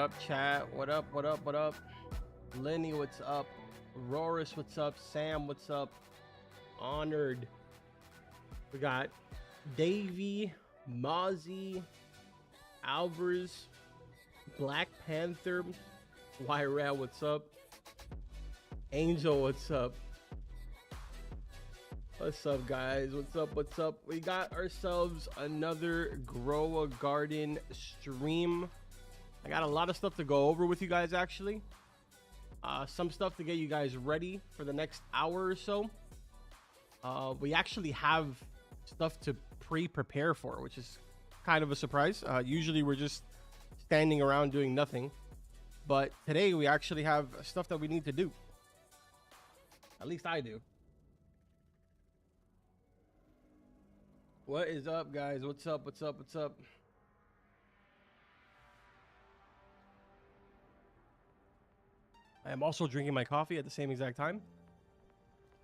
up, chat? What up? What up? What up? Lenny, what's up? Roris, what's up? Sam, what's up? Honored. We got Davey, Mozzie, Alvarez, Black Panther, Wyra, what's up? Angel, what's up? What's up, guys? What's up? What's up? We got ourselves another Grow a Garden stream. I got a lot of stuff to go over with you guys, actually. Some stuff to get you guys ready for the next hour or so. We actually have stuff to prepare for, which is kind of a surprise. Usually we're just standing around doing nothing. But today we actually have stuff that we need to do. At least I do. What is up, guys? What's up? What's up? What's up? I am also drinking my coffee at the same exact time.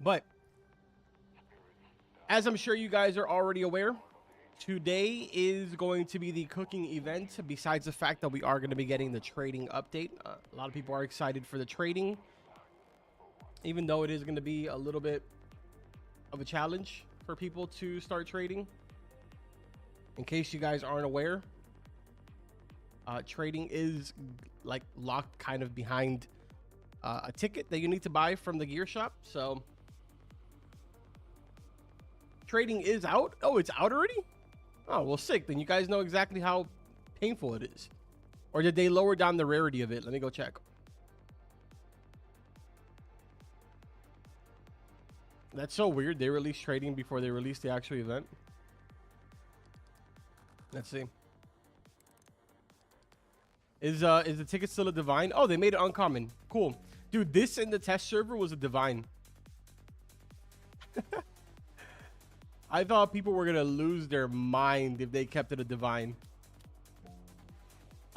But as I'm sure you guys are already aware, today is going to be the cooking event, besides the fact that we are going to be getting the trading update. A lot of people are excited for the trading, even though it is going to be a little bit of a challenge for people to start trading. In case you guys aren't aware, trading is like locked kind of behind a ticket that you need to buy from the gear shop. So trading is out. Oh, it's out already? Oh, well, sick. Then you guys know exactly how painful it is. Or did they lower down the rarity of it? Let me go check. That's so weird. They released trading before they released the actual event. Let's see. Is the ticket still a divine? Oh, they made it uncommon. Cool. Dude, this in the test server was a divine. I thought people were gonna lose their mind if they kept it a divine.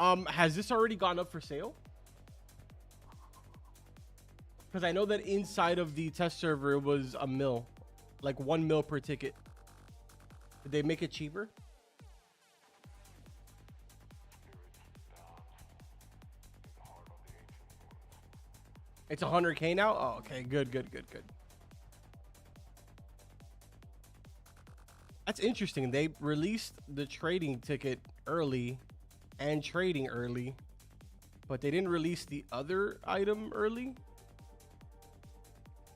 Has this already gone up for sale? Because I know that inside of the test server it was a mil, like 1 mil per ticket. Did they make it cheaper? It's 100K now? Oh, okay. Good, good, good, good. That's interesting. They released the trading ticket early and trading early, but they didn't release the other item early.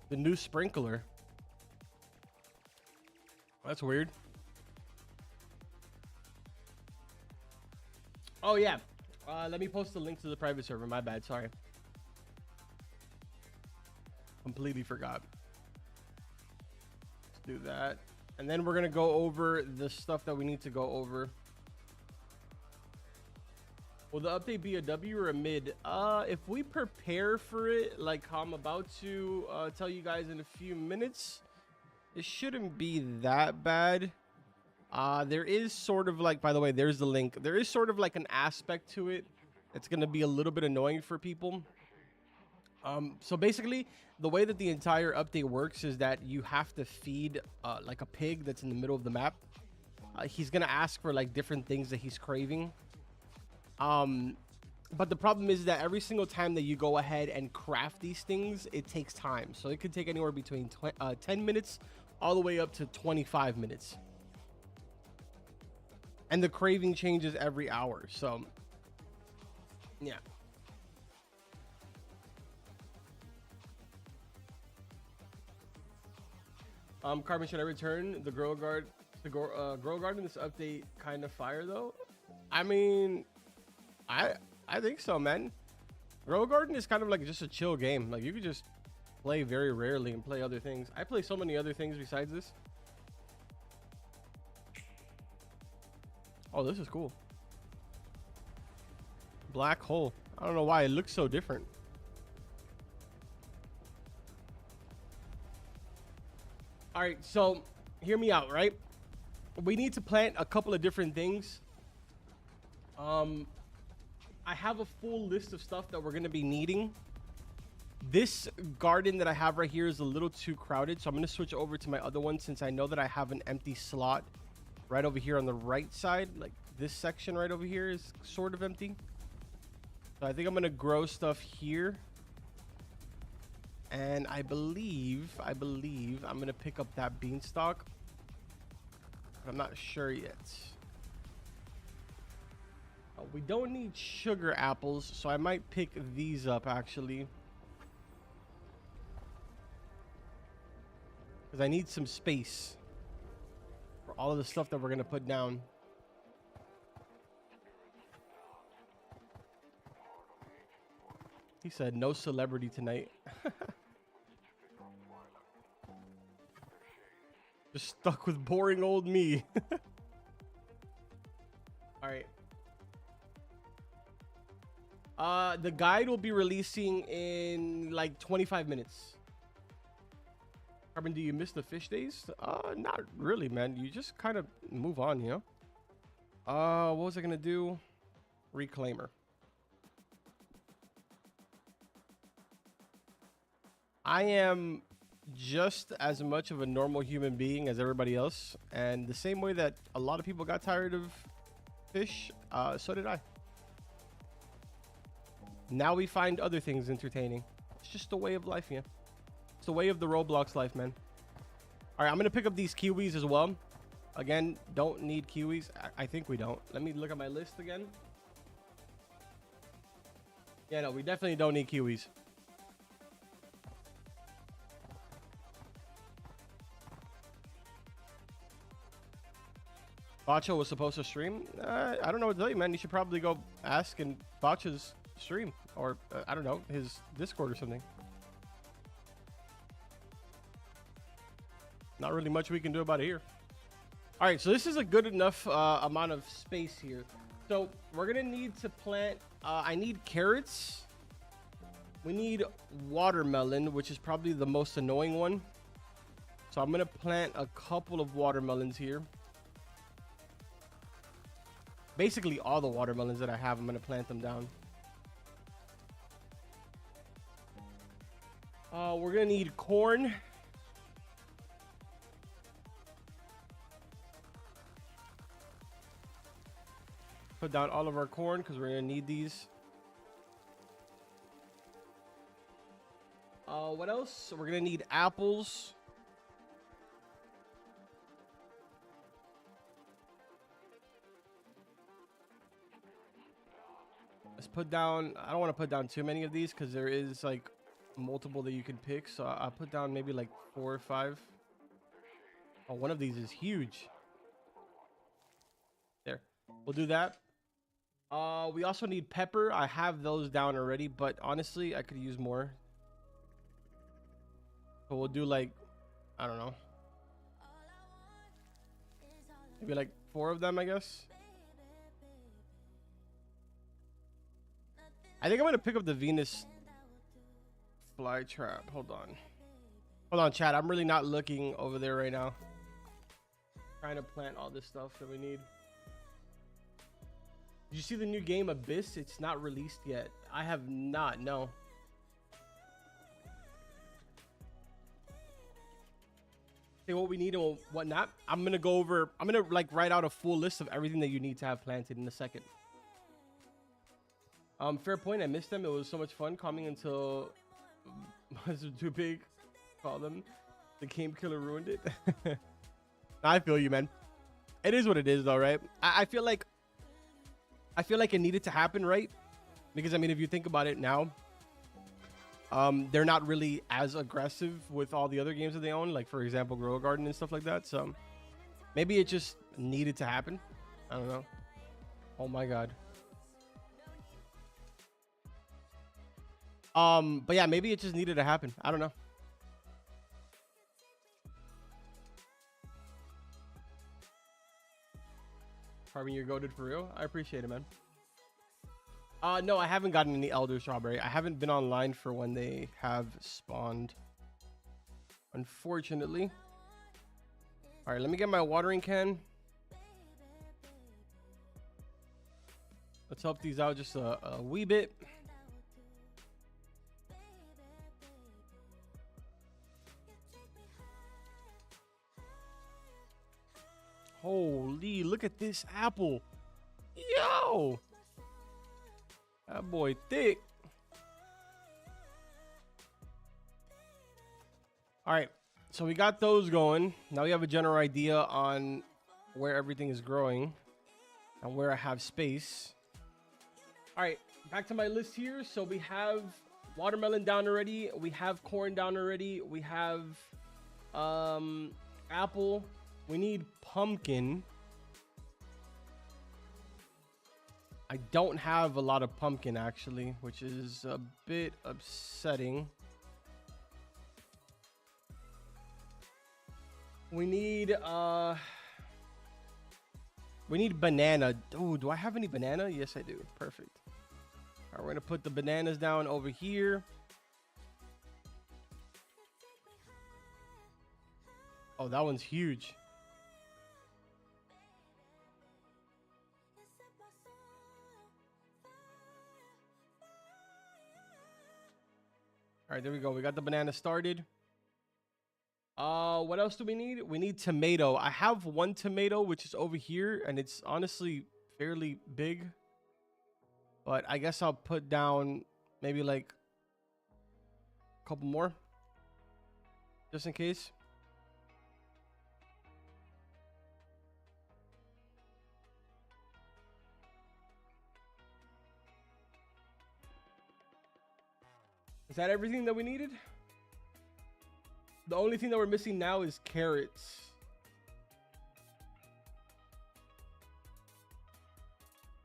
The new sprinkler. That's weird. Oh, yeah. Let me post the link to the private server. My bad. Sorry. Completely forgot. Let's do that. And then we're going to go over the stuff that we need to go over. Will the update be a W or a mid? If we prepare for it, like I'm about to tell you guys in a few minutes, it shouldn't be that bad. There is sort of like, by the way, there's the link. There is sort of like an aspect to it. It's going to be a little bit annoying for people. So basically, the way that the entire update works is that you have to feed like a pig that's in the middle of the map. He's going to ask for like different things that he's craving. But the problem is that every single time that you go ahead and craft these things, it takes time. So it could take anywhere between 10 minutes all the way up to 25 minutes. And the craving changes every hour. So, yeah. Carbon, should I return the Grow Garden? Grow Garden, this update kind of fire though. I mean, I think so, man. Grow Garden is kind of like just a chill game. Like you could just play very rarely and play other things. I play so many other things besides this. Oh, this is cool. Black hole. I don't know why it looks so different. All right, so hear me out, right? We need to plant a couple of different things. I have a full list of stuff that we're going to be needing. This garden that I have right here is a little too crowded, so I'm going to switch over to my other one since I know that I have an empty slot right over here on the right side. Like this section right over here is sort of empty. So I think I'm gonna grow stuff here. And I believe I'm gonna pick up that beanstalk. But I'm not sure yet. We don't need sugar apples, so I might pick these up actually. Because I need some space for all of the stuff that we're gonna put down. He said no celebrity tonight. Just stuck with boring old me. All right. The guide will be releasing in like 25 minutes. Carbon, do you miss the fish days? Not really, man. You just kind of move on, you know? What was I gonna do? Reclaimer. I am just as much of a normal human being as everybody else. And the same way that a lot of people got tired of fish, so did I. Now we find other things entertaining. It's just the way of life, yeah. It's the way of the Roblox life, man. All right, I'm going to pick up these kiwis as well. Again, don't need kiwis. I think we don't. Let me look at my list again. Yeah, no, we definitely don't need kiwis. Bacho was supposed to stream. I don't know what to tell you, man. You should probably go ask in Bacho's stream. Or, I don't know, his Discord or something. Not really much we can do about it here. All right, so this is a good enough amount of space here. So we're going to need to plant... I need carrots. We need watermelon, which is probably the most annoying one. So I'm going to plant a couple of watermelons here. Basically, all the watermelons that I have, I'm going to plant them down. We're going to need corn. Put down all of our corn because we're going to need these. What else? We're going to need apples. Let's put down... I don't want to put down too many of these because there is like multiple that you can pick. So I'll put down maybe like 4 or 5. Oh, one of these is huge. There. We'll do that. We also need pepper. I have those down already, but honestly, I could use more. So we'll do like, I don't know. Maybe like 4 of them, I guess. I think I'm going to pick up the Venus flytrap. Hold on, chat. I'm really not looking over there right now. Trying to plant all this stuff that we need. Did you see the new game Abyss? It's not released yet. I have not, no. Say what we need and what not. I'm gonna go over, I'm gonna like write out a full list of everything that you need to have planted in a second. Fair point, I missed them. It was so much fun coming until was too big. Call them. The game killer ruined it. I feel you, man. It is what it is though, right? I feel like it needed to happen, right? Because I mean, if you think about it now, they're not really as aggressive with all the other games that they own, like for example, Grow a Garden and stuff like that. So maybe it just needed to happen. I don't know. Oh my God. But yeah, maybe it just needed to happen. I don't know. Carbon, you're goated for real. I appreciate it, man. No, I haven't gotten any Elder Strawberry. I haven't been online for when they have spawned, unfortunately. All right, let me get my watering can. Let's help these out just a wee bit. Holy, look at this apple. Yo! That boy thick. All right, so we got those going. Now we have a general idea on where everything is growing and where I have space. All right, back to my list here. So we have watermelon down already. We have corn down already. We have apple. We need pumpkin. I don't have a lot of pumpkin actually, which is a bit upsetting. We need banana. Ooh, do I have any banana? Yes, I do. Perfect. All right, we're gonna put the bananas down over here. Oh, that one's huge. All right, there we go. We got the banana started. What else do we need? We need tomato. I have one tomato, which is over here, and it's honestly fairly big. But I guess I'll put down maybe like a couple more, just in case. Is that everything that we needed? The only thing that we're missing now is carrots.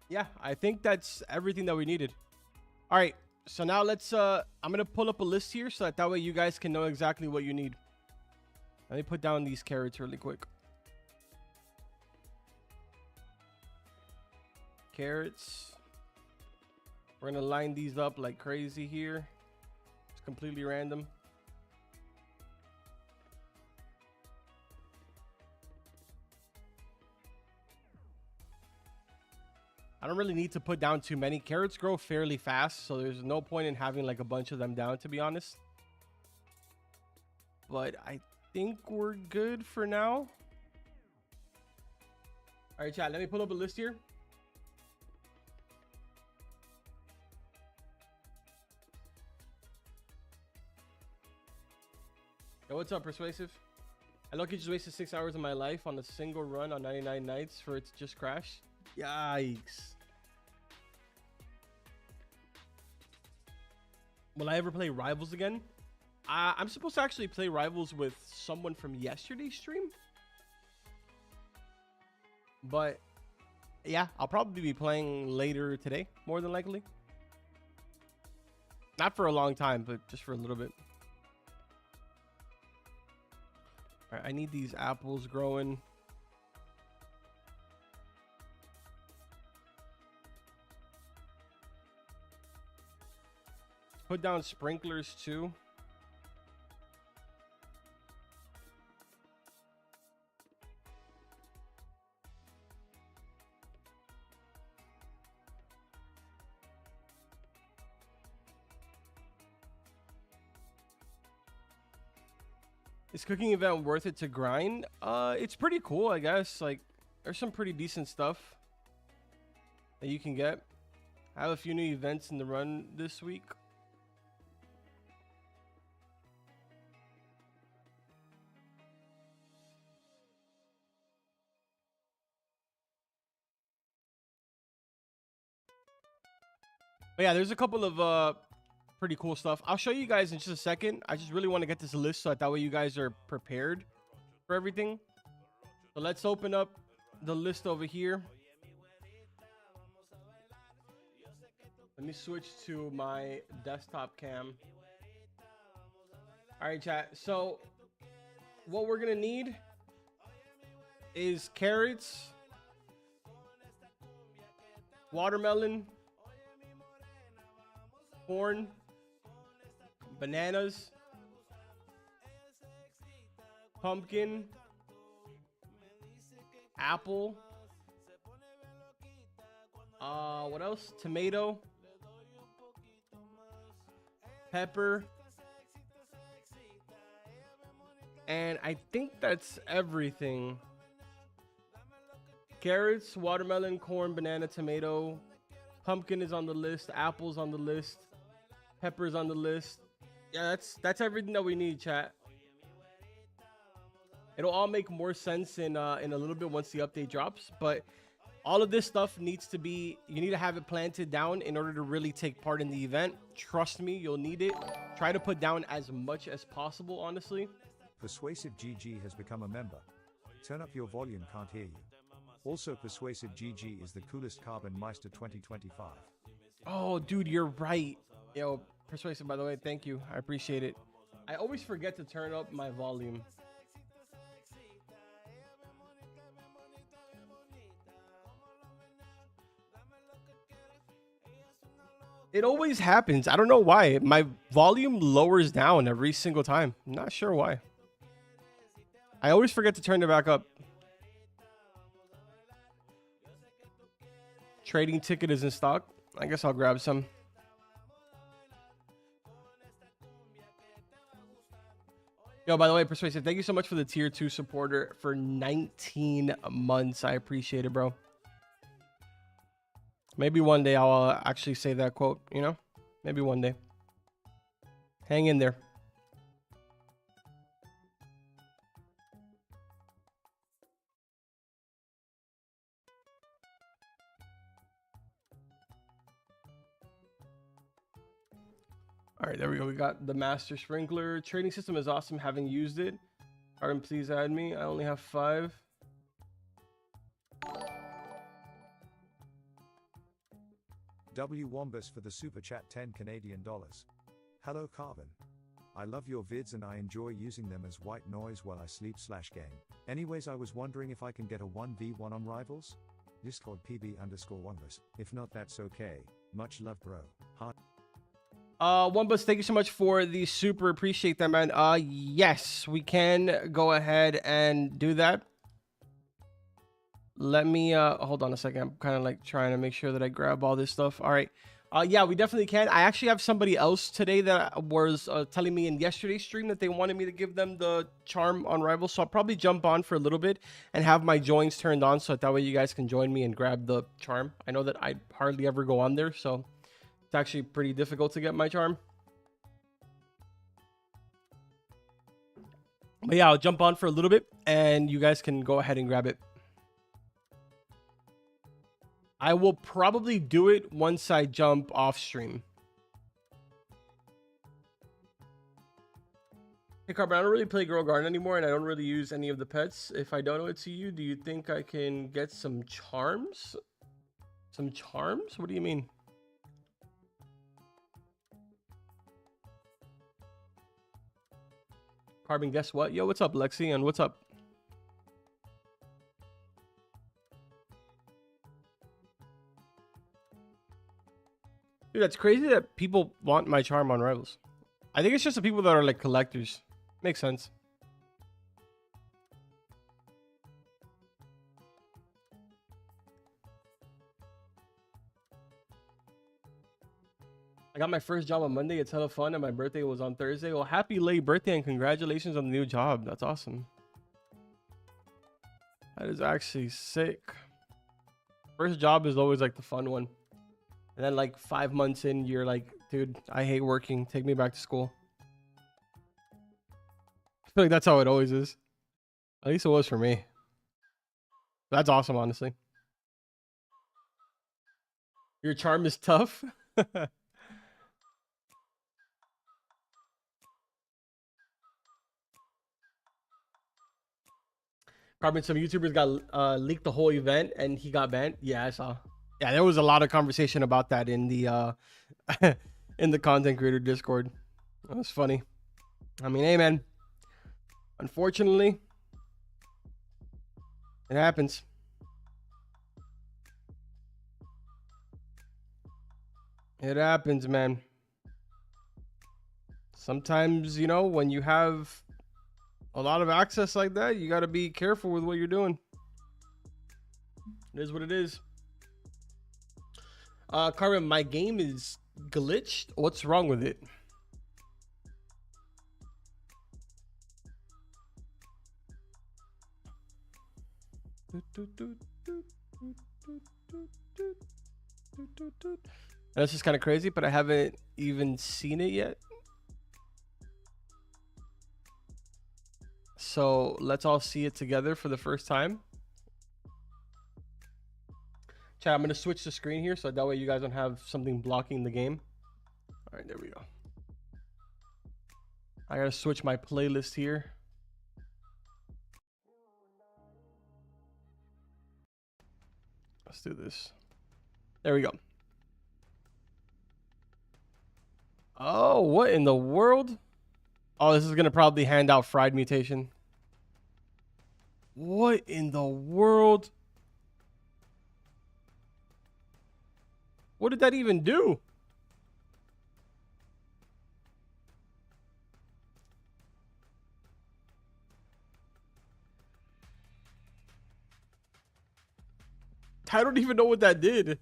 Yeah, I think that's everything that we needed. All right, so now let's I'm gonna pull up a list here so that way you guys can know exactly what you need. Let me put down these carrots really quick. Carrots. We're gonna line these up like crazy here. It's completely random. I don't really need to put down too many. Carrots grow fairly fast, so there's no point in having like a bunch of them down, to be honest. But I think we're good for now. All right, chat, let me pull up a list here. Yo, what's up, Persuasive? I lucky just wasted 6 hours of my life on a single run on 99 nights for it to just crash. Yikes. Will I ever play Rivals again? I'm supposed to actually play Rivals with someone from yesterday's stream. But yeah, I'll probably be playing later today, more than likely. Not for a long time, but just for a little bit. All right, I need these apples growing. Put down sprinklers too. Is cooking event worth it to grind? It's pretty cool, I guess. Like, there's some pretty decent stuff that you can get. I have a few new events in the run this week. But yeah, there's a couple of pretty cool stuff. I'll show you guys in just a second. I just really want to get this list so that way you guys are prepared for everything. So let's open up the list over here. Let me switch to my desktop cam. All right, chat. So what we're gonna need is carrots, watermelon, corn, bananas, pumpkin, apple, what else? Tomato, pepper, and I think that's everything. Carrots, watermelon, corn, banana, tomato, Pumpkin is on the list. Apple's on the list. Pepper's on the list. Yeah, that's everything that we need, chat. It'll all make more sense in a little bit once the update drops, but all of this stuff needs to be, you need to have it planted down in order to really take part in the event. Trust me, you'll need it. Try to put down as much as possible, honestly. Persuasive GG has become a member. Turn up your volume, can't hear you. Also, Persuasive GG is the coolest Carbon Meister 2025. Oh, dude, you're right. Yo, Persuasive, by the way, thank you. I appreciate it. I always forget to turn up my volume. It always happens. I don't know why. My volume lowers down every single time. I'm not sure why. I always forget to turn it back up. Trading ticket is in stock. I guess I'll grab some. Yo, by the way, Persuasive, thank you so much for the tier 2 supporter for 19 months. I appreciate it, bro. Maybe one day I'll actually say that quote, you know? Maybe one day. Hang in there. All right, there we go. We got the master sprinkler. Trading system is awesome. Having used it. Aaron, please add me. I only have 5. W Wombus for the super chat, 10 Canadian dollars. Hello Carbon. I love your vids and I enjoy using them as white noise while I sleep/game. Anyways, I was wondering if I can get a 1v1 on Rivals? Discord PB_Wombus. If not, that's okay. Much love, bro. Heart. Wombus, thank you so much for the super. Appreciate that, man. Yes, we can go ahead and do that. Let me hold on a second. I'm kind of like trying to make sure that I grab all this stuff. All right. Yeah, we definitely can. I actually have somebody else today that was telling me in yesterday's stream that they wanted me to give them the charm on Rivals. So I'll probably jump on for a little bit and have my joins turned on so that way you guys can join me and grab the charm. I know that I hardly ever go on there, so it's actually pretty difficult to get my charm. But yeah, I'll jump on for a little bit and you guys can go ahead and grab it. I will probably do it once I jump off stream. Hey, Carbon, I don't really play Girl Garden anymore, and I don't really use any of the pets. If I don't know it to you, do you think I can get some charms? Some charms? What do you mean? Carbon, guess what? Yo, what's up, Lexi? And what's up? Dude, that's crazy that people want my charm on Rivals. I think it's just the people that are like collectors. Makes sense. I got my first job on Monday. It's hella fun, and my birthday was on Thursday. Well, happy late birthday and congratulations on the new job. That's awesome. That is actually sick. First job is always like the fun one. And then like 5 months in, you're like, dude, I hate working. Take me back to school. I feel like that's how it always is. At least it was for me. That's awesome, honestly. Your charm is tough. Carbon, some YouTubers got leaked the whole event and he got banned. Yeah, I saw. Yeah, there was a lot of conversation about that in the in the content creator Discord. That was funny. I mean, hey man, unfortunately, it happens. It happens, man. Sometimes, you know, when you have a lot of access like that, you got to be careful with what you're doing. It is what it is. Carmen, my game is glitched. What's wrong with it? And that's just kind of crazy, but I haven't even seen it yet. So let's all see it together for the first time. Chat, I'm going to switch the screen here so that way you guys don't have something blocking the game. All right, there we go. I got to switch my playlist here. Let's do this. There we go. Oh, what in the world? Oh, this is going to probably hand out fried mutation. What in the world? What did that even do? I don't even know what that did.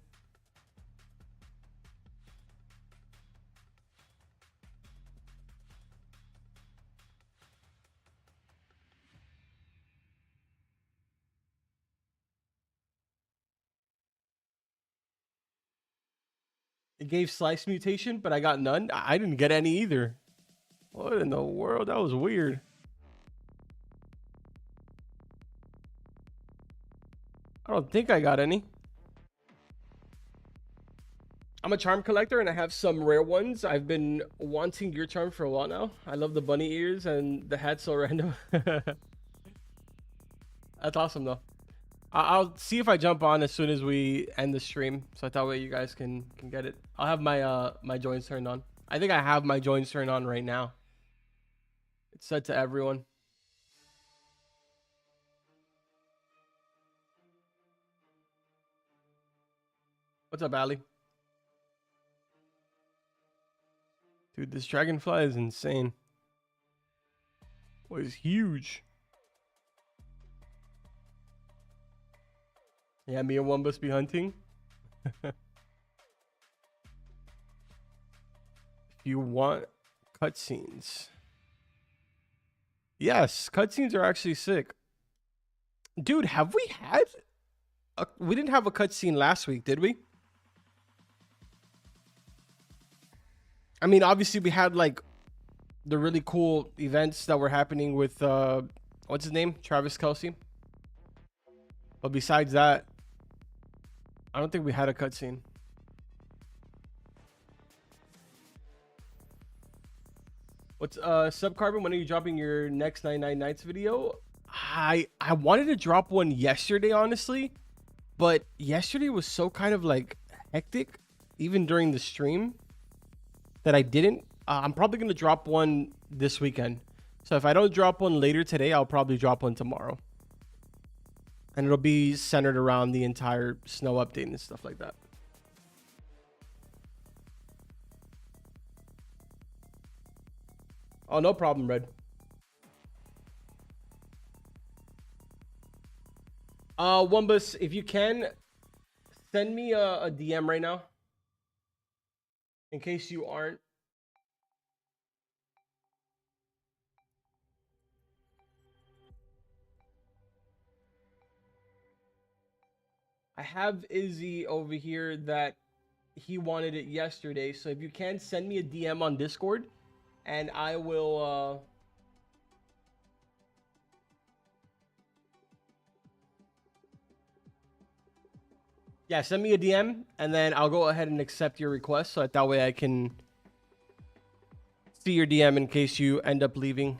It gave slice mutation, but I got none. I didn't get any either. What in the world? That was weird. I don't think I got any. I'm a charm collector and I have some rare ones. I've been wanting your charm for a while now. I love the bunny ears and the hat so random. That's awesome though. I'll see if I jump on as soon as we end the stream, so that way you guys can get it. I'll have my my joins turned on. I think I have my joins turned on right now. It's set to everyone. What's up, Ali? Dude, this dragonfly is insane. It was huge. Yeah, me and Wumbus be hunting. If you want cutscenes. Yes, cutscenes are actually sick. Dude, have we had... we didn't have a cutscene last week, did we? I mean, obviously we had like the really cool events that were happening with what's his name? Travis Kelce. But besides that, I don't think we had a cutscene. What's Subcarbon? When are you dropping your next 99 Nights video? I wanted to drop one yesterday, honestly, but yesterday was so kind of like hectic, even during the stream, that I didn't. I'm probably gonna drop one this weekend. So if I don't drop one later today, I'll probably drop one tomorrow. And it'll be centered around the entire snow update and stuff like that. Oh, no problem, Red. Wumbus, if you can, send me a DM right now. In case you aren't. I have Izzy over here that he wanted it yesterday. So if you can, send me a DM on Discord and I will yeah, send me a DM and then I'll go ahead and accept your request so that way I can see your DM in case you end up leaving.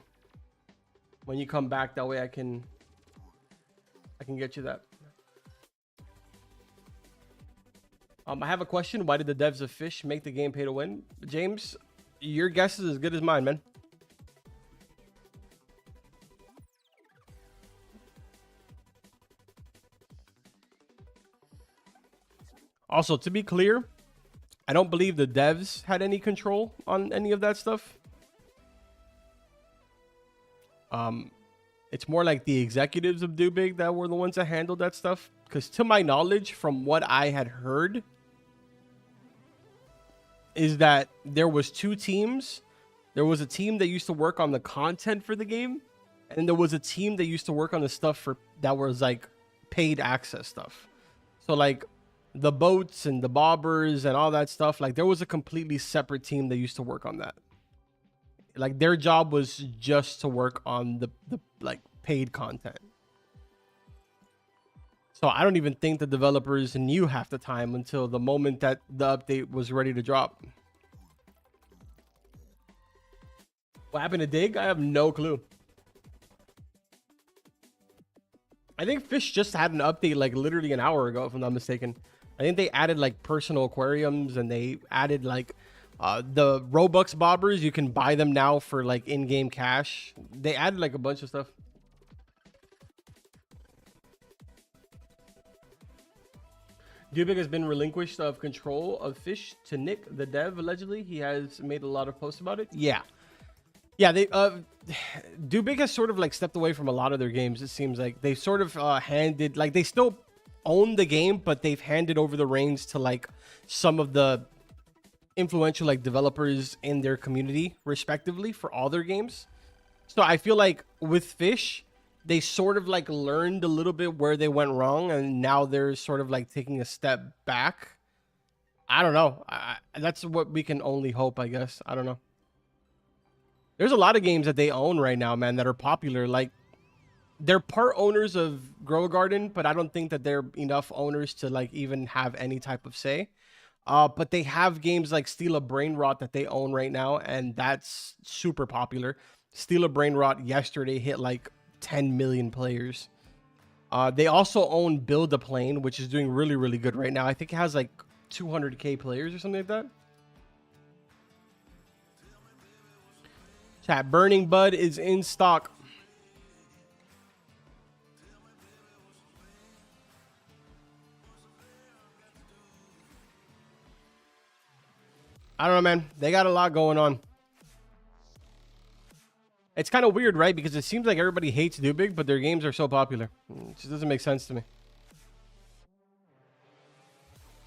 When you come back, that way I can get you that. I have a question. Why did the devs of Fish make the game pay to win? James, your guess is as good as mine, man. Also, to be clear, I don't believe the devs had any control on any of that stuff. It's more like the executives of Do Big that were the ones that handled that stuff. Because to my knowledge, from what I had heard, is that there was two teams. There was a team that used to work on the content for the game, and there was a team that used to work on the stuff for that was like paid access stuff. So like the boats and the bobbers and all that stuff. Like there was a completely separate team that used to work on that. Like their job was just to work on the like paid content. So I don't even think the developers knew half the time until the moment that the update was ready to drop. What happened to Dig? I have no clue. I think Fish just had an update like literally an hour ago, if I'm not mistaken. I think they added like personal aquariums and they added like the Robux bobbers. You can buy them now for like in-game cash. They added like a bunch of stuff. Dubik has been relinquished of control of Fish to Nick, the dev. Allegedly, he has made a lot of posts about it. Yeah, they Dubik has sort of like stepped away from a lot of their games. It seems like they sort of handed, like they still own the game, but they've handed over the reins to like some of the influential like developers in their community, respectively, for all their games. So I feel like with Fish, they sort of like learned a little bit where they went wrong, and now they're sort of like taking a step back. I don't know. That's what we can only hope, I guess. I don't know. There's a lot of games that they own right now, man, that are popular. Like, they're part owners of Grow a Garden, but I don't think that they're enough owners to like even have any type of say. But they have games like Steal a Brain Rot that they own right now, and that's super popular. Steal a Brain Rot yesterday hit like 10 million players. They also own Build a Plane, which is doing really, really good right now. I think it has like 200k players or something like that. Chat, Burning Bud is in stock. I don't know, man. They got a lot going on. It's kind of weird, right? Because it seems like everybody hates Dubig, but their games are so popular. It just doesn't make sense to me.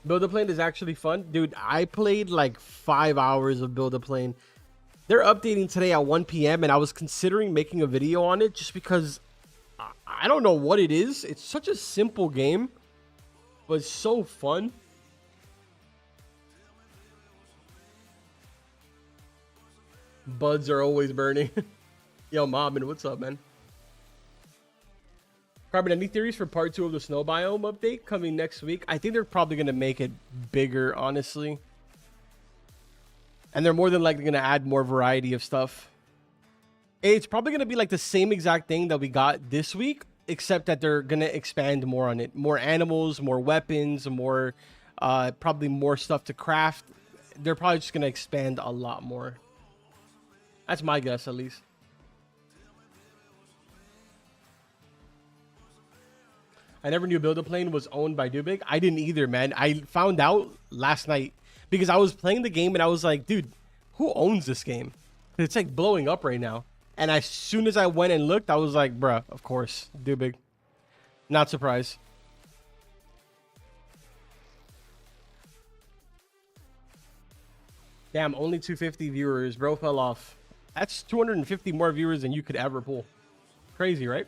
Build a Plane is actually fun. Dude, I played like 5 hours of Build a Plane. They're updating today at 1 p.m. and I was considering making a video on it just because I don't know what it is. It's such a simple game, but it's so fun. Buds are always burning. Yo, Mobbin, what's up, man? Carbon, any theories for part 2 of the snow biome update coming next week? I think they're probably going to make it bigger, honestly. And they're more than likely going to add more variety of stuff. It's probably going to be like the same exact thing that we got this week, except that they're going to expand more on it. More animals, more weapons, more, probably more stuff to craft. They're probably just going to expand a lot more. That's my guess, at least. I never knew Build a Plane was owned by Dubik. I didn't either, man. I found out last night because I was playing the game and I was like, dude, who owns this game? It's like blowing up right now. And as soon as I went and looked, I was like, bruh, of course, Dubik. Not surprised. Damn, only 250 viewers. Bro fell off. That's 250 more viewers than you could ever pull. Crazy, right?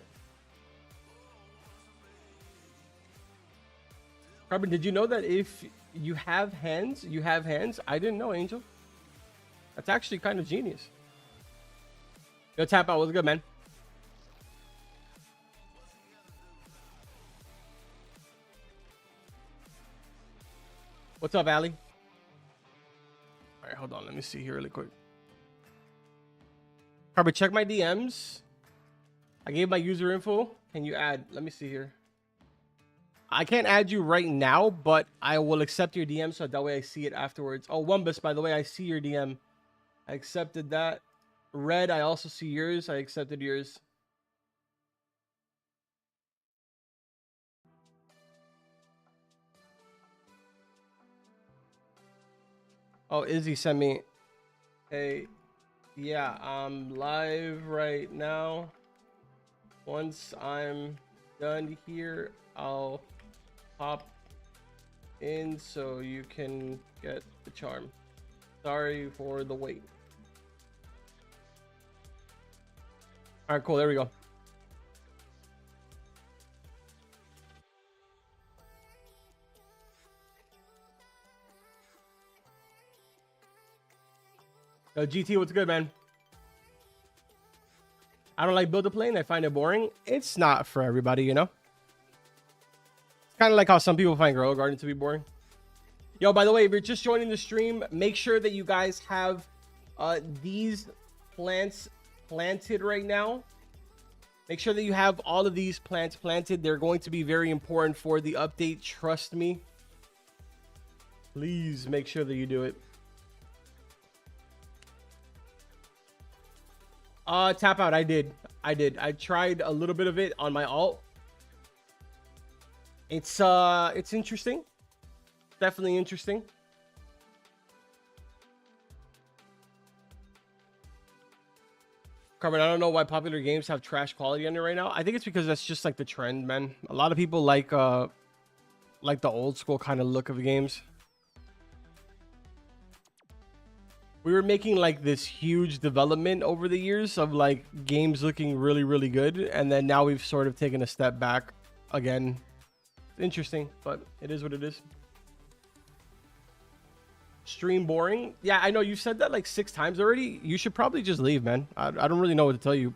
Carbon, did you know that if you have hands, you have hands? I didn't know, Angel. That's actually kind of genius. Yo, Tap Out, what's good, man? What's up, Ali? All right, hold on. Let me see here really quick. Carbon, check my DMs. I gave my user info. Can you add? Let me see here. I can't add you right now, but I will accept your DM so that way I see it afterwards. Oh, Wumbus, by the way, I see your DM. I accepted that. Red, I also see yours. I accepted yours. Oh, Izzy sent me. Hey, yeah, I'm live right now. Once I'm done here, I'll hop in so you can get the charm. Sorry for the wait. All right, cool. There we go. GT, what's good, man? I don't like Build-A-Plane. I find it boring. It's not for everybody, you know? It's kind of like how some people find Grow Garden to be boring. Yo, by the way, if you're just joining the stream, make sure that you guys have these plants planted right now. Make sure that you have all of these plants planted. They're going to be very important for the update. Trust me. Please make sure that you do it. Tap out. I did. I tried a little bit of it on my alt. It's interesting. Definitely interesting. Carbon, I don't know why popular games have trash quality on it right now. I think it's because that's just like the trend, man. A lot of people like the old school kind of look of games. We were making like this huge development over the years of like games looking really, really good. And then now we've sort of taken a step back again. Interesting, but it is what it is. Stream boring. Yeah, I know you said that like 6 times already. You should probably just leave, man. I don't really know what to tell you.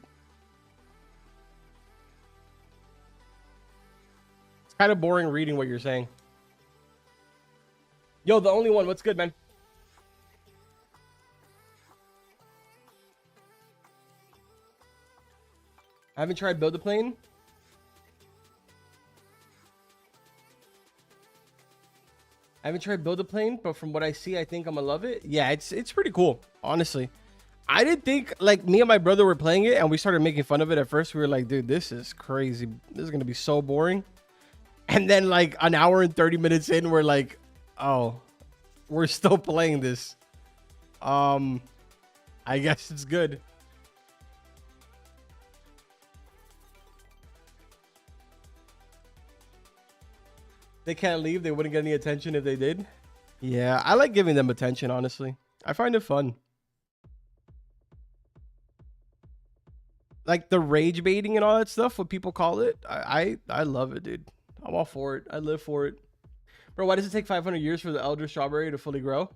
It's kind of boring reading what you're saying. Yo, the only one. What's good, man? I haven't tried Build-A-Plane. I haven't tried Build-A-Plane, but from what I see, I think I'm gonna love it. Yeah, it's pretty cool, honestly. I didn't think, like, me and my brother were playing it, and we started making fun of it at first. We were like, dude, this is crazy. This is gonna be so boring. And then, like, an hour and 30 minutes in, we're like, oh, we're still playing this. I guess it's good. They can't leave. They wouldn't get any attention if they did. Yeah, I like giving them attention, honestly. I find it fun. Like the rage baiting and all that stuff, what people call it. I love it, dude. I'm all for it. I live for it. Bro, why does it take 500 years for the elder strawberry to fully grow?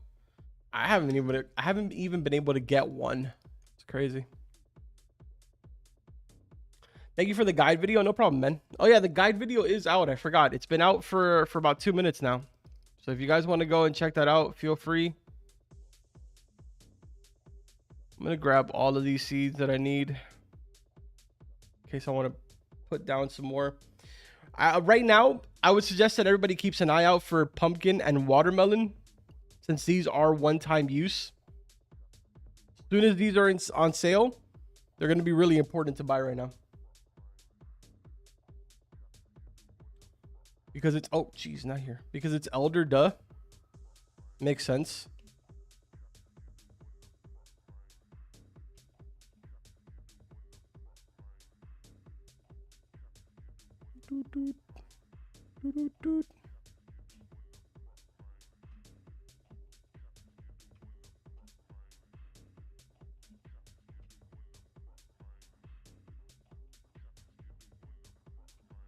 I haven't even been able to get one. It's crazy. Thank you for the guide video. No problem, man. Oh, yeah, the guide video is out. I forgot. It's been out for about 2 minutes now. So if you guys want to go and check that out, feel free. I'm going to grab all of these seeds that I need in case I want to put down some more. Right now, I would suggest that everybody keeps an eye out for pumpkin and watermelon since these are one-time use. As soon as these are on sale, they're going to be really important to buy right now. Because it's, oh, geez, not here. Because it's elder, duh. Makes sense.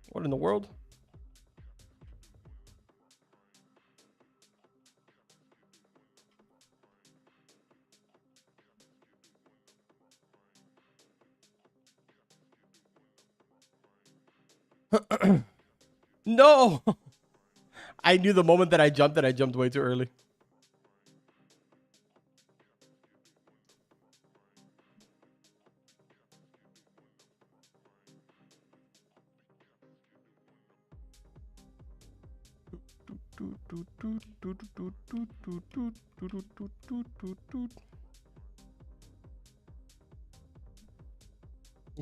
What in the world? No. I knew the moment that I jumped way too early.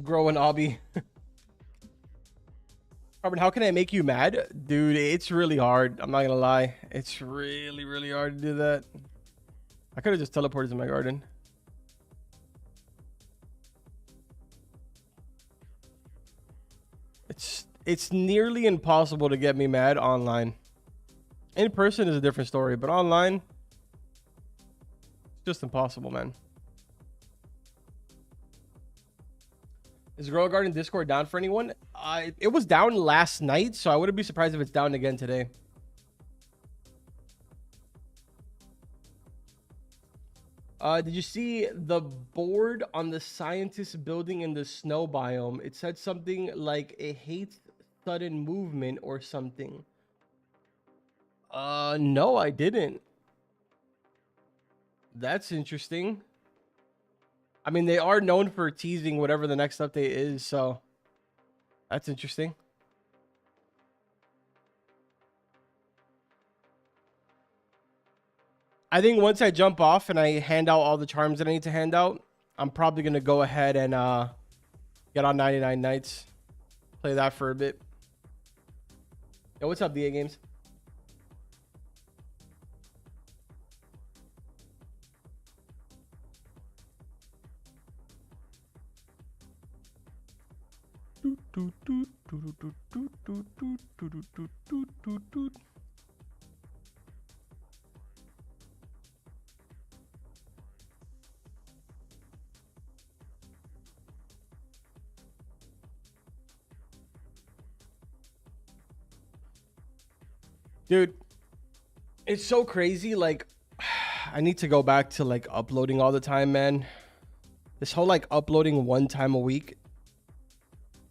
Grow an obby. Robert, how can I make you mad? Dude, it's really hard. I'm not gonna lie. It's really, really hard to do that. I could have just teleported to my garden. It's nearly impossible to get me mad online. In person is a different story, but online, it's just impossible, man. Is Grow Garden Discord down for anyone? It was down last night, so I wouldn't be surprised if it's down again today. Did you see the board on the scientist building in the snow biome? It said something like it hates sudden movement or something. No, I didn't. That's interesting. I mean, they are known for teasing whatever the next update is, so that's interesting. I think once I jump off and I hand out all the charms that I need to hand out, I'm probably gonna go ahead and get on 99 Nights, play that for a bit. Yo, what's up, DA Games? Dude, it's so crazy. Like, I need to go back to like uploading all the time, man. This whole like uploading one time a week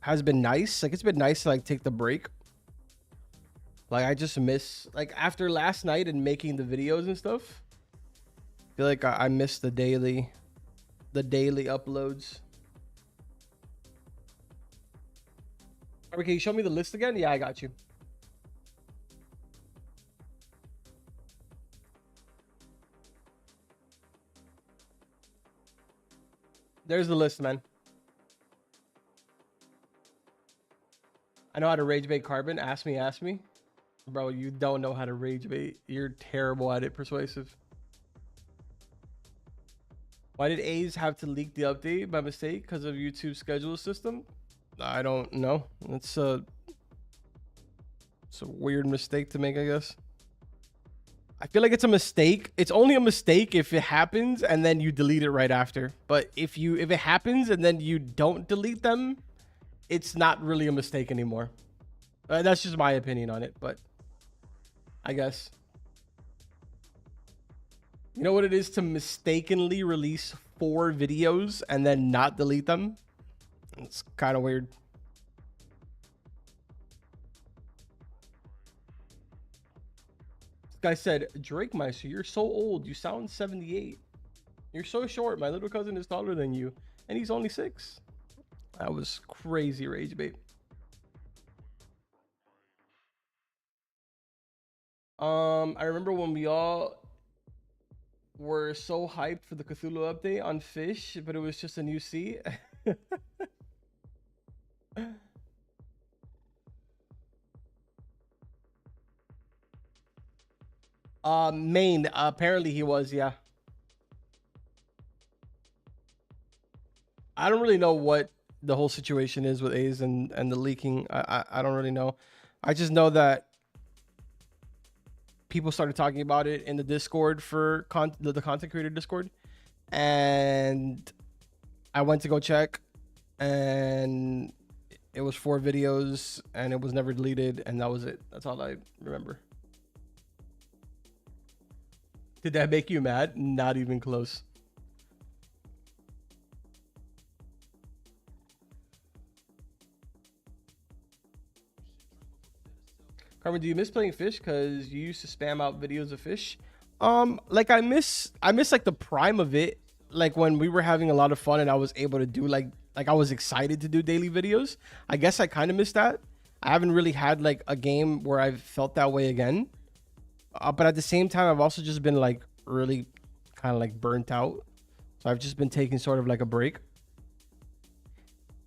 has been nice. Like, it's been nice to like take the break. Like, I just miss, like, after last night and making the videos and stuff, I feel like I miss the daily uploads. Okay, can you show me the list again? Yeah, I got you. There's the list, man. I know how to rage bait Carbon. Ask me. Bro, you don't know how to rage bait. You're terrible at it, Persuasive. Why did A's have to leak the update by mistake because of YouTube's schedule system? I don't know. It's a weird mistake to make, I guess. I feel like it's a mistake. It's only a mistake if it happens and then you delete it right after. But if it happens and then you don't delete them, it's not really a mistake anymore. That's just my opinion on it, but I guess. You know what it is to mistakenly release 4 videos and then not delete them? It's kind of weird. This guy said, Drake Meister, you're so old. You sound 78. You're so short. My little cousin is taller than you, and he's only 6. That was crazy rage bait. I remember when we all were so hyped for the Cthulhu update on Fish, but it was just a new sea. Maine, apparently he was, yeah. I don't really know what the whole situation is with A's and the leaking. I don't really know. I just know that people started talking about it in the Discord for the content creator Discord, and I went to go check, and it was 4 videos, and it was never deleted, and that was it. That's all I remember. Did that make you mad? Not even close. Carmen, do you miss playing Fish? Because you used to spam out videos of Fish. Like I miss like the prime of it. Like when we were having a lot of fun and I was able to do like I was excited to do daily videos. I guess I kind of miss that. I haven't really had like a game where I've felt that way again. But at the same time, I've also just been like really kind of like burnt out. So I've just been taking sort of like a break.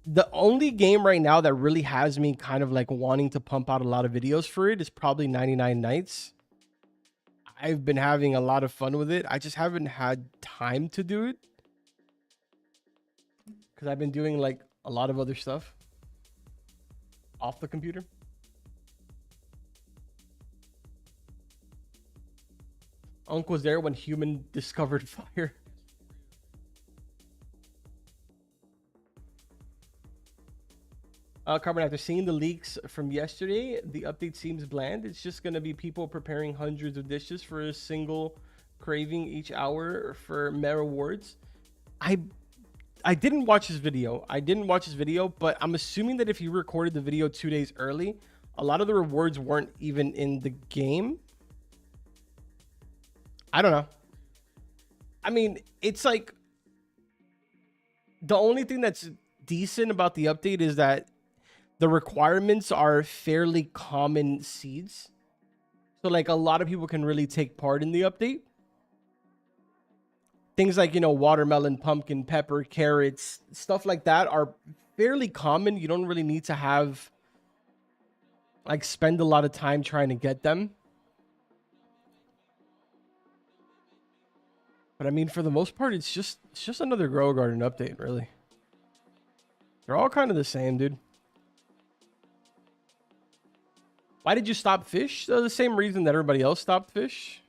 The only game right now that really has me kind of like wanting to pump out a lot of videos for it is probably 99 Nights. I've been having a lot of fun with it. I just haven't had time to do it because I've been doing like a lot of other stuff off the computer. Unc was there when human discovered fire. Carbon, after seeing the leaks from yesterday, the update seems bland. It's just going to be people preparing hundreds of dishes for a single craving each hour for Meta rewards. I I didn't watch his video. But I'm assuming that if he recorded the video 2 days early, a lot of the rewards weren't even in the game. I don't know. I mean, it's like the only thing that's decent about the update is that the requirements are fairly common seeds. So like a lot of people can really take part in the update. Things like, watermelon, pumpkin, pepper, carrots, stuff like that are fairly common. You don't really need to have spend a lot of time trying to get them. But I mean, for the most part, it's just another Grow Garden update, really. They're all kind of the same, dude. Why did you stop fish? The same reason that everybody else stopped fish.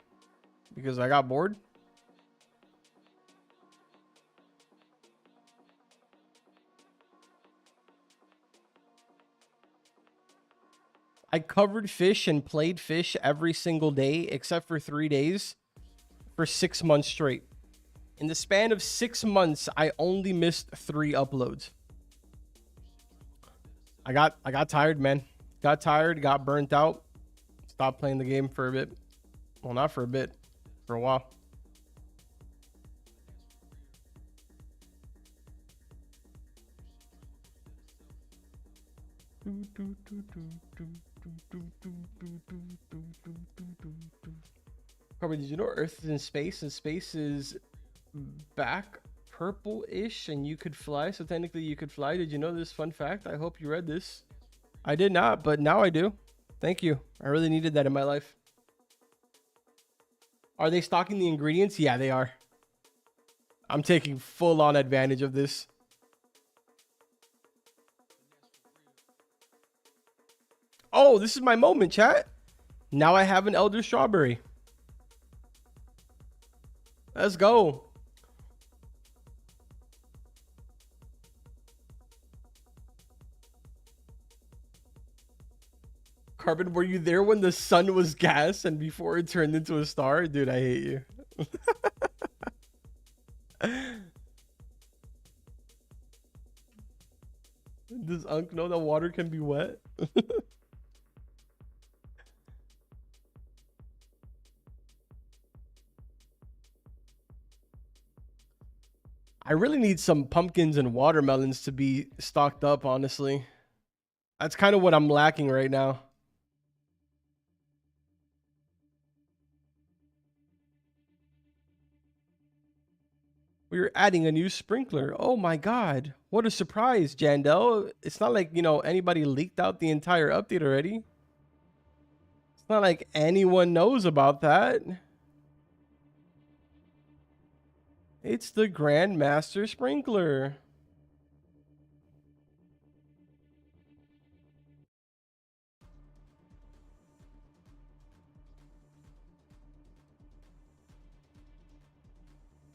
Because I got bored. I covered fish and played fish every single day except for 3 days for 6 months straight. In the span of 6 months, I only missed 3 uploads. I got tired, man. Got tired, got burnt out. Stopped playing the game for a bit. Well, not for a bit, for a while. Carmen, did you know Earth is in space and space is back purple-ish and you could fly? So technically you could fly. Did you know this fun fact? I hope you read this. I did not, but now I do. Thank you. I really needed that in my life. Are they stocking the ingredients? Yeah, they are. I'm taking full-on advantage of this. Oh, this is my moment, chat. Now I have an Elder Strawberry. Let's go. Carbon, were you there when the sun was gas and before it turned into a star? Dude, I hate you. Does Unk know that water can be wet? I really need some pumpkins and watermelons to be stocked up, honestly. That's kind of what I'm lacking right now. We're adding a new sprinkler. Oh my god. What a surprise, Jandel. It's not like, anybody leaked out the entire update already. It's not like anyone knows about that. It's the Grandmaster Sprinkler.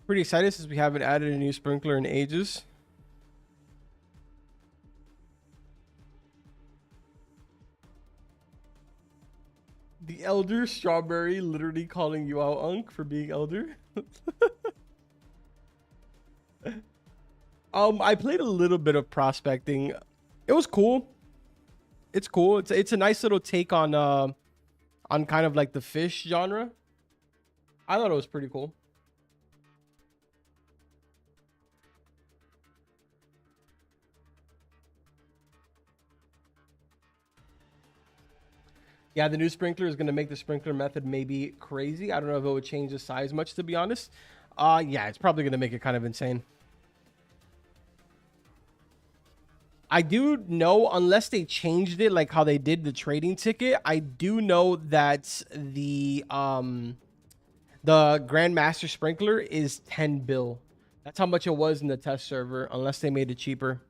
Pretty excited since we haven't added a new sprinkler in ages. The Elder Strawberry literally calling you out, Unk, for being Elder. I played a little bit of prospecting. It was cool. It's cool. It's a nice little take on kind of like the fish genre. I thought it was pretty cool. Yeah, the new sprinkler is going to make the sprinkler method maybe crazy. I don't know if it would change the size much, to be honest. Yeah, it's probably going to make it kind of insane. I do know, unless they changed it like how they did the trading ticket, I do know that the Grandmaster Sprinkler is 10 bill. That's how much it was in the test server, unless they made it cheaper.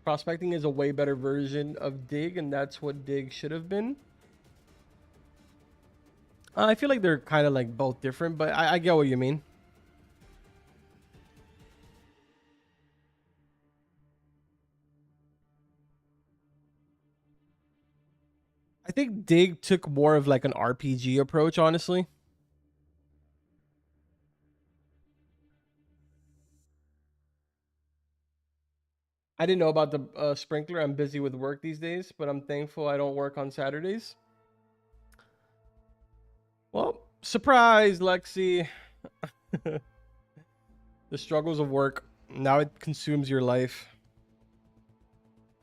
Prospecting is a way better version of Dig, and that's what Dig should have been. I feel like they're kind of like both different, but I get what you mean. think Dig took more of like an RPG approach, honestly. I didn't know about the sprinkler. I'm busy with work these days, but I'm thankful I don't work on Saturdays. Well, surprise, Lexi. The struggles of work. Now it consumes your life.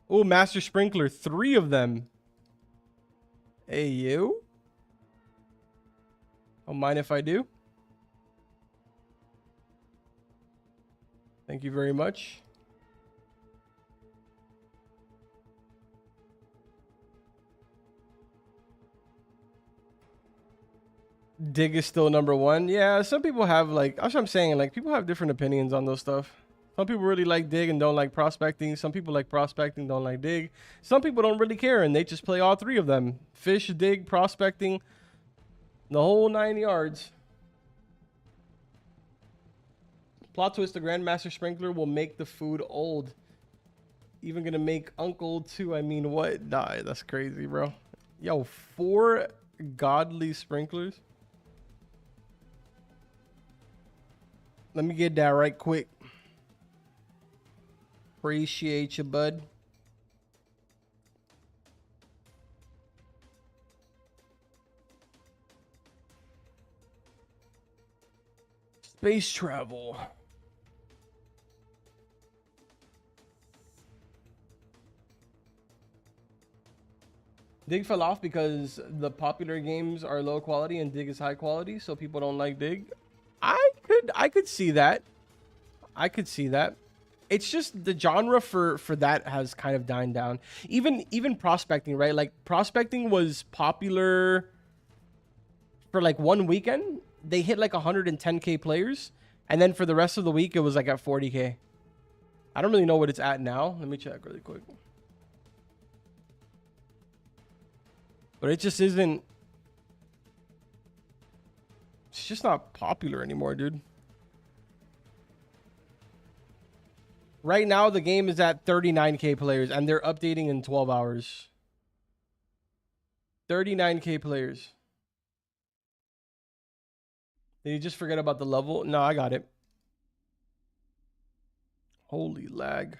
Oh, Master Sprinkler. 3 of them. Hey, you? Don't mind if I do. Thank you very much. Dig is still number 1. Yeah, some people have like, that's what I'm saying. Like, people have different opinions on those stuff. Some people really like Dig and don't like prospecting. Some people like prospecting, don't like Dig. Some people don't really care and they just play all 3 of them. Fish, Dig, prospecting, the whole 9 yards. Plot twist, the Grandmaster Sprinkler will make the food old. Even gonna make Uncle too. I mean, what? Nah, that's crazy, bro. Yo, 4 godly sprinklers. Let me get that right quick. Appreciate you, bud. Space travel. Dig fell off because the popular games are low quality and Dig is high quality, so people don't like Dig. I could see that. I could see that. It's just the genre for that has kind of died down. Even prospecting, right? Like prospecting was popular for like one weekend. They hit like 110k players, and then for the rest of the week it was like at 40k. I don't really know what it's at now. Let me check really quick. But it just isn't. It's just not popular anymore, dude. Right now, the game is at 39k players, and they're updating in 12 hours. 39k players. Did you just forget about the level? No, I got it. Holy lag.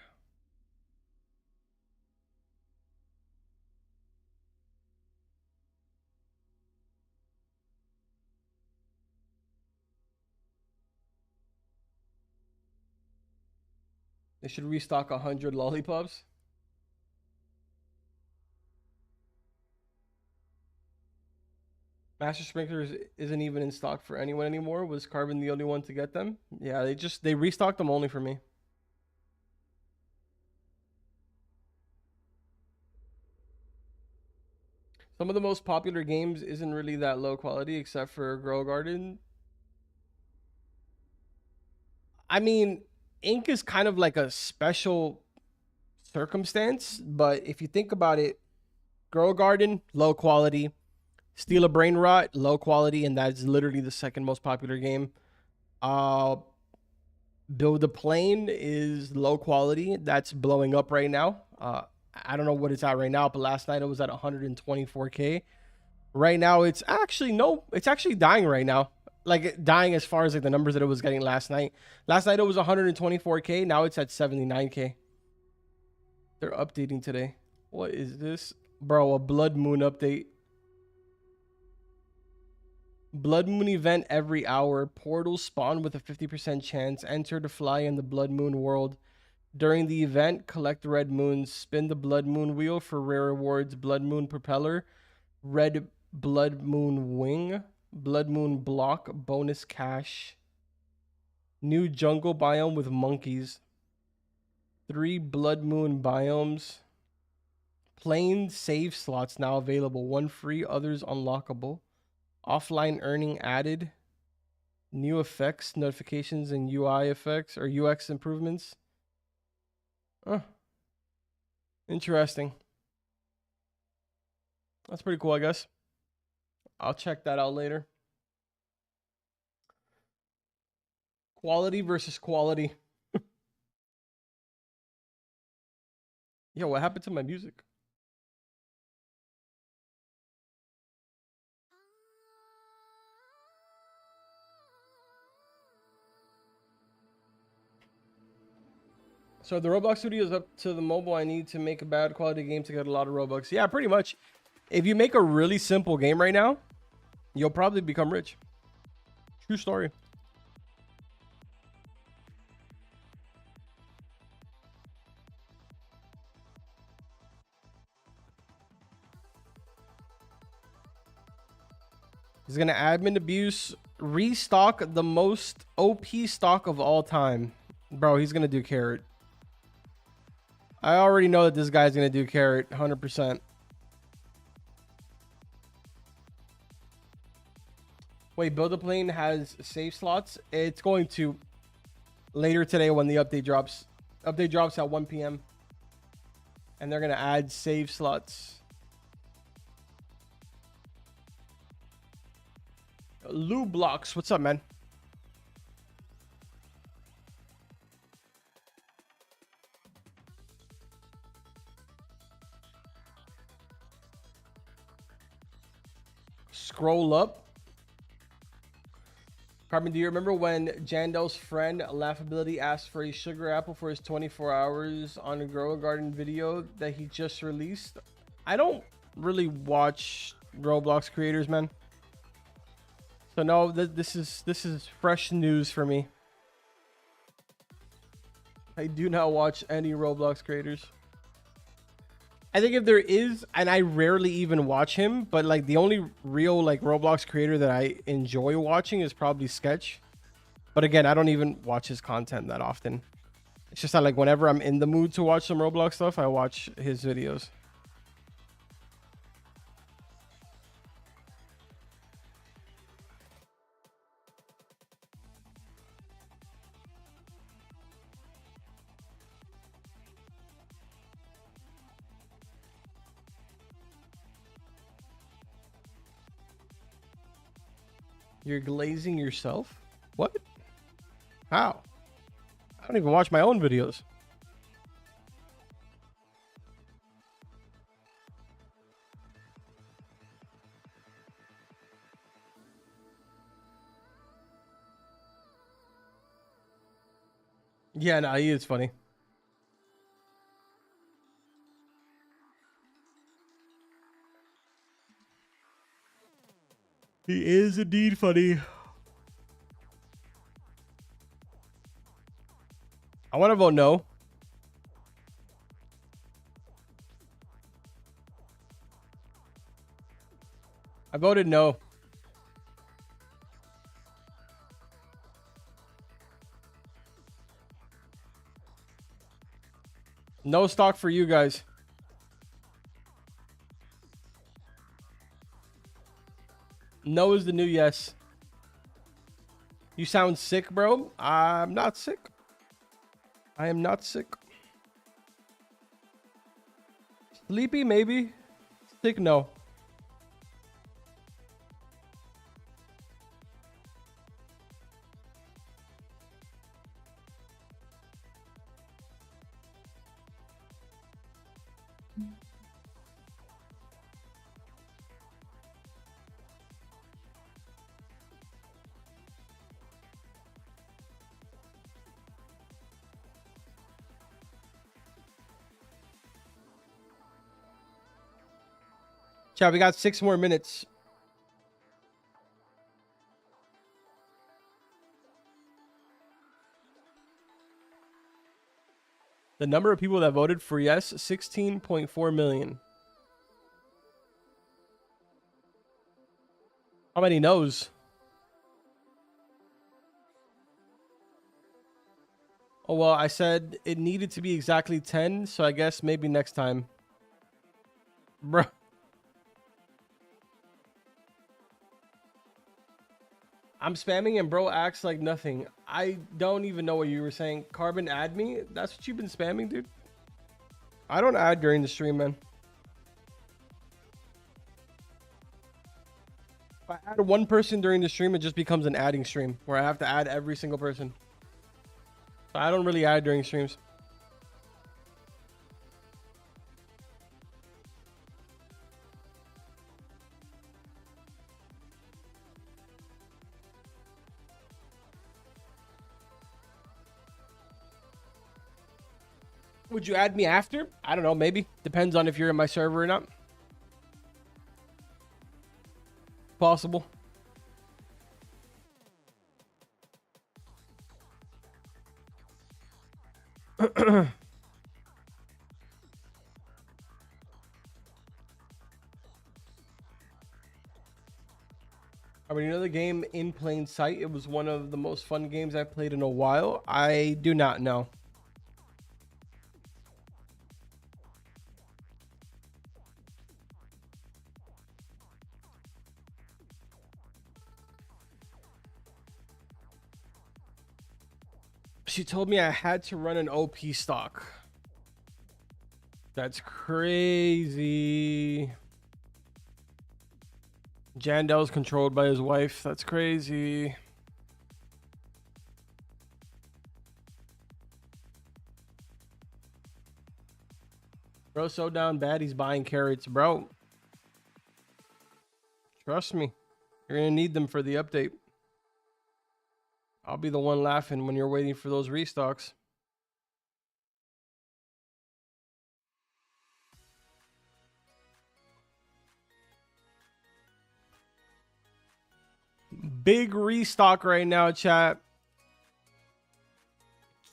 They should restock 100 lollipops. Master Sprinklers isn't even in stock for anyone anymore. Was Carbon the only one to get them? Yeah, they restocked them only for me. Some of the most popular games isn't really that low quality except for Grow Garden. I mean, Ink is kind of like a special circumstance, but if you think about it, Grow Garden, low quality. Steal a Brain Rot, low quality, and that's literally the second most popular game. Build a Plane is low quality. That's blowing up right now. I don't know what it's at right now, but last night it was at 124k. Right now it's actually it's actually dying right now. Like dying as far as like the numbers that it was getting last night. Last night it was 124k. Now it's at 79k. They're updating today. What is this, bro? A Blood Moon update. Blood Moon event every hour. Portals spawn with a 50% chance. Enter to fly in the Blood Moon world. During the event, collect red moons. Spin the Blood Moon wheel for rare rewards. Blood Moon propeller. Red Blood Moon wing. Blood Moon block. Bonus cash. New jungle biome with monkeys. 3 Blood Moon biomes. Plain save slots now available. 1 free, others unlockable. Offline earning added. New effects, notifications, and UI effects or UX improvements. Interesting. That's pretty cool, I guess. I'll check that out later. Quality versus quality. Yo, what happened to my music? So the Roblox studio is up to the mobile. I need to make a bad quality game to get a lot of Robux. Yeah, pretty much. If you make a really simple game right now, you'll probably become rich. True story. He's gonna admin abuse, restock the most OP stock of all time. Bro, he's gonna do carrot. I already know that this guy's gonna do carrot 100%. Wait, Build a Plane has save slots. It's going to later today when the update drops. Update drops at 1 p.m. And they're gonna add save slots. Lou Blocks, what's up, man? Scroll up. Carbon, do you remember when Jandel's friend Laughability asked for a sugar apple for his 24 hours on a Grow a Garden video that he just released? I don't really watch Roblox creators, man. So no, this is fresh news for me. I do not watch any Roblox creators. I think if there is, and I rarely even watch him, but like the only real like Roblox creator that I enjoy watching is probably Sketch. But again, I don't even watch his content that often. It's just that like whenever I'm in the mood to watch some Roblox stuff, I watch his videos. You're glazing yourself? What? How? I don't even watch my own videos. Yeah, no, he is funny. He is indeed funny. I want to vote no. I voted no. No stock for you guys. No is the new yes. You sound sick, bro. I'm not sick. I am not sick. Sleepy, maybe. Sick, no. Chat, we got 6 more minutes. The number of people that voted for yes, 16.4 million. How many no's? Oh, well, I said it needed to be exactly 10, so I guess maybe next time. Bruh. I'm spamming and bro acts like nothing. I don't even know what you were saying. Carbon, add me? That's what you've been spamming, dude? I don't add during the stream, man. If I add one person during the stream, it just becomes an adding stream where I have to add every single person. So I don't really add during streams. Would you add me after? I don't know. Maybe. Depends on if you're in my server or not. Possible. I mean, another game in plain sight. It was one of the most fun games I've played in a while. I do not know. She told me I had to run an OP stock. That's crazy. Jandel's controlled by his wife. That's crazy. Bro, so down bad he's buying carrots, bro. Trust me. You're gonna need them for the update. I'll be the one laughing when you're waiting for those restocks. Big restock right now, chat.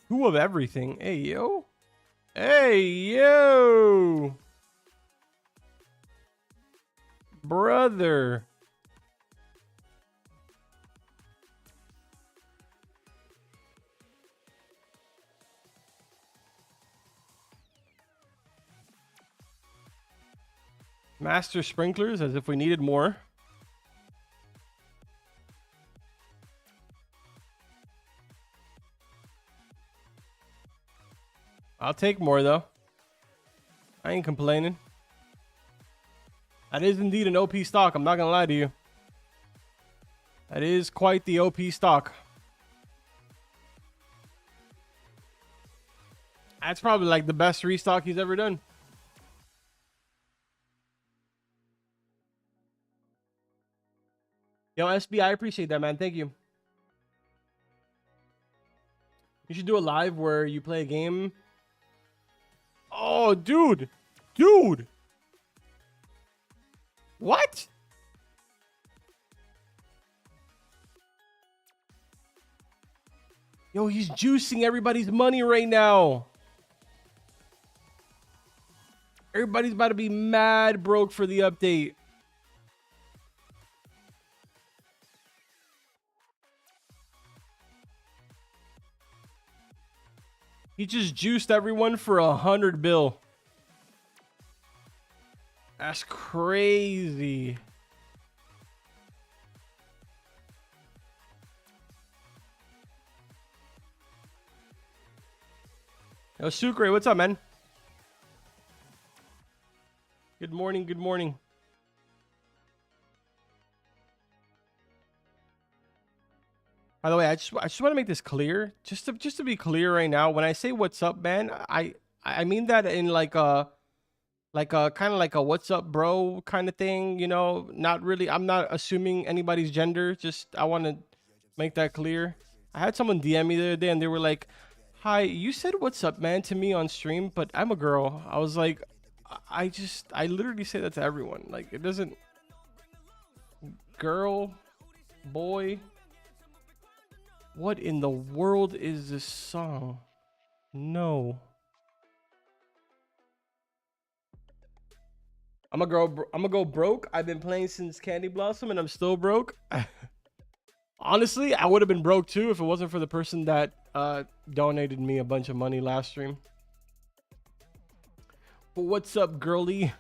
2 of everything. Hey, yo. Hey, yo. Brother. Master sprinklers, as if we needed more. I'll take more, though. I ain't complaining. That is indeed an OP stock. I'm not going to lie to you. That is quite the OP stock. That's probably like the best restock he's ever done. Yo, SB, I appreciate that, man. Thank you. You should do a live where you play a game. Oh, dude. Dude. What? Yo, he's juicing everybody's money right now. Everybody's about to be mad broke for the update. He just juiced everyone for 100 bill. That's crazy. Yo, Sucre, what's up, man? Good morning, good morning. By the way, I just want to make this clear, just to be clear right now. When I say what's up, man, I mean that in like a kind of like a what's up, bro kind of thing. You know, not really. I'm not assuming anybody's gender. Just I want to make that clear. I had someone DM me the other day, and they were like, "Hi, you said what's up, man, to me on stream, but I'm a girl." I was like, I literally say that to everyone. Like, it doesn't. Girl, boy. What in the world is this song? No. I'm gonna go broke. I've been playing since Candy Blossom and I'm still broke. Honestly, I would have been broke too if it wasn't for the person that donated me a bunch of money last stream. But what's up, girly?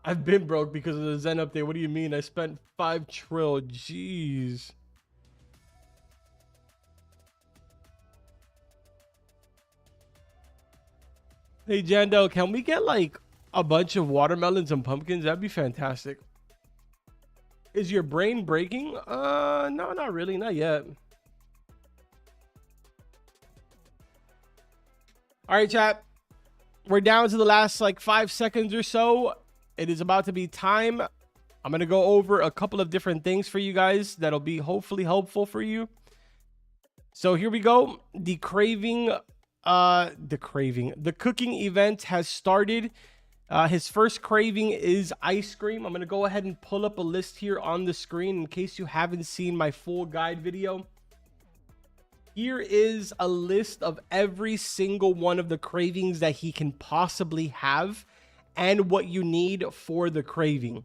I've been broke because of the Zen update. What do you mean? I spent 5 trill. Jeez. Hey, Jandel, can we get like a bunch of watermelons and pumpkins? That'd be fantastic. Is your brain breaking? No, not really. Not yet. All right, chat. We're down to the last like 5 seconds or so. It is about to be time I'm going to go over a couple of different things for you guys that'll be hopefully helpful for you. So here we go. The cooking event has started. His first craving is ice cream. I'm going to go ahead and pull up a list here on the screen in case you haven't seen my full guide video. Here is a list of every single one of the cravings that he can possibly have and what you need for the craving.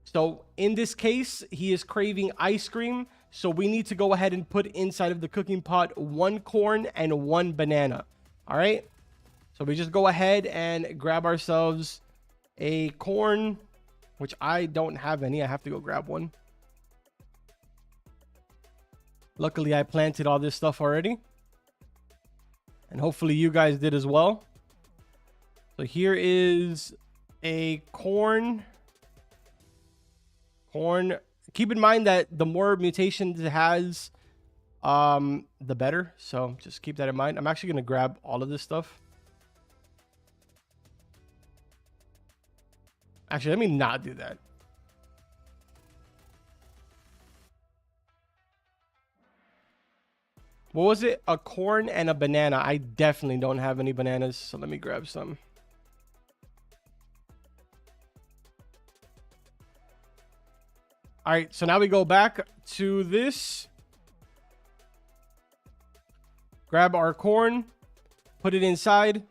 So in this case, he is craving ice cream. So we need to go ahead and put inside of the cooking pot 1 corn and 1 banana. All right. So we just go ahead and grab ourselves a corn, which I don't have any. I have to go grab one. Luckily, I planted all this stuff already. And hopefully you guys did as well. So here is a corn. Keep in mind that the more mutations it has, the better. So just keep that in mind. I'm actually going to grab all of this stuff. Actually, let me not do that. What was it? A corn and a banana. I definitely don't have any bananas, so let me grab some. All right, so now we go back to this. Grab our corn, put it inside.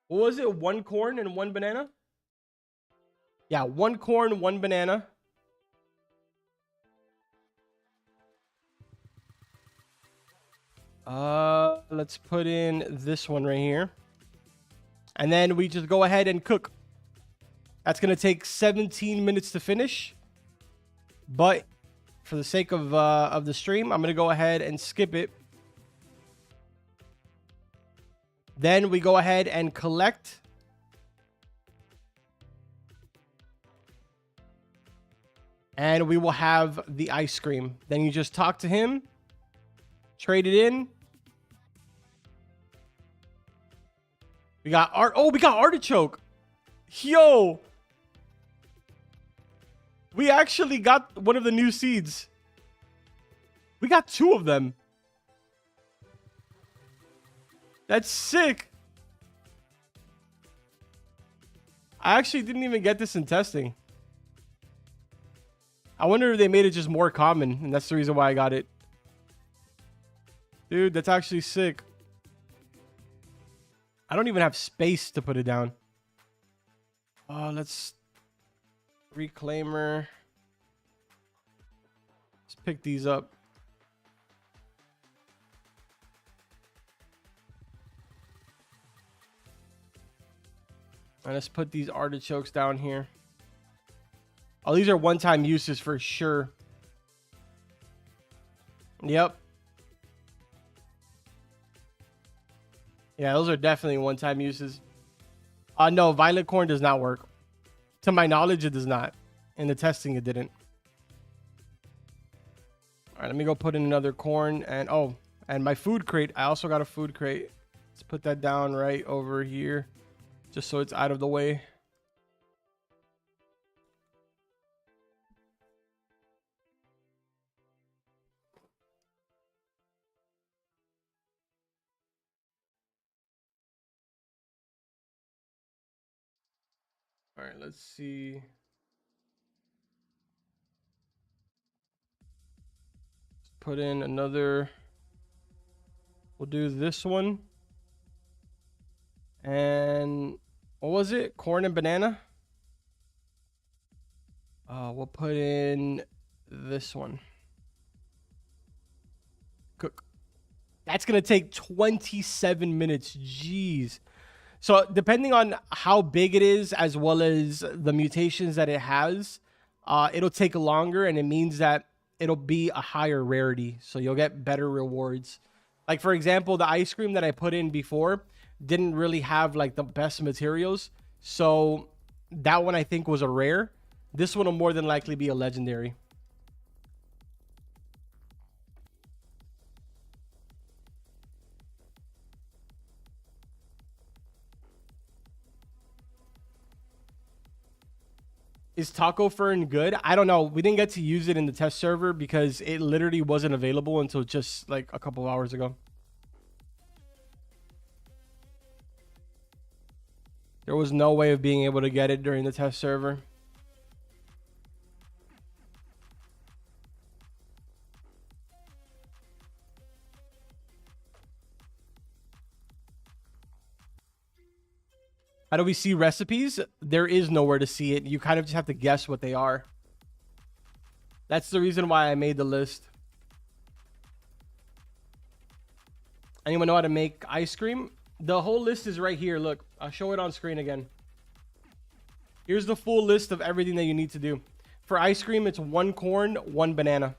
What was it? 1 corn and 1 banana? Yeah, 1 corn, 1 banana. Let's put in this one right here. And then we just go ahead and cook. That's going to take 17 minutes to finish. But for the sake of the stream, I'm going to go ahead and skip it. Then we go ahead and collect. And we will have the ice cream. Then you just talk to him. Trade it in. We got we got artichoke. Yo. We actually got one of the new seeds. We got 2 of them. That's sick. I actually didn't even get this in testing. I wonder if they made it just more common, and that's the reason why I got it. Dude, that's actually sick. I don't even have space to put it down. Let's... Reclaimer. Let's pick these up. And let's put these artichokes down here. Oh, these are one-time uses for sure. Yep. Yeah, those are definitely one-time uses. No, violet corn does not work. To my knowledge, it does not. In the testing, it didn't. All right, let me go put in another corn. And and my food crate. I also got a food crate. Let's put that down right over here, just so it's out of the way. All right, let's see. Let's put in another. We'll do this one. And what was it? Corn and banana? We'll put in this one. Cook. That's going to take 27 minutes. Jeez. So depending on how big it is, as well as the mutations that it has, it'll take longer, and it means that it'll be a higher rarity. So you'll get better rewards. Like, for example, the ice cream that I put in before didn't really have like the best materials. So that one I think was a rare. This one will more than likely be a legendary. Is Taco Fern good? I don't know. We didn't get to use it in the test server because it literally wasn't available until just like a couple of hours ago. There was no way of being able to get it during the test server. How do we see recipes? There is nowhere to see it. You kind of just have to guess what they are. That's the reason why I made the list. Anyone know how to make ice cream? The whole list is right here. Look, I'll show it on screen again. Here's the full list of everything that you need to do. For ice cream, it's 1 corn, 1 banana.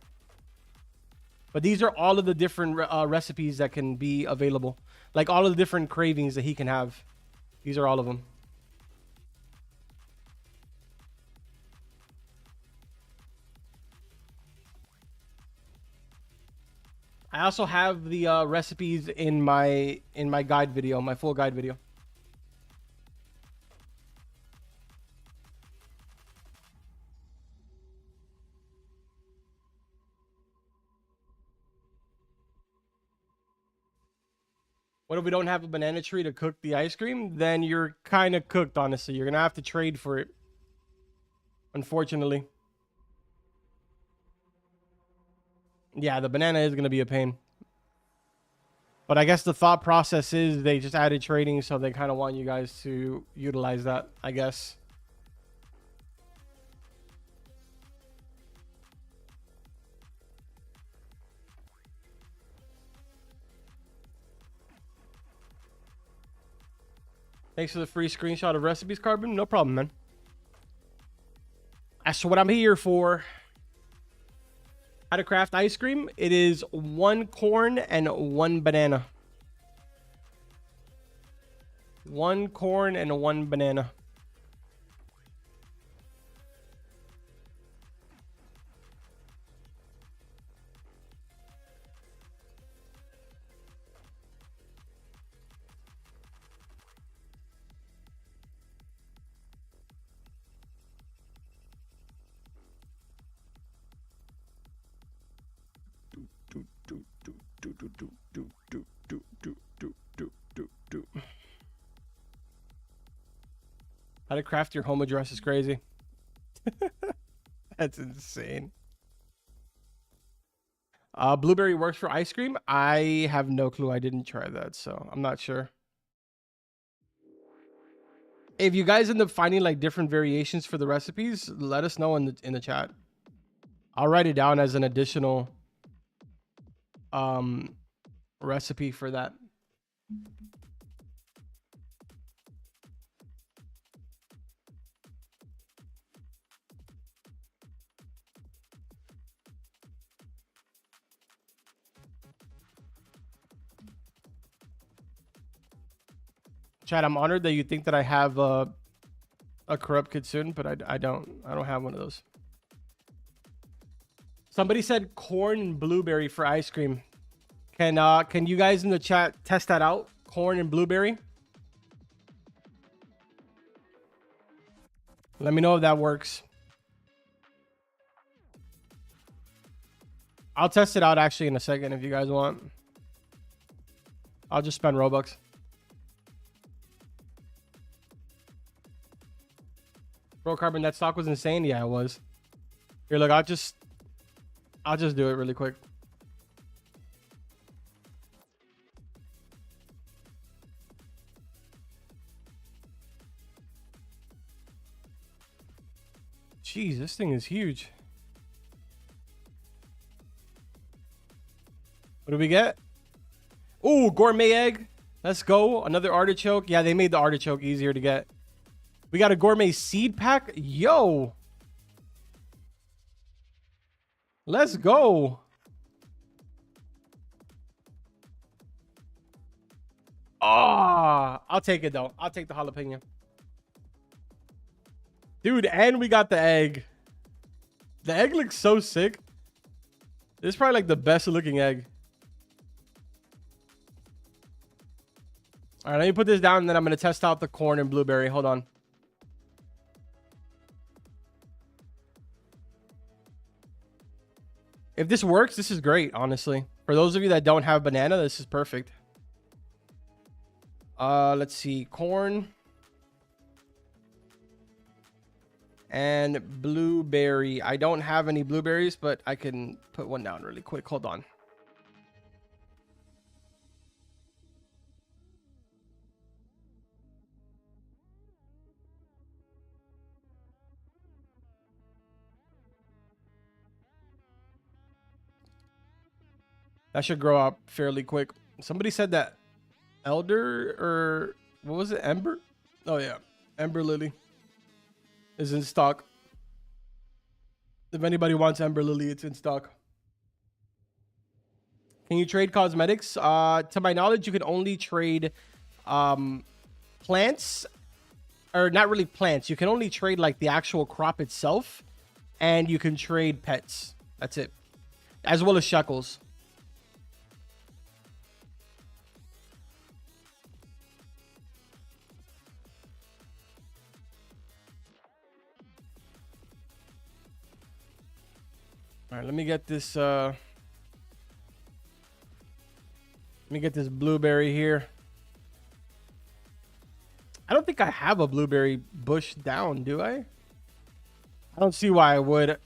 But these are all of the different recipes that can be available. Like all of the different cravings that he can have. These are all of them. I also have the recipes in my guide video, my full guide video. What if we don't have a banana tree to cook the ice cream? Then you're kind of cooked, honestly. You're going to have to trade for it. Unfortunately. Yeah, the banana is going to be a pain. But I guess the thought process is they just added trading, so they kind of want you guys to utilize that, I guess. Thanks for the free screenshot of recipes, Carbon. No problem, man. That's what I'm here for. How to craft ice cream? It is 1 corn and 1 banana. 1 corn and 1 banana. How to craft your home address is crazy. That's insane. Blueberry works for ice cream. I have no clue. I didn't try that, so I'm not sure. If you guys end up finding like different variations for the recipes, let us know in the chat. I'll write it down as an additional recipe for that. Chad, I'm honored that you think that I have a corrupt kitsune, but I don't have one of those. Somebody said corn and blueberry for ice cream. Can you guys in the chat test that out? Corn and blueberry. Let me know if that works. I'll test it out actually in a second if you guys want. I'll just spend Robux. Bro, Carbon, that stock was insane. Yeah, it was. Here, look, I'll just do it really quick. Jeez, this thing is huge. What do we get? Ooh, gourmet egg. Let's go. Another artichoke. Yeah, they made the artichoke easier to get. We got a gourmet seed pack. Yo. Let's go. Ah, I'll take it though. I'll take the jalapeno. Dude, and we got the egg. The egg looks so sick. This is probably like the best looking egg. All right, let me put this down and then I'm going to test out the corn and blueberry. Hold on. If this works, this is great, honestly. For those of you that don't have banana, this is perfect. Let's see. Corn. And blueberry. I don't have any blueberries, but I can put one down really quick. Hold on. That should grow up fairly quick. Somebody said that elder or what was it? Ember? Oh yeah. Ember lily is in stock. If anybody wants Ember lily, it's in stock. Can you trade cosmetics? To my knowledge, you can only trade plants, or not really plants. You can only trade like the actual crop itself, and you can trade pets. That's it, as well as shekels. All right, let me get this. Let me get this blueberry here. I don't think I have a blueberry bush down, do I? I don't see why I would.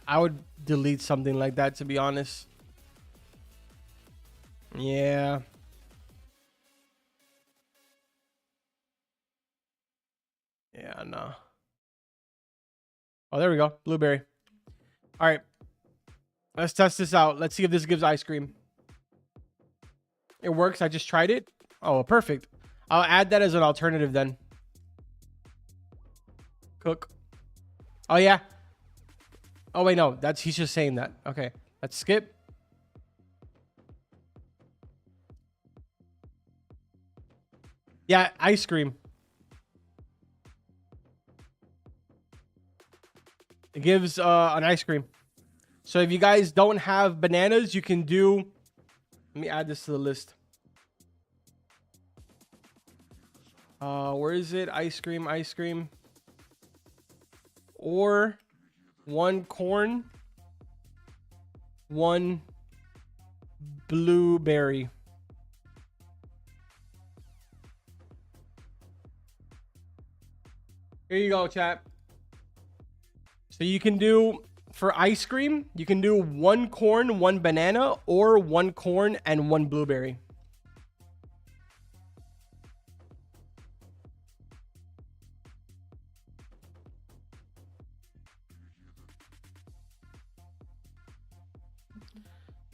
I would delete something like that, to be honest. Yeah. Yeah, no. Oh, there we go. Blueberry. All right. Let's test this out. Let's see if this gives ice cream. It works. I just tried it. Oh, perfect. I'll add that as an alternative then. Cook. Oh, yeah. Oh, wait, no. He's just saying that. Okay. Let's skip. Yeah, ice cream. It gives an ice cream. So if you guys don't have bananas, you can do... Let me add this to the list. Where is it? Ice cream, ice cream. Or 1 corn, 1 blueberry. Here you go, chat. So you can do, for ice cream, you can do 1 corn, 1 banana, or 1 corn and 1 blueberry.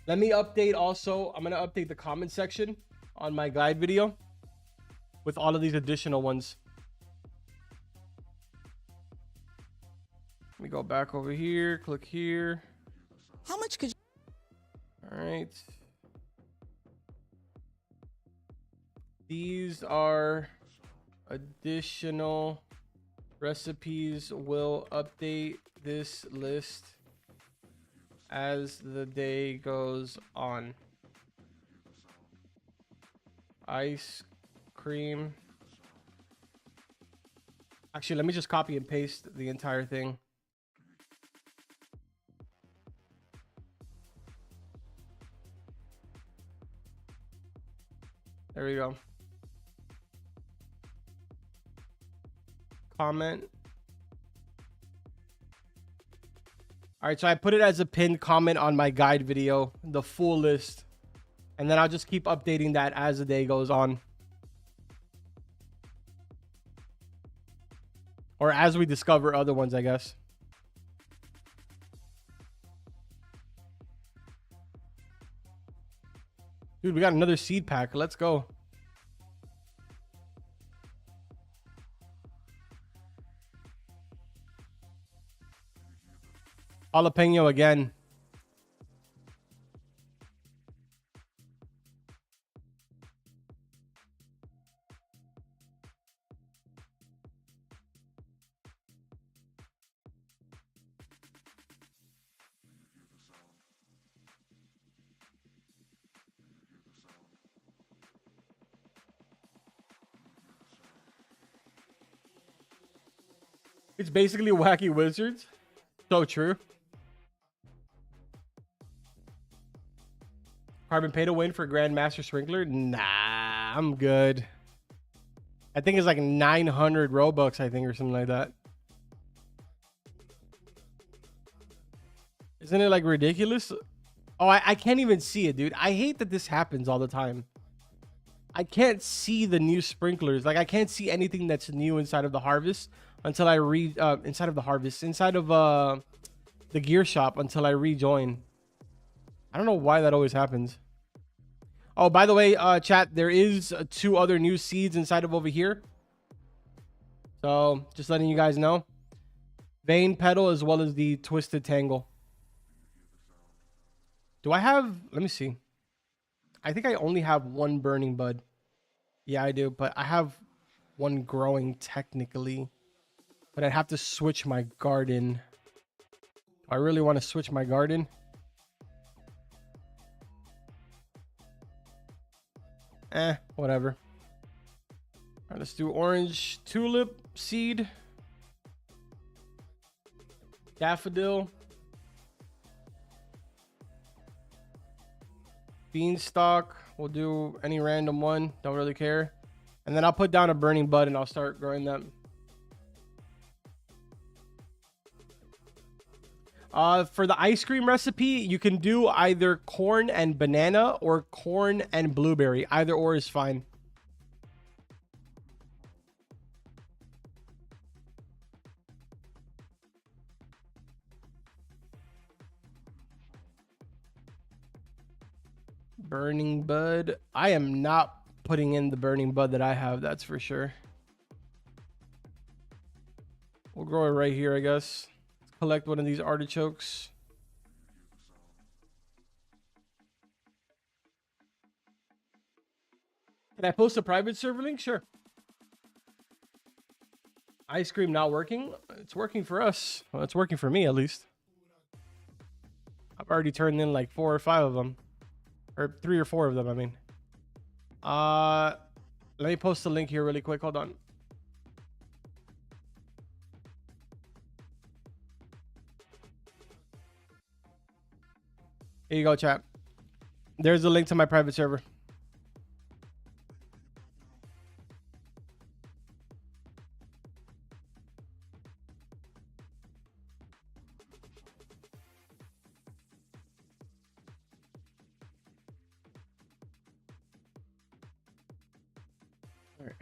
Let me update also. I'm going to update the comment section on my guide video with all of these additional ones. Let me go back over here. Click here. How much could you... All right. These are additional recipes. Will update this list as the day goes on. Ice cream. Actually, let me just copy and paste the entire thing. There we go. Comment. All right, so I put it as a pinned comment on my guide video, the full list. And then I'll just keep updating that as the day goes on. Or as we discover other ones, I guess. Dude, we got another seed pack. Let's go. Jalapeno again. It's basically Wacky Wizards. So true. Carbon pay to win for Grandmaster Sprinkler? Nah, I'm good. I think it's like 900 Robux, I think, or something like that. Isn't it like ridiculous? Oh, I can't even see it, dude. I hate that this happens all the time. I can't see the new sprinklers. Like, I can't see anything that's new inside of the harvest until I inside of the gear shop until I rejoin. I don't know why that always happens. Oh, by the way, chat, there is 2 other new seeds inside of over here. So just letting you guys know. Vein Petal as well as the Twisted Tangle. Do I have, let me see. I think I only have 1 Burning Bud. Yeah, I do, but I have 1 growing technically. But I'd have to switch my garden. I really want to switch my garden. Whatever. All right, let's do orange tulip seed. Daffodil. Beanstalk. We'll do any random one. Don't really care. And then I'll put down a burning bud and I'll start growing them. For the ice cream recipe, you can do either corn and banana or corn and blueberry. Either or is fine. Burning bud. I am not putting in the burning bud that I have, that's for sure. We'll grow it right here, I guess. Collect one of these artichokes. Can I post a private server link? Sure. Ice cream not working? It's working for us. Well, it's working for me at least. I've already turned in like 4 or 5 of them. Or 3 or 4 of them, I mean. Let me post the link here really quick. Hold on. Here you go, chat. There's a link to my private server. All right.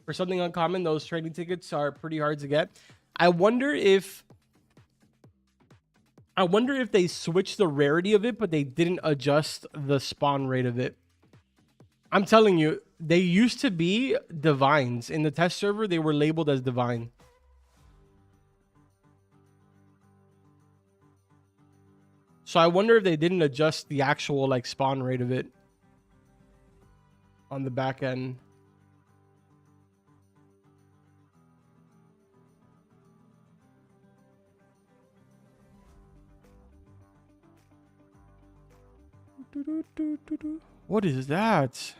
For something uncommon, those trading tickets are pretty hard to get. I wonder if they switched the rarity of it, but they didn't adjust the spawn rate of it. I'm telling you, they used to be divines. In the test server, they were labeled as divine. So I wonder if they didn't adjust the actual like spawn rate of it on the back end. What is that?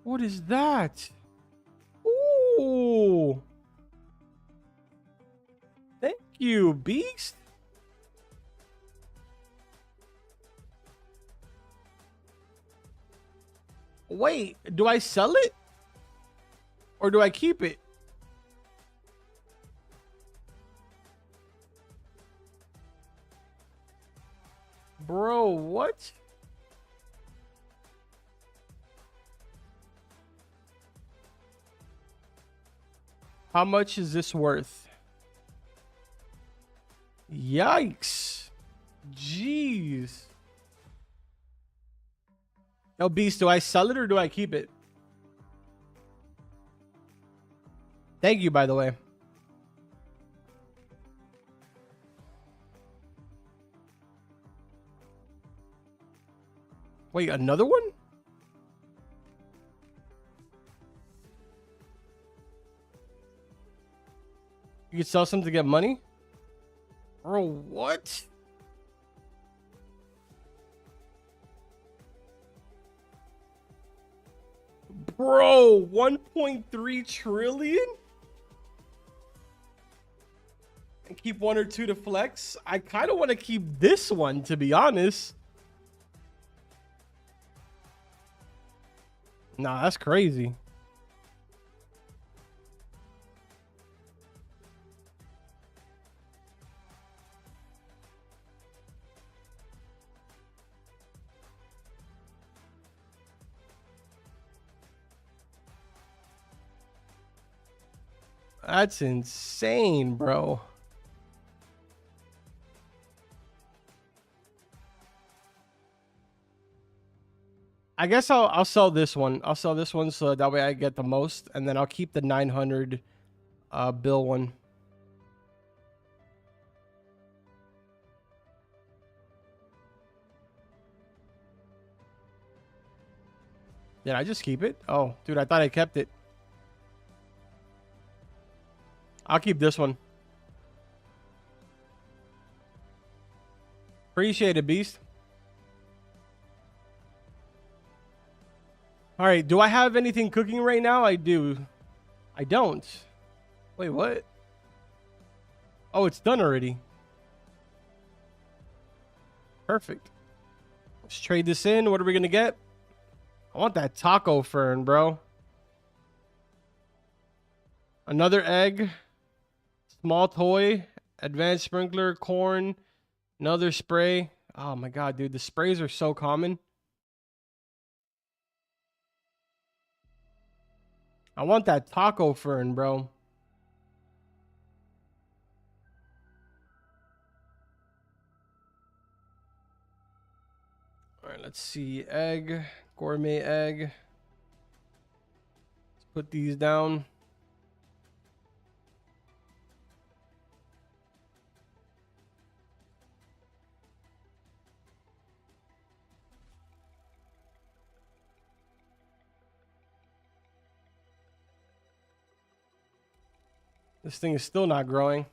What is that? Ooh. Thank you, Beast. Wait, do I sell it? Or do I keep it? Bro, what? How much is this worth? Yikes. Jeez. Yo, Beast, do I sell it or do I keep it? Thank you, by the way. Wait, another one? You could sell some to get money? Bro, what? Bro, 1.3 trillion? And keep 1 or 2 to flex? I kind of want to keep this one, to be honest. Nah, that's crazy. That's insane, bro. I guess I'll sell this one. I'll sell this one so that way I get the most, and then I'll keep the 900 bill one. Did I just keep it? Oh, dude, I thought I kept it. I'll keep this one. Appreciate it, Beast. All right, do I have anything cooking right now? I do. I don't. Wait, what? Oh, it's done already. Perfect. Let's trade this in. What are we going to get? I want that taco fern, bro. Another egg. Small toy. Advanced sprinkler. Corn. Another spray. Oh my god, dude. The sprays are so common. I want that taco fern, bro. All right, let's see. Egg. Gourmet egg. Let's put these down. This thing is still not growing.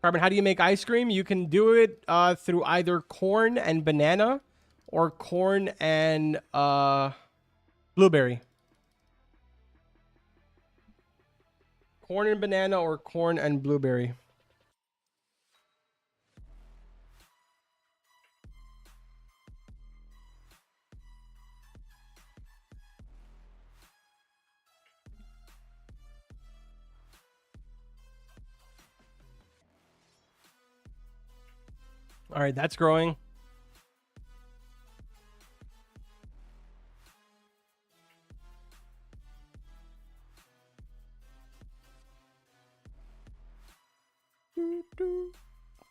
Carbon, how do you make ice cream? You can do it through either corn and banana or corn and blueberry. Corn and banana or corn and blueberry. All right, that's growing.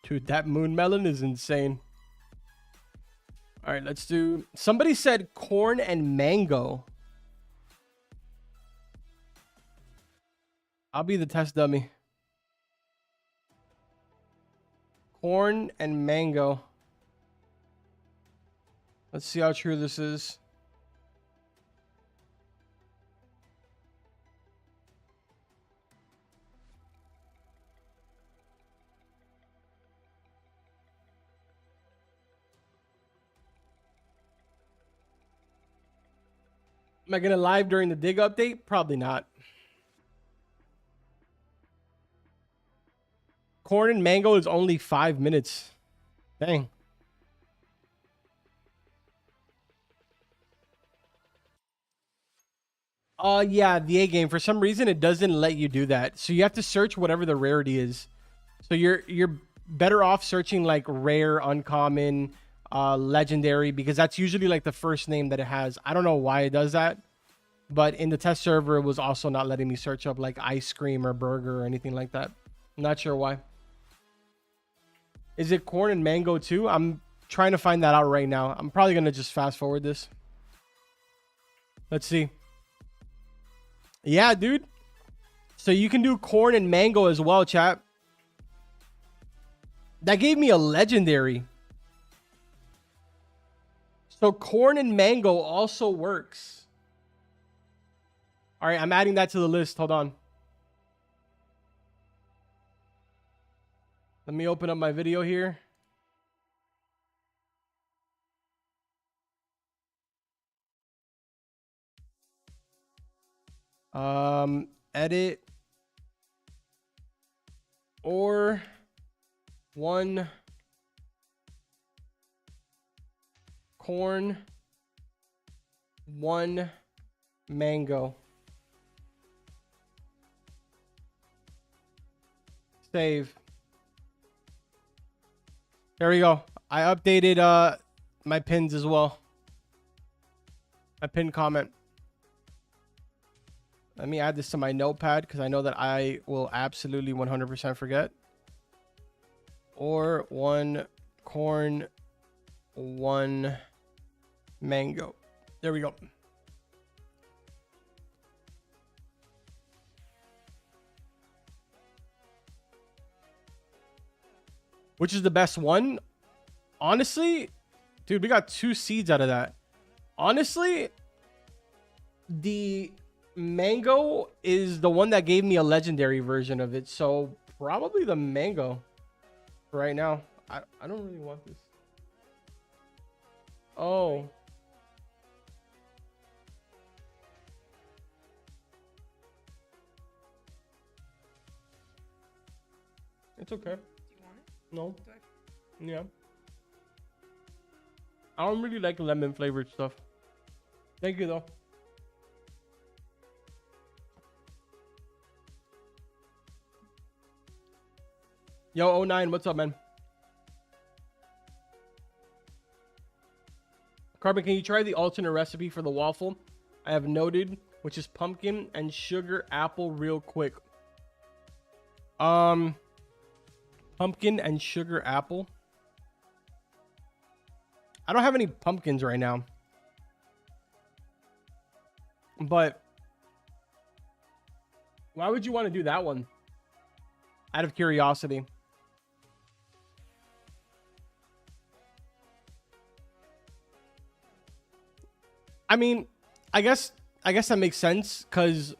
Dude, that moon melon is insane. All right, let's do... Somebody said corn and mango. I'll be the test dummy. Corn and mango. Let's see how true this is. Am I going to live during the dig update? Probably not. Corn and mango is only 5 minutes. Dang. Yeah, the A game. For some reason, it doesn't let you do that. So you have to search whatever the rarity is. So you're better off searching like rare, uncommon, legendary, because that's usually like the first name that it has. I don't know why it does that, but in the test server, it was also not letting me search up like ice cream or burger or anything like that. I'm not sure why. Is it corn and mango too? I'm trying to find that out right now. I'm probably going to just fast forward this. Let's see. Yeah, dude. So you can do corn and mango as well, chat. That gave me a legendary. So corn and mango also works. All right, I'm adding that to the list. Hold on. Let me open up my video here. Edit or 1 corn, 1 mango. Save. There we go. I updated my pins as well. My pin comment. Let me add this to my notepad because I know that I will absolutely 100% forget. Or 1 corn, 1 mango. There we go. Which is the best one? Honestly, dude, we got 2 seeds out of that. Honestly, the mango is the one that gave me a legendary version of it. So probably the mango right now. I don't really want this. Oh. It's okay. No. Yeah. I don't really like lemon flavored stuff. Thank you though. Yo, 09, what's up, man? Carbon, can you try the alternate recipe for the waffle I have noted, which is pumpkin and sugar apple real quick? Pumpkin and sugar apple. I don't have any pumpkins right now. But why would you want to do that one? Out of curiosity. I mean, I guess that makes sense because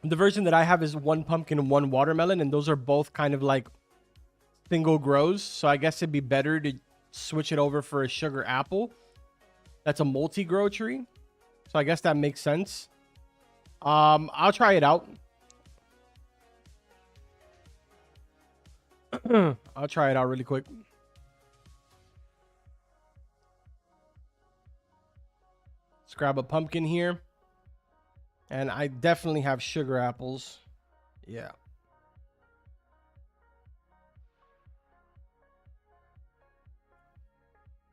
the version that I have is 1 pumpkin and 1 watermelon, and those are both kind of like single grows. So I guess it'd be better to switch it over for a sugar apple. That's a multi-grow tree. So I guess that makes sense. I'll try it out. I'll try it out really quick. Let's grab a pumpkin here. And I definitely have sugar apples. Yeah.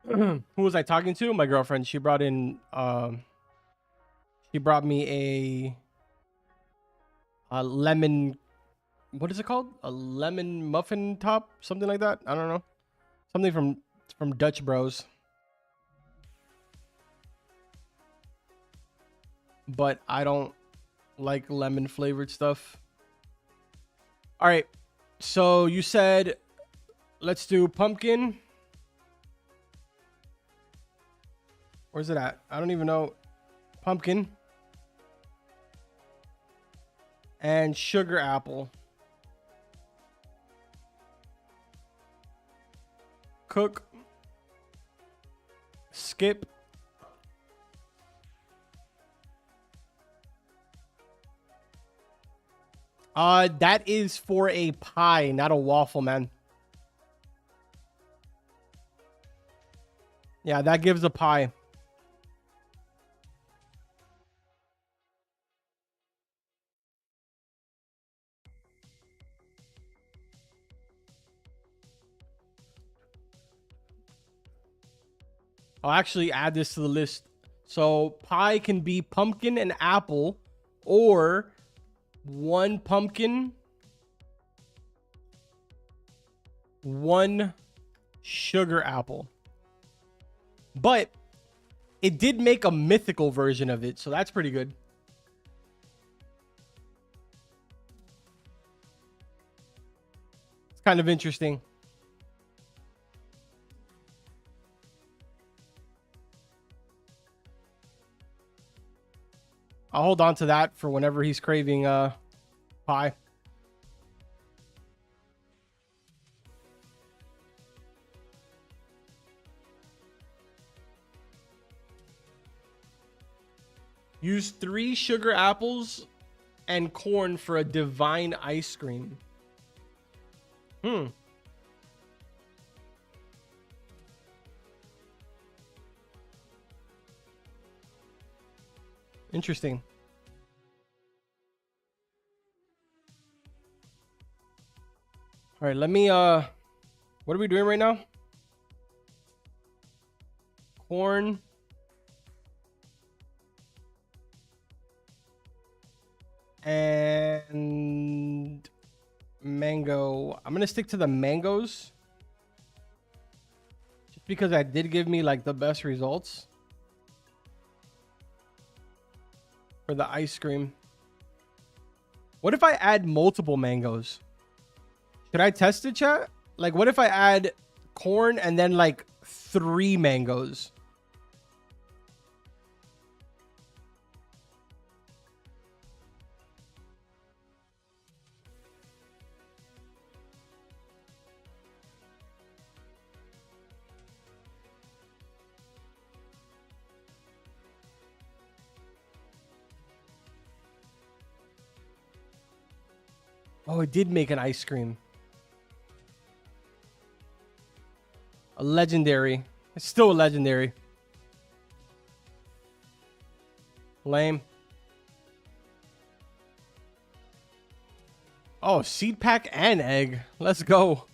Who was I talking to? My girlfriend. She brought in she brought me a lemon, what is it called? A lemon muffin top, something like that. I don't know. Something from Dutch Bros. But I don't like lemon flavored stuff. All right. So you said let's do pumpkin. Where's it at? I don't even know. Pumpkin. And sugar apple. Cook. Skip. That is for a pie, not a waffle, man. Yeah, that gives a pie. I'll actually add this to the list. So pie can be pumpkin and apple, or 1 pumpkin, 1 sugar apple. But it did make a mythical version of it, so that's pretty good. It's kind of interesting. I'll hold on to that for whenever he's craving pie. Use 3 sugar apples and corn for a divine ice cream. Interesting. All right, let me what are we doing right now? Corn. And mango. I'm going to stick to the mangoes. Just because that did give me like the best results for the ice cream. What if I add multiple mangoes? Should I test it, chat? Like, what if I add corn and then like 3 mangoes? Oh, it did make an ice cream. A legendary. It's still a legendary. Lame. Oh, seed pack and egg. Let's go.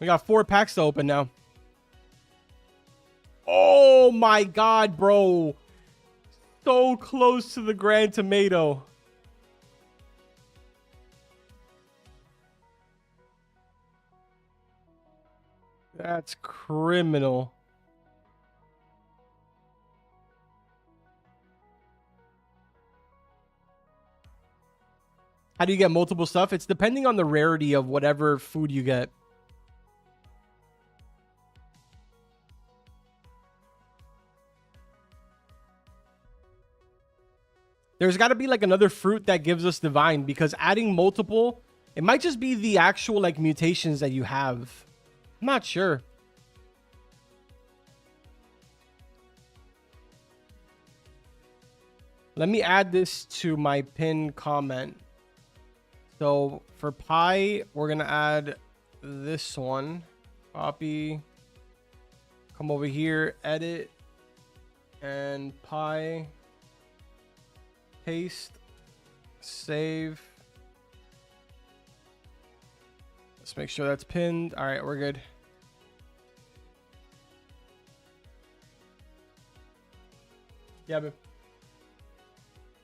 We got 4 packs to open now. Oh my god, bro. So close to the grand tomato. That's criminal. How do you get multiple stuff? It's depending on the rarity of whatever food you get. There's got to be like another fruit that gives us divine, because adding multiple, it might just be the actual like mutations that you have. I'm not sure. Let me add this to my pinned comment. So for pie, we're going to add this one. Copy. Come over here, edit. And pie. Paste. Save. Let's make sure that's pinned. All right, we're good. Yeah, but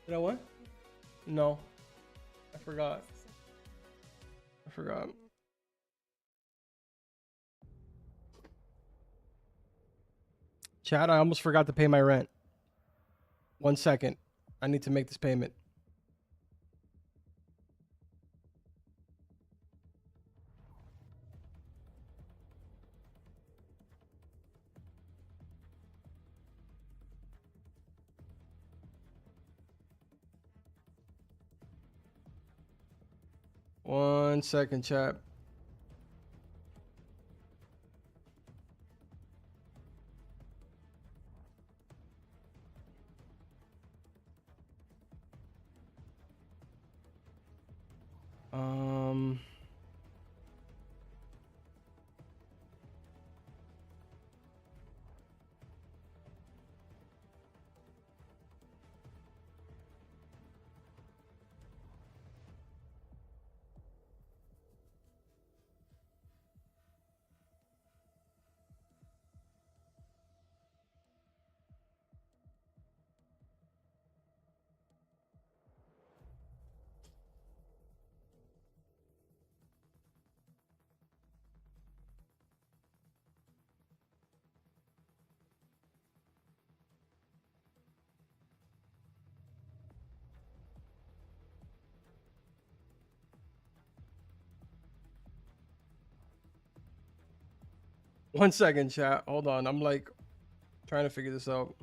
you know what? No, I forgot. Chad, I almost forgot to pay my rent. 1 second. I need to make this payment. One second, chat. One second, chat. Hold on. I'm like trying to figure this out.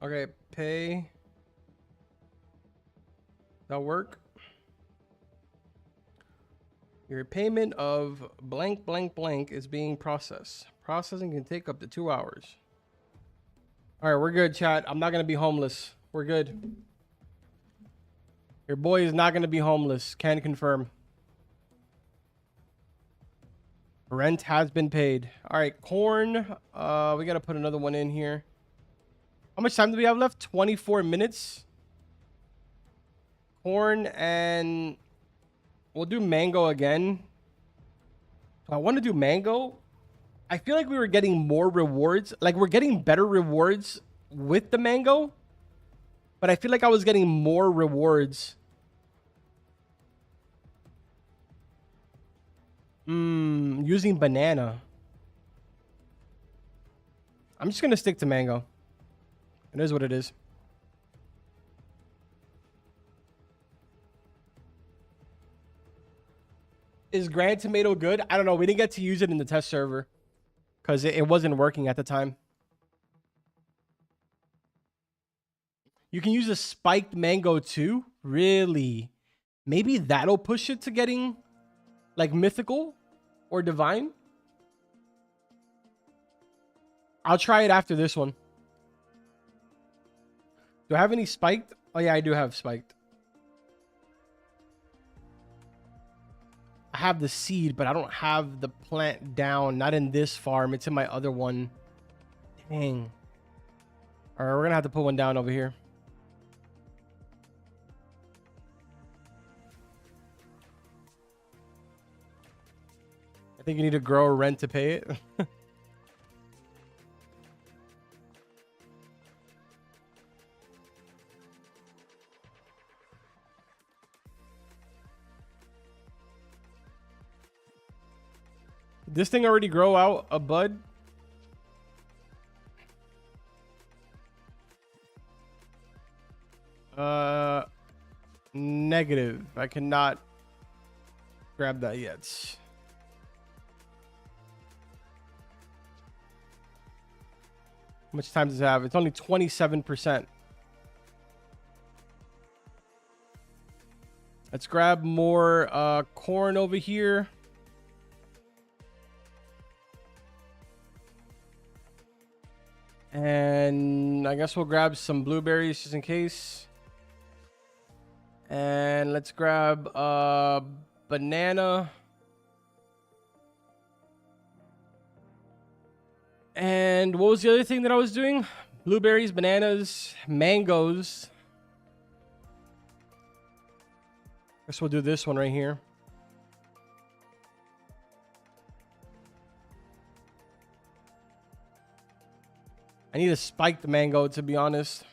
Okay, pay. That'll work. Your payment of blank blank blank is being processed. Processing can take up to 2 hours. All right, we're good, chat. I'm not gonna be homeless. We're good. Your boy is not gonna be homeless. Can confirm. Rent has been paid. All right, corn. We gotta put another one in here. How much time do we have left? 24 minutes. Corn, and we'll do mango again. I want to do mango. I feel like we were getting more rewards. Like, we're getting better rewards with the mango. But I feel like I was getting more rewards. Using banana. I'm just going to stick to mango. It is what it is. Is Grand Tomato good? I don't know. We didn't get to use it in the test server because it wasn't working at the time. You can use a spiked mango too? Really? Maybe that'll push it to getting like mythical or divine? I'll try it after this one. Do I have any spiked? Oh yeah, I do have spiked. I have the seed, but I don't have the plant down. Not in this farm. It's in my other one. Dang. All right, we're going to have to put one down over here. I think you need to grow a rent to pay it. This thing already grow out a bud? Negative. I cannot grab that yet. How much time does it have? It's only 27%. Let's grab more corn over here. And I guess we'll grab some blueberries just in case. And let's grab banana. And what was the other thing that I was doing? Blueberries, bananas, mangoes. Guess we'll do this one right here. I need a spiked mango, to be honest.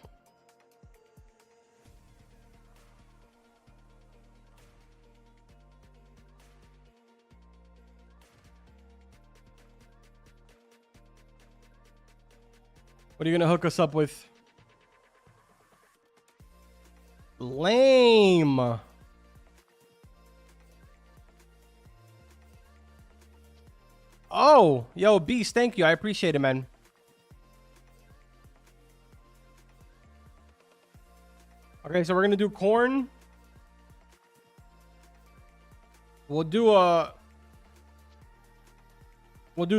What are you going to hook us up with? Lame. Oh, yo, Beast, thank you. I appreciate it, man. Okay, so we're going to do corn. We'll do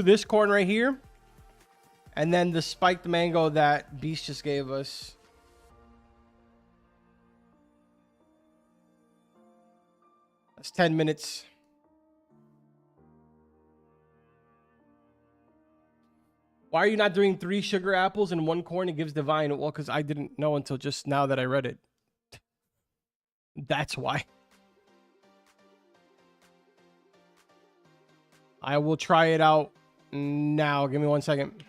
this corn right here. And then the spiked mango that Beast just gave us. That's 10 minutes. Why are you not doing 3 sugar apples and 1 corn? It gives divine. Well, because I didn't know until just now that I read it. That's why. I will try it out now. Give me 1 second.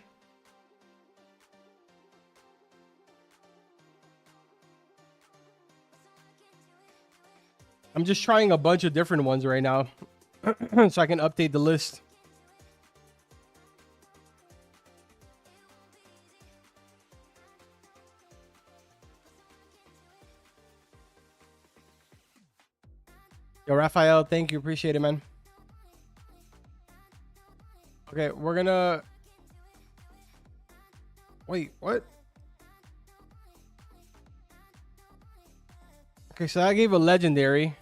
I'm just trying a bunch of different ones right now so I can update the list. Yo, Raphael, thank you. Appreciate it, man. Okay, we're gonna... Wait, what? Okay, so I gave a legendary.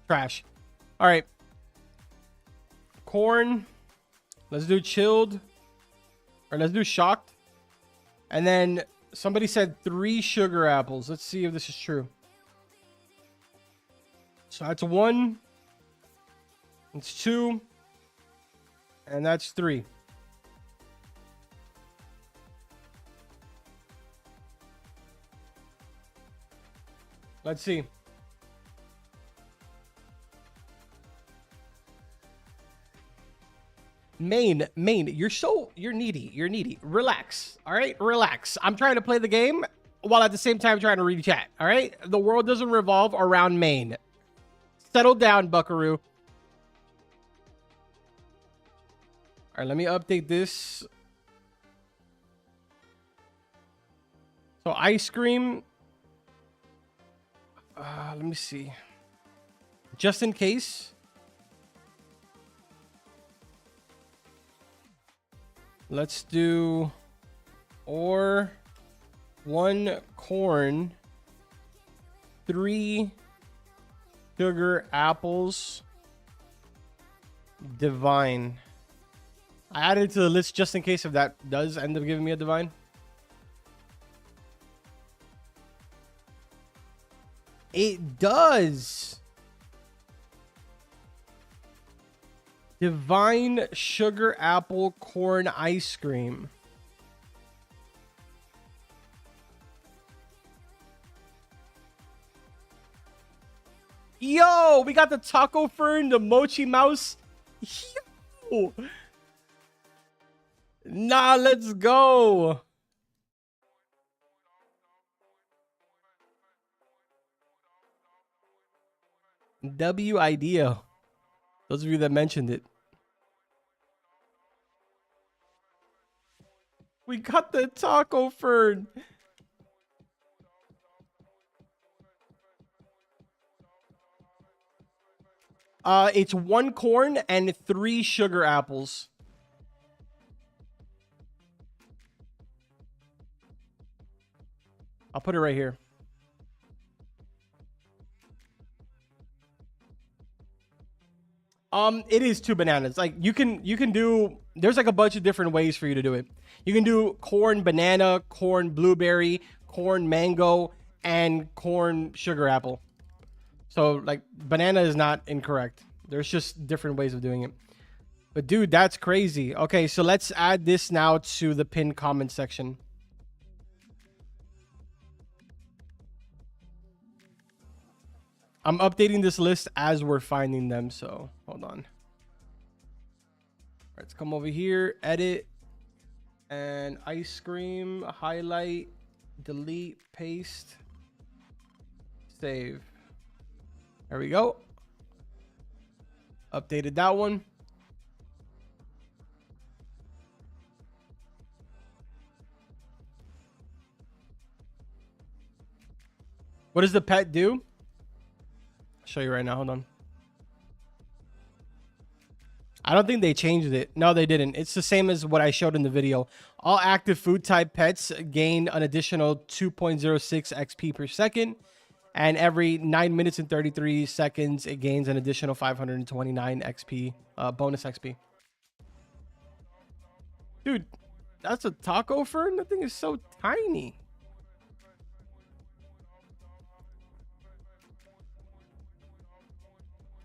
Trash. All right. Corn. Let's do chilled. Or let's do shocked. And then somebody said 3 sugar apples. Let's see if this is true. So that's 1. It's 2. And that's 3. Let's see. Main, you're needy. Relax. All right, relax. I'm trying to play the game while at the same time trying to read chat. All right, the world doesn't revolve around Maine. Settle down, Buckaroo. All right, let me update this. So ice cream. Let me see. Just in case. Let's do or 1 corn, 3 sugar apples, divine. I added it to the list just in case if that does end up giving me a divine. It does. Divine sugar apple corn ice cream. Yo, we got the taco fern, the mochi mouse. Yo. Nah, let's go. W idea. Those of you that mentioned it. We got the taco fern. It's 1 corn and 3 sugar apples. I'll put it right here. It is 2 bananas. Like you can do, there's like a bunch of different ways for you to do it. You can do corn banana, corn blueberry, corn mango, and corn sugar apple. So like banana is not incorrect. There's just different ways of doing it. But dude, that's crazy. Okay, so let's add this now to the pinned comment section. I'm updating this list as we're finding them, so hold on. All right, let's come over here, edit, and ice cream, highlight, delete, paste, save. There we go. Updated that one. What does the pet do? Show you right now. Hold on. I don't think they changed it. No, they didn't. It's the same as what I showed in the video. All active food type pets gain an additional 2.06 XP per second. And every 9 minutes and 33 seconds, it gains an additional 529 XP, bonus XP. Dude, that's a taco fern? That thing is so tiny.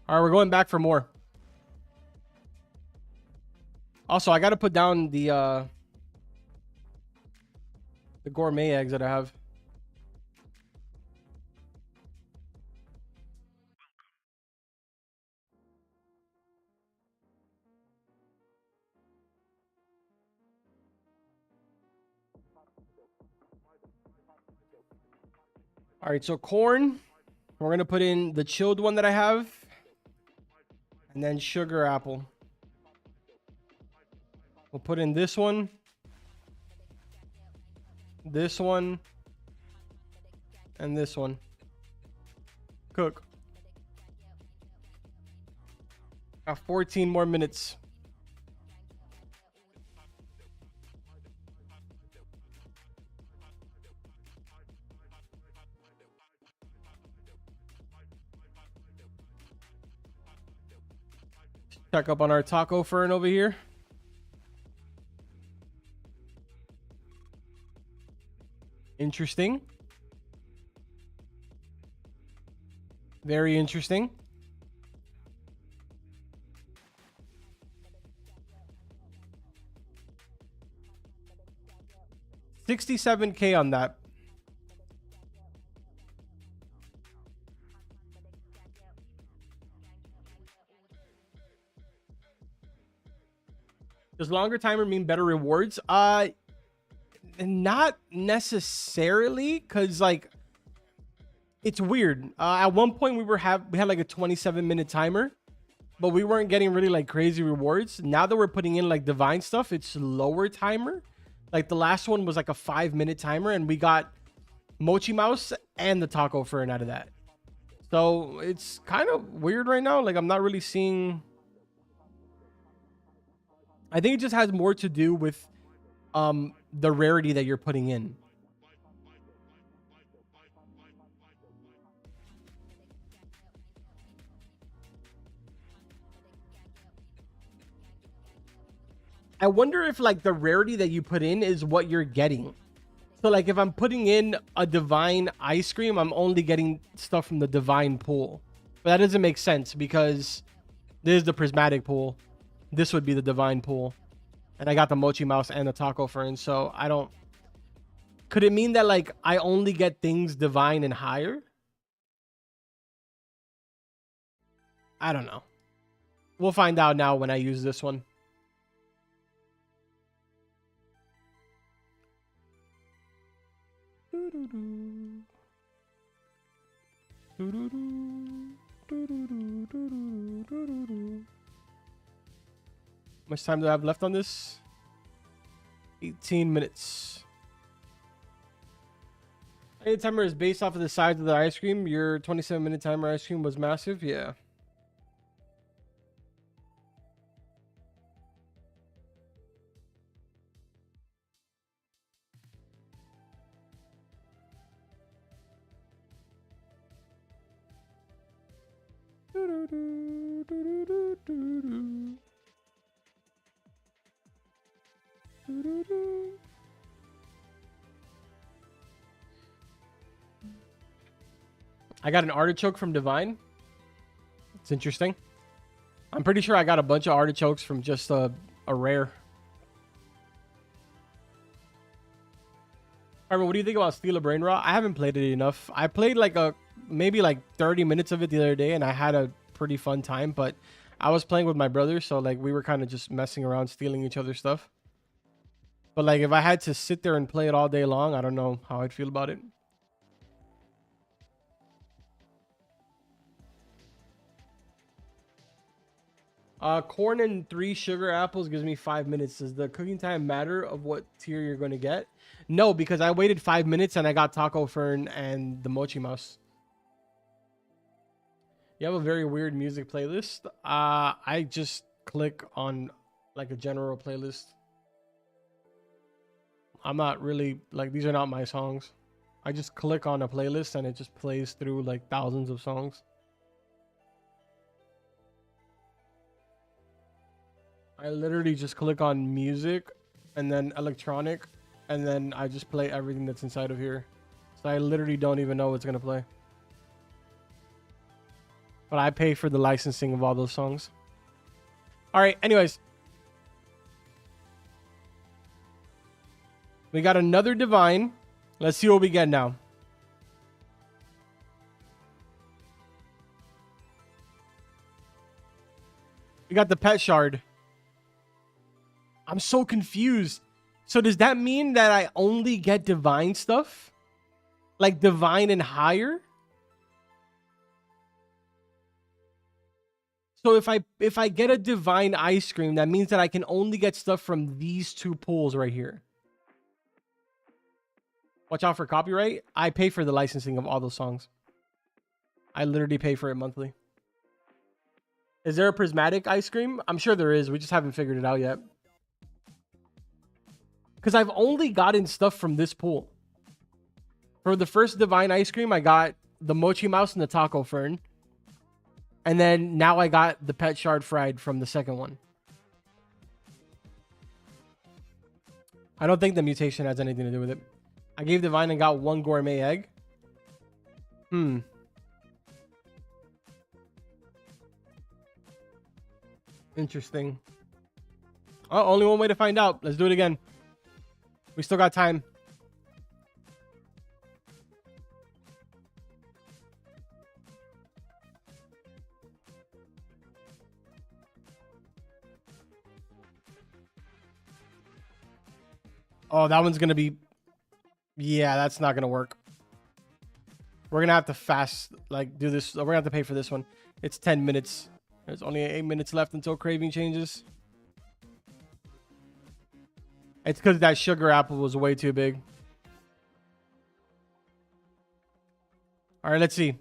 All right, we're going back for more. Also, I got to put down the gourmet eggs that I have. All right, so corn. We're going to put in the chilled one that I have. And then sugar apple. We'll put in this one. This one. And this one. Cook. Got 14 more minutes. Check up on our taco fern over here. Interesting. Very interesting. $67K on that. Does longer timer mean better rewards? Not necessarily, because like it's weird. At one point we had like a 27-minute timer, but we weren't getting really like crazy rewards. Now that we're putting in like divine stuff, it's lower timer. Like the last one was like a 5-minute timer, and we got Mochi Mouse and the Taco Fern out of that. So it's kind of weird right now. Like I'm not really seeing. I think it just has more to do with the rarity that you're putting in. I wonder if like the rarity that you put in is what you're getting. So like if I'm putting in a divine ice cream, I'm only getting stuff from the divine pool. But that doesn't make sense because this is the prismatic pool. This would be the divine pool. And I got the Mochi Mouse and the Taco Fern. So I don't... Could it mean that like I only get things divine and higher? I don't know. We'll find out now when I use this one. How much time do I have left on this? 18 minutes. Any timer is based off of the size of the ice cream. Your 27-minute timer ice cream was massive. Yeah. I got an artichoke from Divine. It's interesting. I'm pretty sure I got a bunch of artichokes from just a rare. Alright, what do you think about Steel of Brain Rot? I haven't played it enough. I played like maybe like 30 minutes of it the other day, and I had a pretty fun time, but I was playing with my brother, so like we were kind of just messing around, stealing each other's stuff. But like if I had to sit there and play it all day long, I don't know how I'd feel about it. Corn and 3 sugar apples gives me 5 minutes. Does the cooking time matter of what tier you're going to get? No, because I waited 5 minutes and I got Taco Fern and the Mochi Mouse. You have a very weird music playlist. I just click on like a general playlist. I'm not really like, these are not my songs. I just click on a playlist and it just plays through like thousands of songs. I literally just click on music and then electronic, and then I just play everything that's inside of here. So I literally don't even know what's going to play. But I pay for the licensing of all those songs. All right, anyways. We got another divine. Let's see what we get now. We got the pet shard. I'm so confused. So does that mean that I only get divine stuff? Like divine and higher? So if I get a divine ice cream, that means that I can only get stuff from these 2 pools right here. Watch out for copyright. I pay for the licensing of all those songs. I literally pay for it monthly. Is there a prismatic ice cream? I'm sure there is. We just haven't figured it out yet. Because I've only gotten stuff from this pool. For the first divine ice cream, I got the mochi mouse and the taco fern. And then now I got the pet shard fried from the second one. I don't think the mutation has anything to do with it. I gave divine and got 1 gourmet egg. Interesting. Oh, only one way to find out. Let's do it again. We still got time. Oh, that one's going to be... Yeah, that's not going to work. We're going to have to do this. We're going to have to pay for this one. It's 10 minutes. There's only 8 minutes left until craving changes. It's because that sugar apple was way too big. All right, let's see.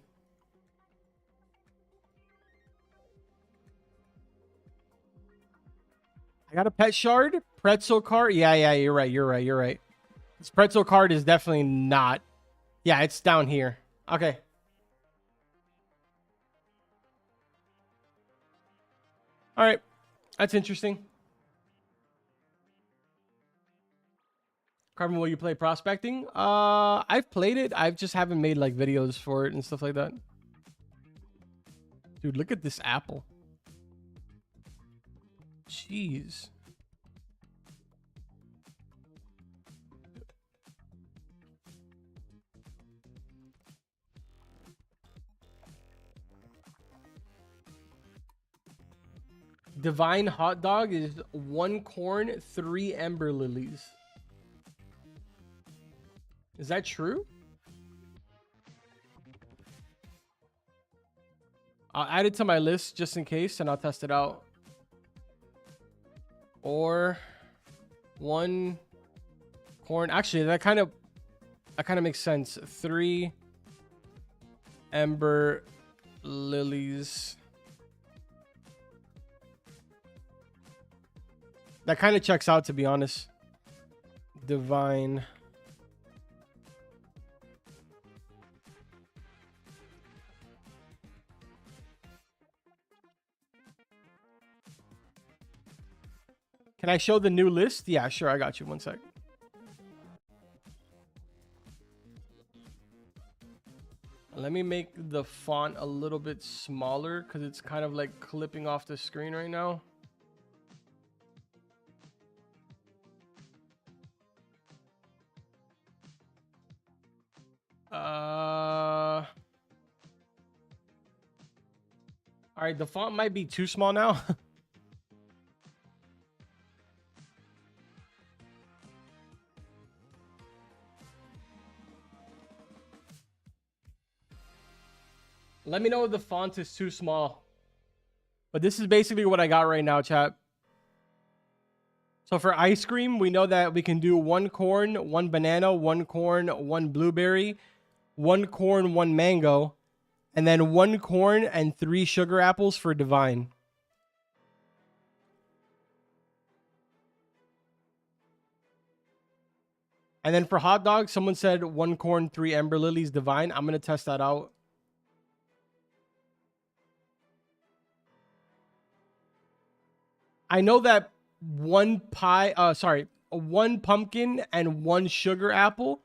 I got a pet shard. Pretzel card. Yeah, you're right. This pretzel card is definitely not. Yeah, it's down here. Okay. All right. That's interesting. Carmen, will you play prospecting? I've played it. I just haven't made like videos for it and stuff like that. Dude, look at this apple. Jeez. Divine hot dog is 1 corn, 3 ember lilies. Is that true? I'll add it to my list just in case, and I'll test it out. Or 1 corn. Actually, that kind of makes sense. 3 ember lilies. That kind of checks out, to be honest. Divine. Can I show the new list? Yeah, sure. I got you. 1 sec. Let me make the font a little bit smaller because it's kind of like clipping off the screen right now. All right, the font might be too small now. Let me know if the font is too small. But this is basically what I got right now, chat. So for ice cream, we know that we can do 1 corn, 1 banana, 1 corn, 1 blueberry, 1 corn, 1 mango, and then 1 corn and 3 sugar apples for divine. And then for hot dogs, someone said 1 corn, 3 ember lilies, divine. I'm going to test that out. I know that 1 pumpkin and 1 sugar apple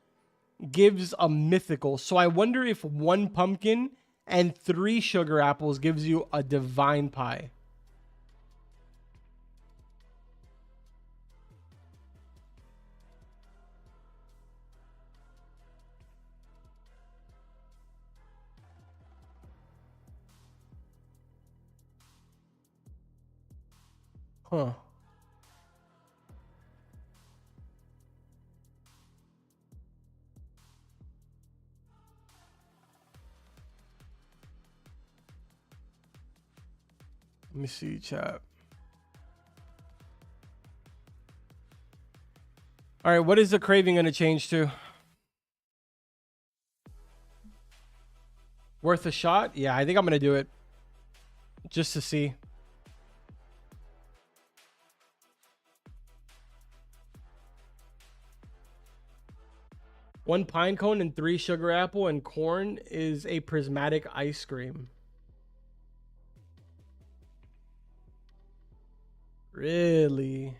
gives a mythical. So I wonder if 1 pumpkin and 3 sugar apples gives you a divine pie. Huh. Let me see, chat. All right, what is the craving going to change to? Worth a shot? Yeah, I think I'm going to do it. Just to see. 1 pine cone and 3 sugar apple and corn is a prismatic ice cream. Really?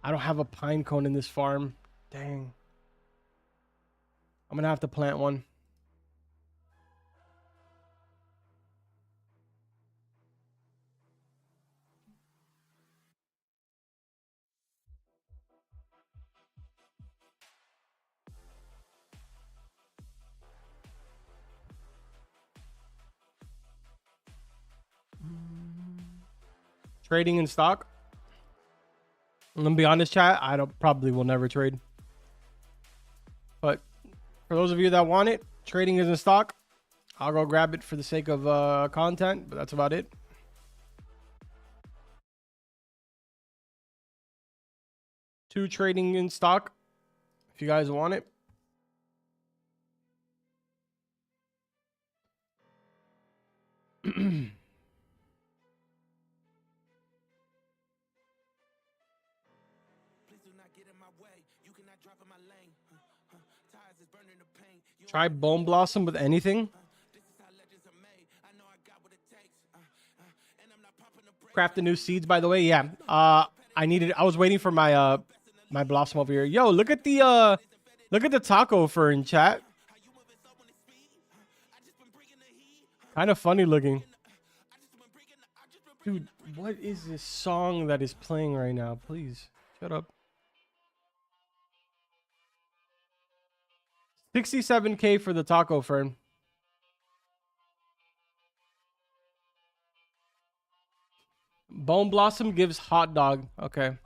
I don't have a pine cone in this farm. Dang. I'm gonna have to plant one. Trading in stock. I'm gonna be honest, chat. I don't probably will never trade. But for those of you that want it, trading is in stock. I'll go grab it for the sake of content, but that's about it. Two trading in stock, if you guys want it. Try Bone Blossom with anything. Craft the new seeds, by the way. Yeah. I was waiting for my my blossom over here. Yo, look at the taco fern, chat. Kind of funny looking. Dude, what is this song that is playing right now? Please, shut up. 67K for the taco fern. Bone Blossom gives hot dog. Okay.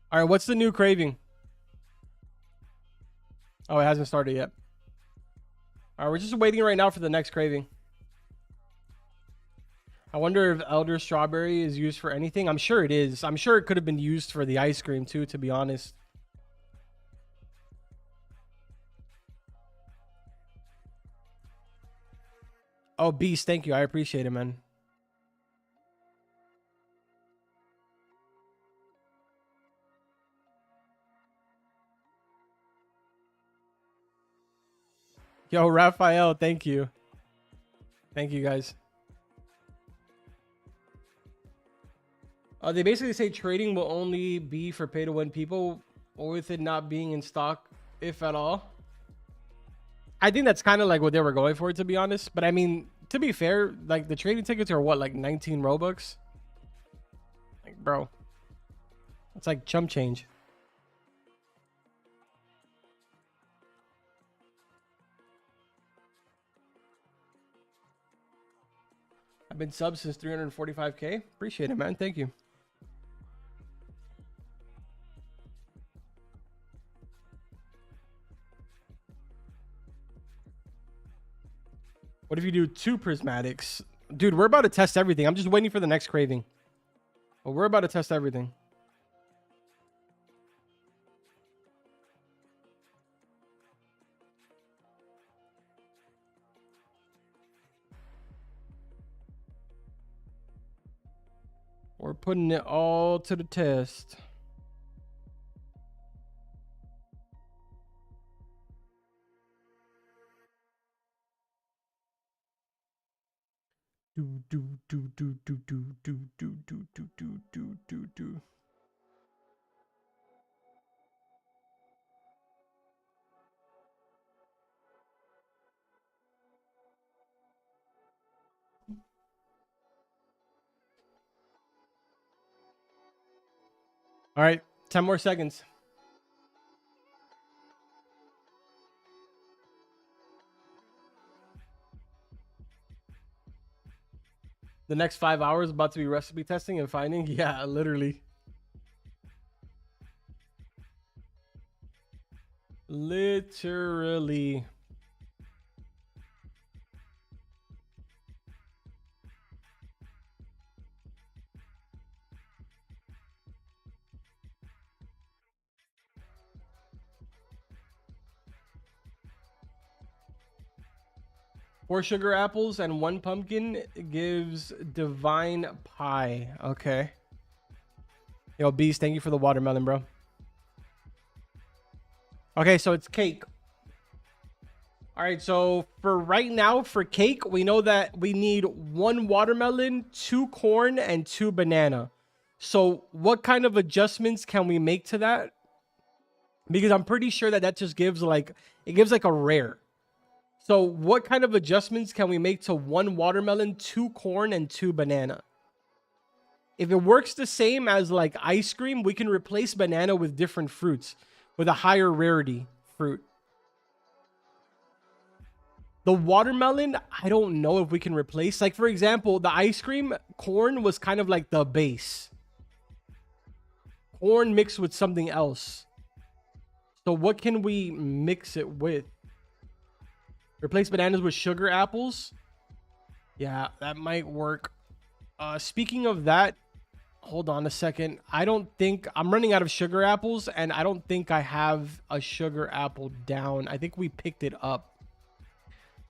All right, what's the new craving? Oh, it hasn't started yet. All right, we're just waiting right now for the next craving. I wonder if Elder Strawberry is used for anything. I'm sure it is. I'm sure it could have been used for the ice cream too, to be honest. Oh, Beast, thank you. I appreciate it, man. Yo, Raphael, thank you. Thank you, guys. They basically say trading will only be for pay-to-win people, or with it not being in stock, if at all. I think that's kind of like what they were going for, to be honest. But I mean, to be fair, like the trading tickets are what, like 19 Robux? Like, bro, it's like chump change. I've been subbed since 345K. Appreciate it, man. Thank you. What if you do 2 prismatics? Dude, we're about to test everything. I'm just waiting for the next craving. But we're about to test everything. We're putting it all to the test. All right, 10 more seconds. The next 5 hours about to be recipe testing and finding. Yeah, literally. Literally. 4 sugar apples and 1 pumpkin gives divine pie. Okay. Yo, Beast, thank you for the watermelon, bro. Okay, so it's cake. All right, so for right now, for cake, we know that we need 1 watermelon, 2 corn, and 2 banana. So what kind of adjustments can we make to that? Because I'm pretty sure that just gives like, it gives like a rare. So what kind of adjustments can we make to 1 watermelon, 2 corn, and 2 banana? If it works the same as like ice cream, we can replace banana with different fruits, with a higher rarity fruit. The watermelon, I don't know if we can replace. Like, for example, the ice cream, corn was kind of like the base. Corn mixed with something else. So what can we mix it with? Replace bananas with sugar apples? Yeah, that might work. Speaking of that, hold on a second. I don't think... I'm running out of sugar apples, and I don't think I have a sugar apple down. I think we picked it up.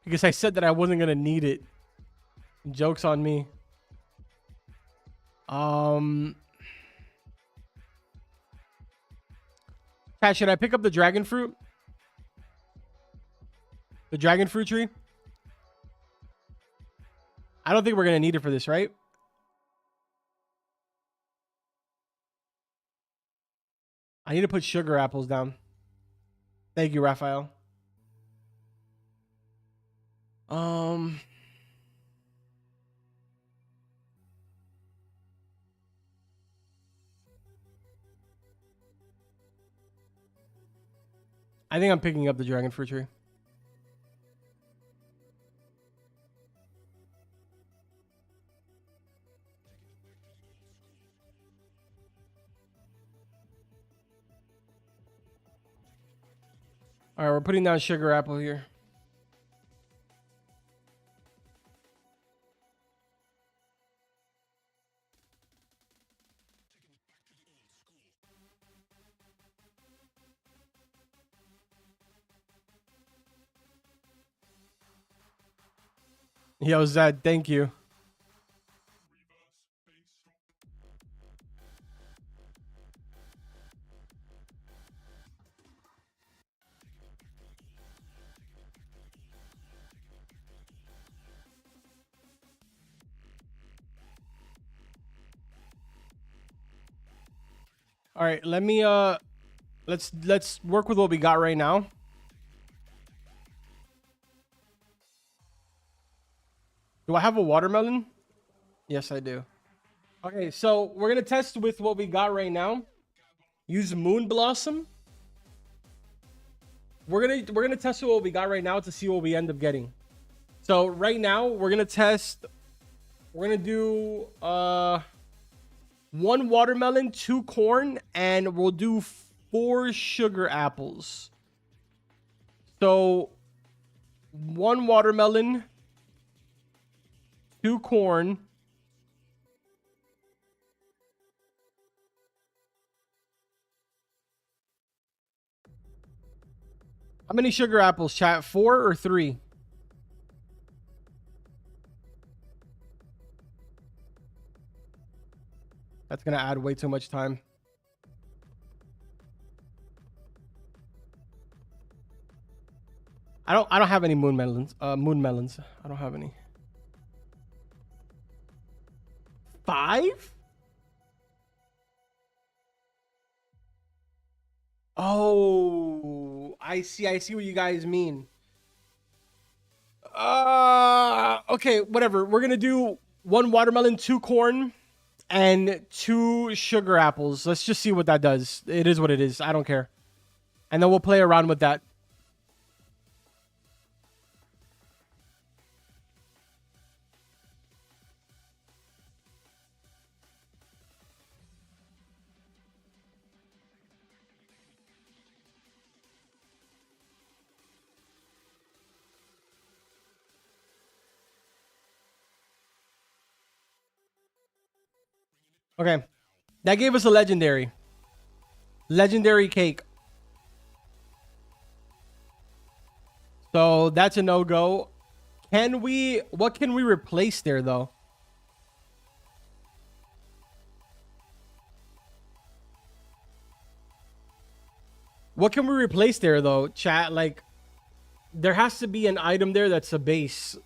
Because I said that I wasn't going to need it. Joke's on me. Pat, should I pick up the dragon fruit? The dragon fruit tree? I don't think we're going to need it for this, right? I need to put sugar apples down. Thank you, Raphael. I think I'm picking up the dragon fruit tree. All right, we're putting down sugar apple here. Yo, Zed, thank you. All right, let me let's work with what we got right now. Do I have a watermelon? Yes, I do. Okay, so we're gonna test with what we got right now. Use moon blossom. We're gonna test with what we got right now to see what we end up getting. So right now we're gonna test. We're gonna do 1 watermelon, 2 corn, and we'll do 4 sugar apples. So 1 watermelon, 2 corn, how many sugar apples, chat? 4 or 3? That's gonna add way too much time. I don't have any moon melons. I don't have any. 5? Oh, I see what you guys mean. Okay, whatever. We're gonna do 1 watermelon, 2 corn, and 2 sugar apples. Let's just see what that does. It is what it is. I don't care. And then we'll play around with that. Okay. That gave us a legendary. Legendary cake. So that's a no-go. What can we replace there though? What can we replace there though, chat? Like, there has to be an item there that's a base.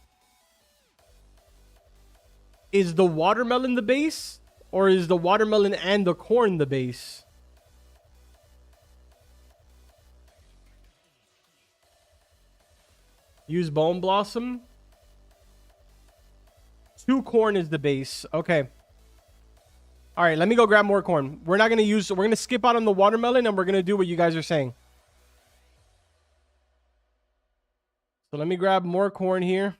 Is the watermelon the base? Or is the watermelon and the corn the base? Use bone blossom. 2 corn is the base. Okay. All right, let me go grab more corn. We're going to skip out on the watermelon and we're going to do what you guys are saying. So let me grab more corn here.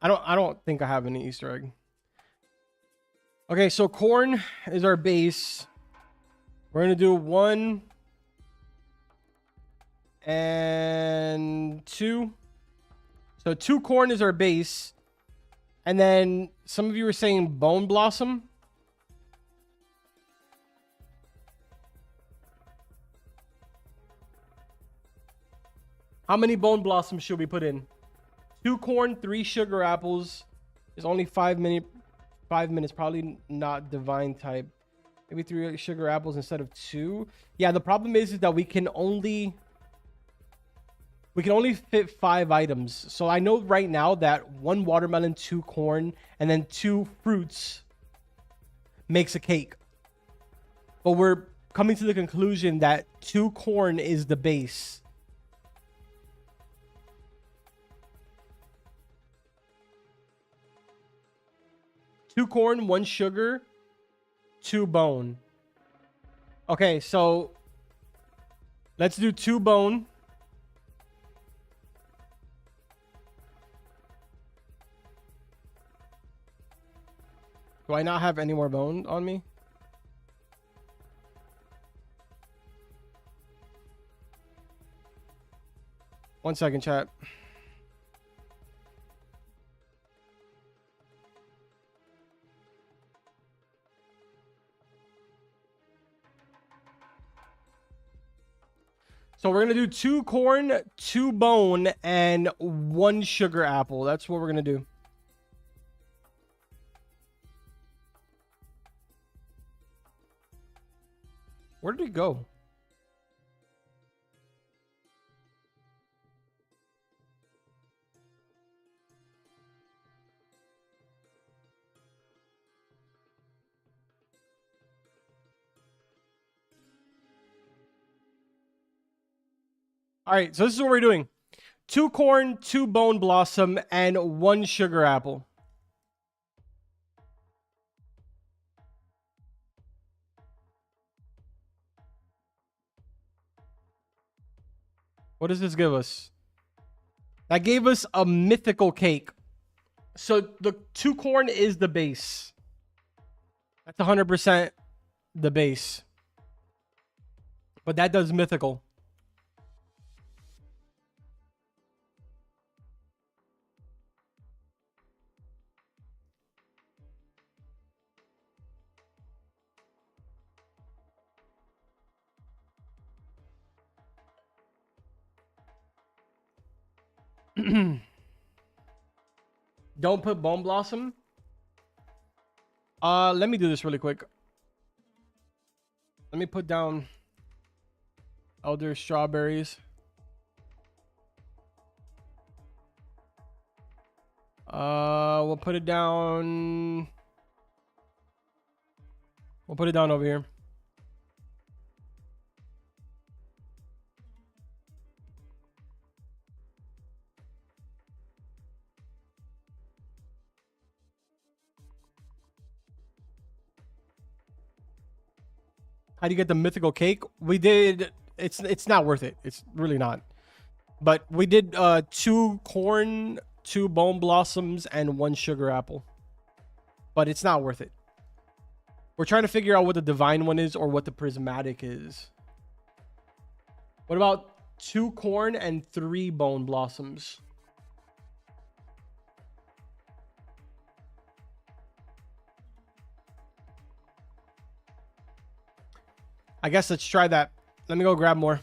I don't think I have any Easter egg. Okay, so corn is our base. We're going to do 1 and 2. So 2 corn is our base. And then some of you were saying bone blossom. How many bone blossoms should we put in? 2 corn, 3 sugar apples. Is only 5 minutes. 5 minutes, probably not divine type. Maybe 3 sugar apples instead of 2. Yeah, the problem is that we can only fit 5 items. So I know right now that 1 watermelon, 2 corn, and then 2 fruits makes a cake. But we're coming to the conclusion that 2 corn is the base. Two corn, 1 sugar, 2 bone. Okay, so let's do 2 bone. Do I not have any more bone on me? One second, chat. So we're going to do 2 corn, 2 bone, and 1 sugar apple. That's what we're going to do. Where did it go? All right, so this is what we're doing. 2 corn, 2 bone blossom, and 1 sugar apple. What does this give us? That gave us a mythical cake. So the 2 corn is the base. That's 100% the base. But that does mythical. Don't put bone blossom. Let me do this really quick. Let me put down elder strawberries. We'll put it down. We'll put it down over here. How do you get the mythical cake? We did. It's not worth it. It's really not. But we did 2 corn, 2 bone blossoms, and 1 sugar apple. But it's not worth it. We're trying to figure out what the divine one is or what the prismatic is. What about 2 corn and 3 bone blossoms? I guess let's try that. Let me go grab more.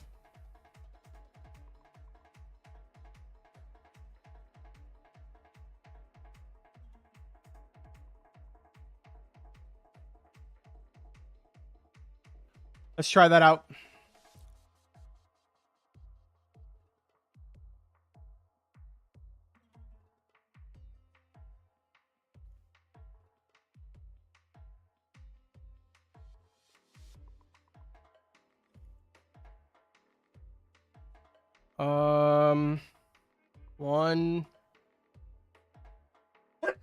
Let's try that out. One,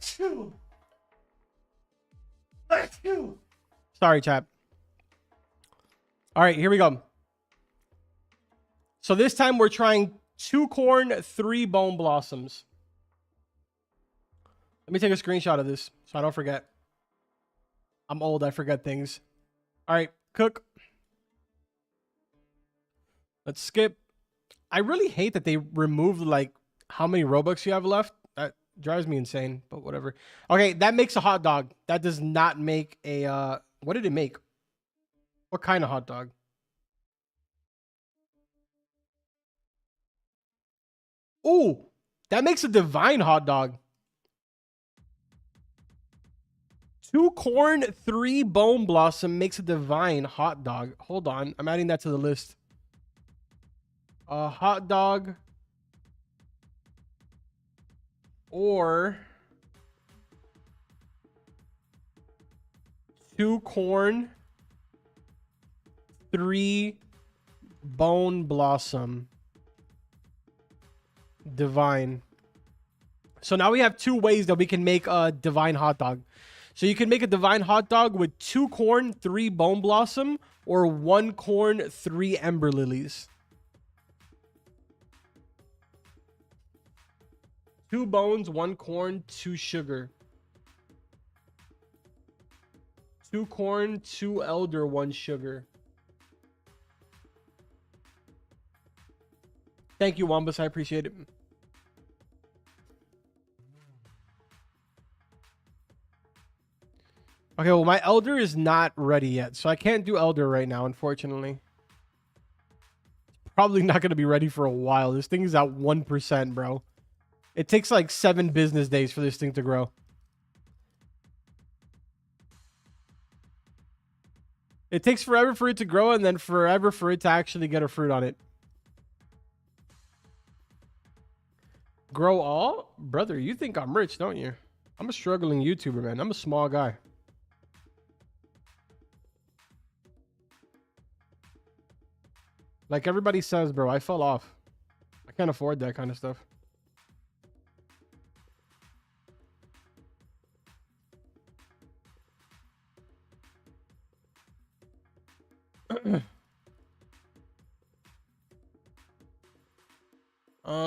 two. Sorry, chat. All right, here we go. So this time we're trying 2 corn, 3 bone blossoms. Let me take a screenshot of this so I don't forget. I'm old, I forget things. All right, cook. Let's skip. I really hate that they removed like how many Robux you have left. That drives me insane, but whatever. Okay, that makes a hot dog. That does not make a what did it make? What kind of hot dog? Ooh, that makes a divine hot dog. 2 corn, 3 bone blossom makes a divine hot dog. Hold on, I'm adding that to the list. A hot dog or 2 corn, 3 bone blossom. Divine. So now we have 2 ways that we can make a divine hot dog. So you can make a divine hot dog with 2 corn, 3 bone blossom, or 1 corn, 3 ember lilies. 2 bones, 1 corn, 2 sugar. 2 corn, 2 elder, 1 sugar. Thank you, Wombus. I appreciate it. Okay, well, my elder is not ready yet, so I can't do elder right now, unfortunately. Probably not going to be ready for a while. This thing is at 1%, bro. It takes like 7 business days for this thing to grow. It takes forever for it to grow and then forever for it to actually get a fruit on it. Grow all? Brother, you think I'm rich, don't you? I'm a struggling YouTuber, man. I'm a small guy. Like everybody says, bro, I fell off. I can't afford that kind of stuff.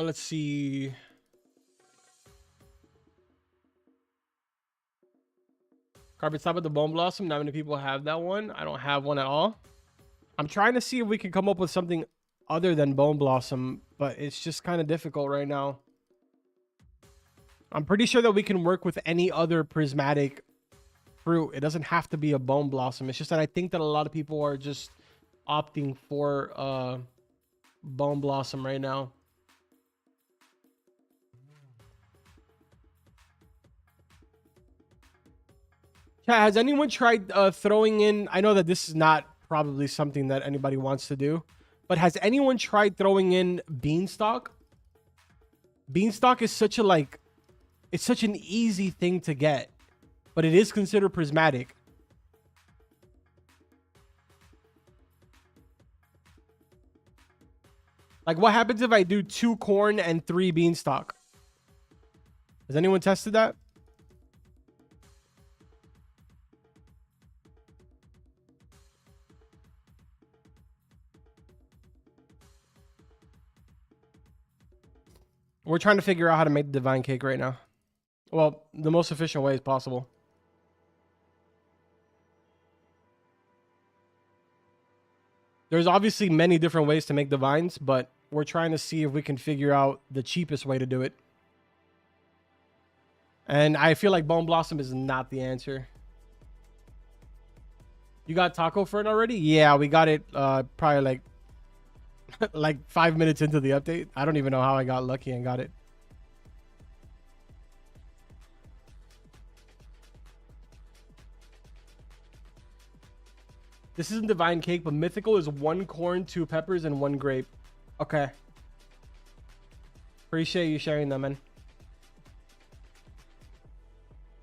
Let's see. Carpet top of the bone blossom. Not many people have that one. I don't have one at all. I'm trying to see if we can come up with something other than bone blossom, but it's just kind of difficult right now. I'm pretty sure that we can work with any other prismatic fruit. It doesn't have to be a bone blossom. It's just that I think that a lot of people are just opting for bone blossom right now. Yeah, has anyone tried throwing in... I know that this is not probably something that anybody wants to do, but has anyone tried throwing in beanstalk? Beanstalk is such a like... It's such an easy thing to get, but it is considered prismatic. Like, what happens if I do 2 corn and 3 beanstalk? Has anyone tested that? We're trying to figure out how to make the divine cake right now. Well, the most efficient way is possible. There's obviously many different ways to make divines, but we're trying to see if we can figure out the cheapest way to do it. And I feel like bone blossom is not the answer. You got taco fern already? Yeah, we got it probably like like 5 minutes into the update. I don't even know how I got lucky and got it. This isn't divine cake, but mythical is 1 corn, 2 peppers, and 1 grape. Okay. Appreciate you sharing them, man.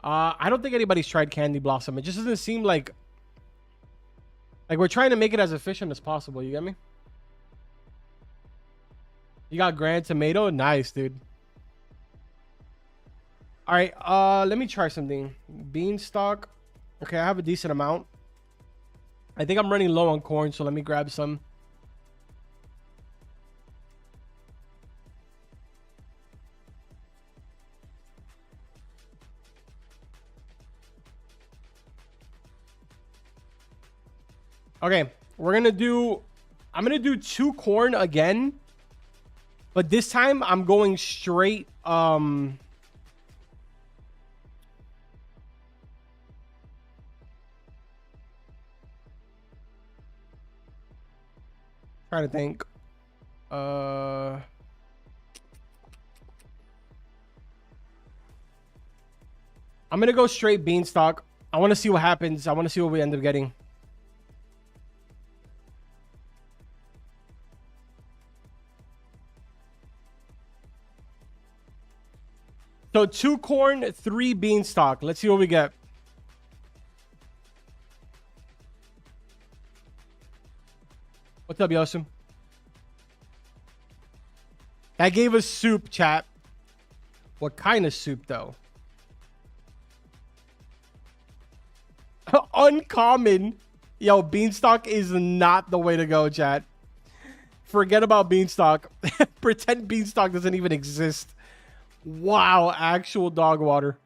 I don't think anybody's tried candy blossom. It just doesn't seem like we're trying to make it as efficient as possible. You get me? You got grand tomato? Nice, dude. All right, let me try something. Beanstalk. Okay, I have a decent amount. I think I'm running low on corn, so let me grab some. Okay, I'm gonna do 2 corn again. But this time I'm going straight trying to think. I'm gonna go straight beanstalk. I want to see what happens. I want to see what we end up getting. So 2 corn, 3 beanstalk. Let's see what we get. What's up, Yosum? That gave us soup, chat. What kind of soup, though? Uncommon. Yo, beanstalk is not the way to go, chat. Forget about beanstalk. Pretend beanstalk doesn't even exist. Wow, actual dog water.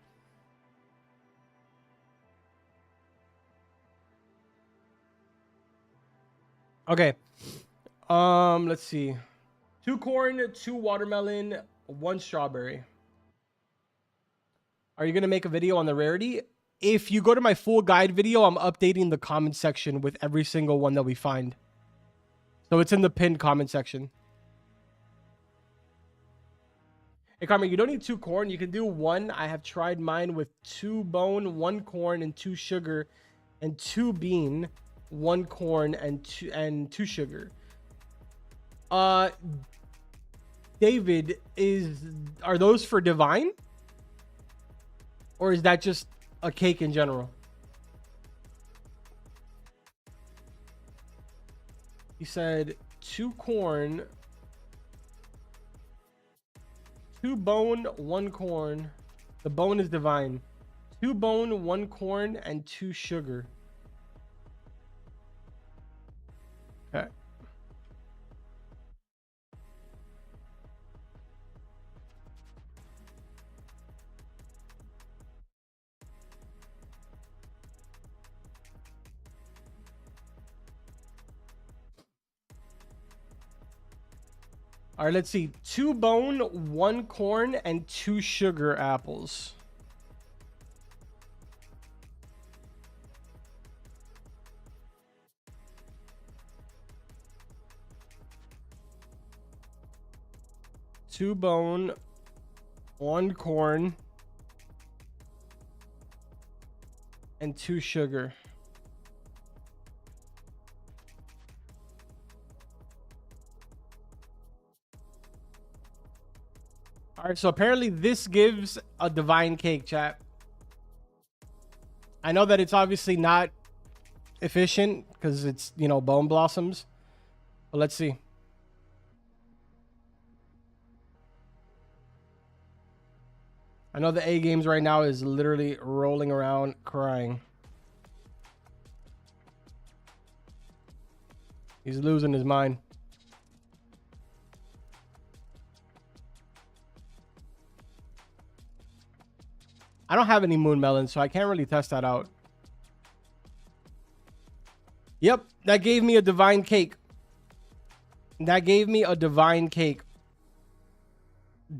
Okay. Let's see. 2 corn, 2 watermelon, 1 strawberry. Are you gonna make a video on the rarity? If you go to my full guide video, I'm updating the comment section with every single one that we find. So it's in the pinned comment section. Hey, Carmen, you don't need 2 corn. You can do 1. I have tried mine with 2 bone, 1 corn, and 2 sugar, and 2 bean, 1 corn, and 2 sugar. David, are those for divine? Or is that just a cake in general? He said 2 corn, 2 bone, 1 corn. The bone is divine. 2 bone, 1 corn, and 2 sugar. Okay. All right, let's see. 2 bone, 1 corn, and 2 sugar apples. Two bone, 1 corn, and 2 sugar. All right, so apparently this gives a divine cake, chat. I know that it's obviously not efficient because it's, you know, bone blossoms. But let's see. I know the A games right now is literally rolling around crying. He's losing his mind. I don't have any moon melons, so I can't really test that out. Yep, that gave me a divine cake. That gave me a divine cake.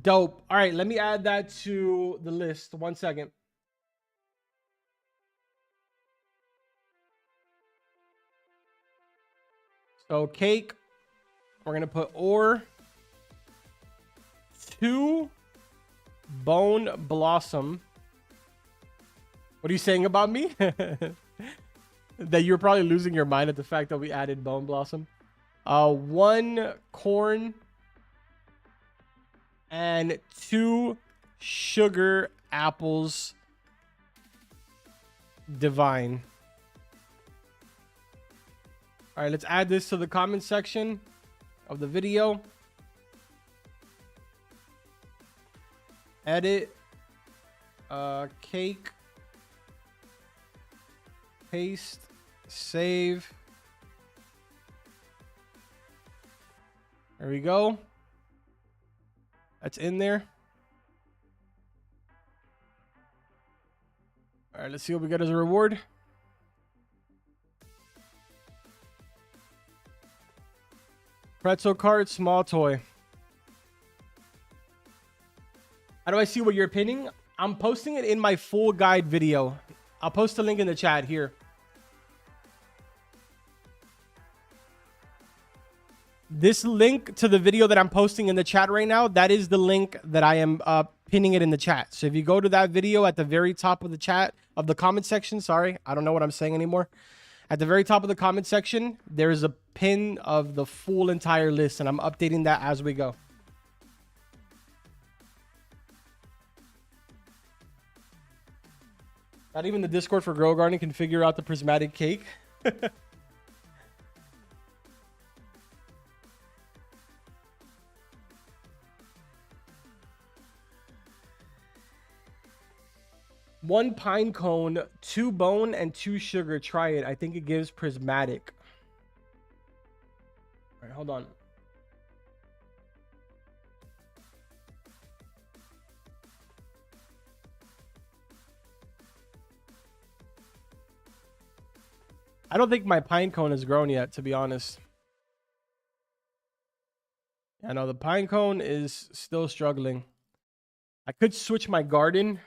Dope. All right, let me add that to the list. 1 second. So cake, we're going to put or 2 bone blossom. What are you saying about me? That you're probably losing your mind at the fact that we added bone blossom. 1 corn and 2 sugar apples divine. All right, let's add this to the comment section of the video. Edit. Cake. Paste. Save. There we go. That's in there. All right, let's see what we get as a reward. Pretzel card, small toy. How do I see what you're pinning? I'm posting it in my full guide video. I'll post a link in the chat here. This link to the video that I'm posting in the chat right now, that is the link that I am pinning it in the chat. So if you go to that video at the very top of the chat, of the comment section, sorry, I don't know what I'm saying anymore. At the very top of the comment section, there is a pin of the full entire list, and I'm updating that as we go. Not even the Discord for Grow Garden can figure out the prismatic cake. One pine cone, 2 bone, and 2 sugar. Try it. I think it gives prismatic. All right, hold on. I don't think my pine cone has grown yet, to be honest. I know the pine cone is still struggling. I could switch my garden.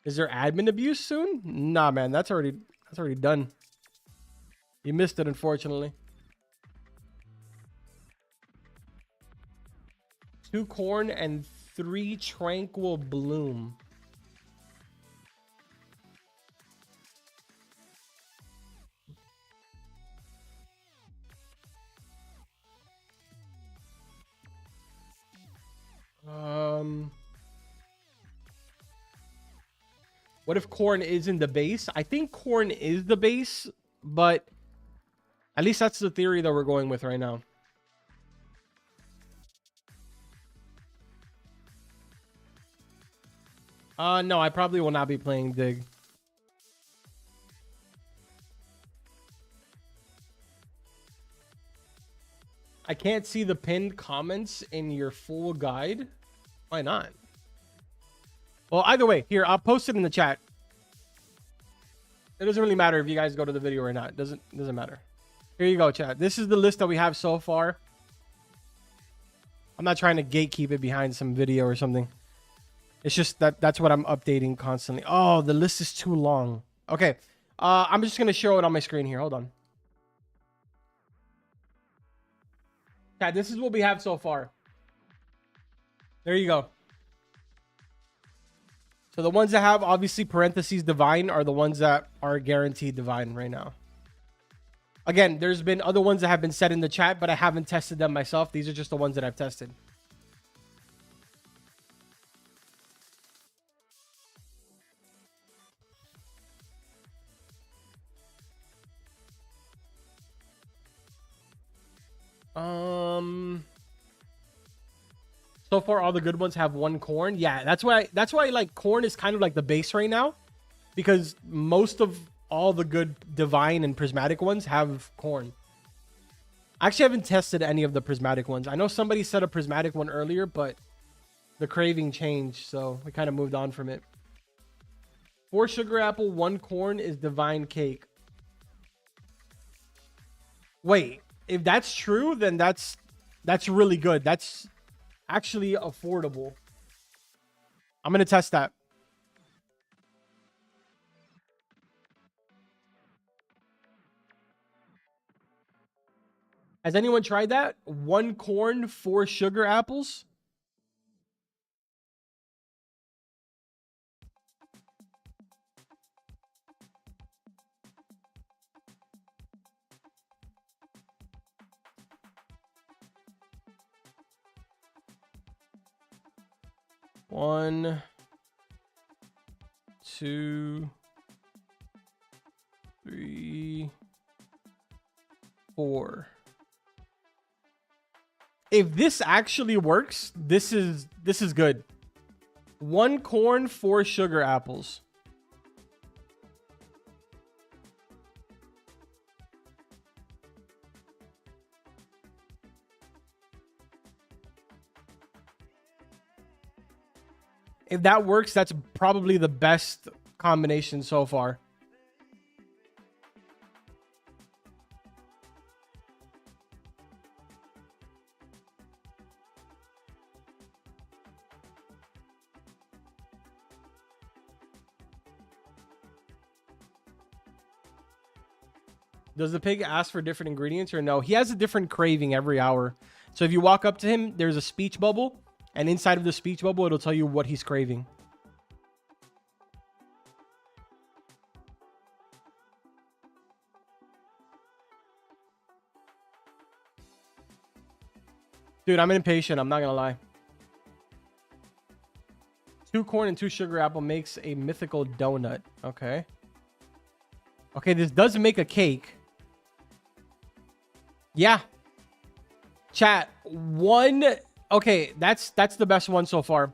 Is there admin abuse soon? Nah, man, that's already done. You missed it, unfortunately. 2 corn and 3 tranquil bloom. What if corn is in the base? I think corn is the base, but at least that's the theory that we're going with right now. No, I probably will not be playing Dig. I can't see the pinned comments in your full guide. Why not? Well, either way, here, I'll post it in the chat. It doesn't really matter if you guys go to the video or not. It doesn't matter. Here you go, chat. This is the list that we have so far. I'm not trying to gatekeep it behind some video or something. It's just that's what I'm updating constantly. Oh, the list is too long. Okay. I'm just going to show it on my screen here. Hold on. Chat, this is what we have so far. There you go. So the ones that have obviously parentheses divine are the ones that are guaranteed divine right now. Again, there's been other ones that have been set in the chat, but I haven't tested them myself. These are just the ones that I've tested. So far, all the good ones have 1 corn. Yeah, that's why like corn is kind of like the base right now, because most of all the good divine and prismatic ones have corn. I actually haven't tested any of the prismatic ones. I know somebody said a prismatic one earlier, but the craving changed, so we kind of moved on from it. 4 sugar apple, 1 corn is divine cake. Wait, if that's true, then that's really good. That's actually affordable. I'm going to test that. Has anyone tried that? 1 corn, 4 sugar apples? One, 2, 3, 4. If this actually works, this is good. 1 corn, 4 sugar apples. If that works, that's probably the best combination so far. Does the pig ask for different ingredients or no? He has a different craving every hour. So if you walk up to him, there's a speech bubble. And inside of the speech bubble, it'll tell you what he's craving. Dude, I'm impatient. I'm not going to lie. 2 corn and 2 sugar apple makes a mythical donut. Okay. Okay, this does make a cake. Yeah. Chat. 1... Okay, that's the best one so far.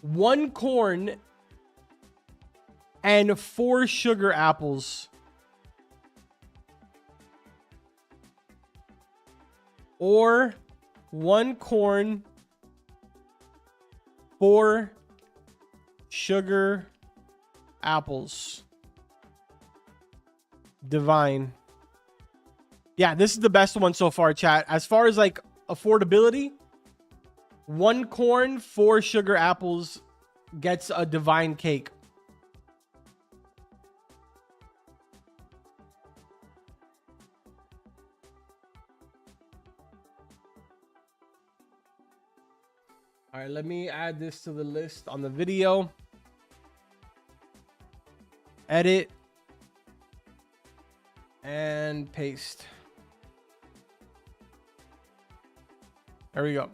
1 corn and 4 sugar apples. Or 1 corn, 4 sugar apples. Divine. Yeah, this is the best one so far, chat. As far as like affordability, 1 corn, 4 sugar apples gets a divine cake. All right, let me add this to the list on the video. Edit. And paste. There we go.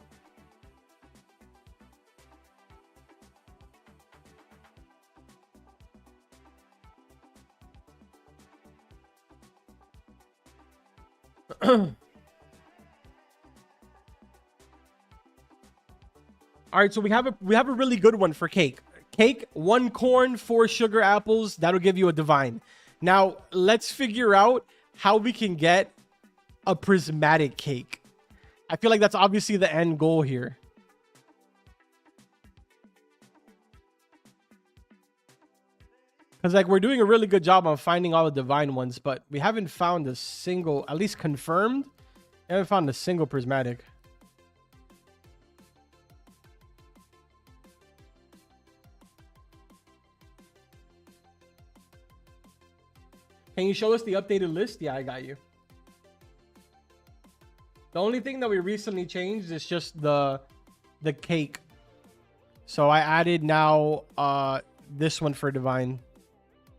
All right, so we have a really good one for cake. Cake, 1 corn, 4 sugar apples. That'll give you a divine. Now, let's figure out how we can get a prismatic cake. I feel like that's obviously the end goal here. Because like we're doing a really good job on finding all the divine ones, but we haven't found a single, at least confirmed, we haven't found a single prismatic. Can you show us the updated list? Yeah, I got you. The only thing that we recently changed is just the cake. So I added now this one for divine.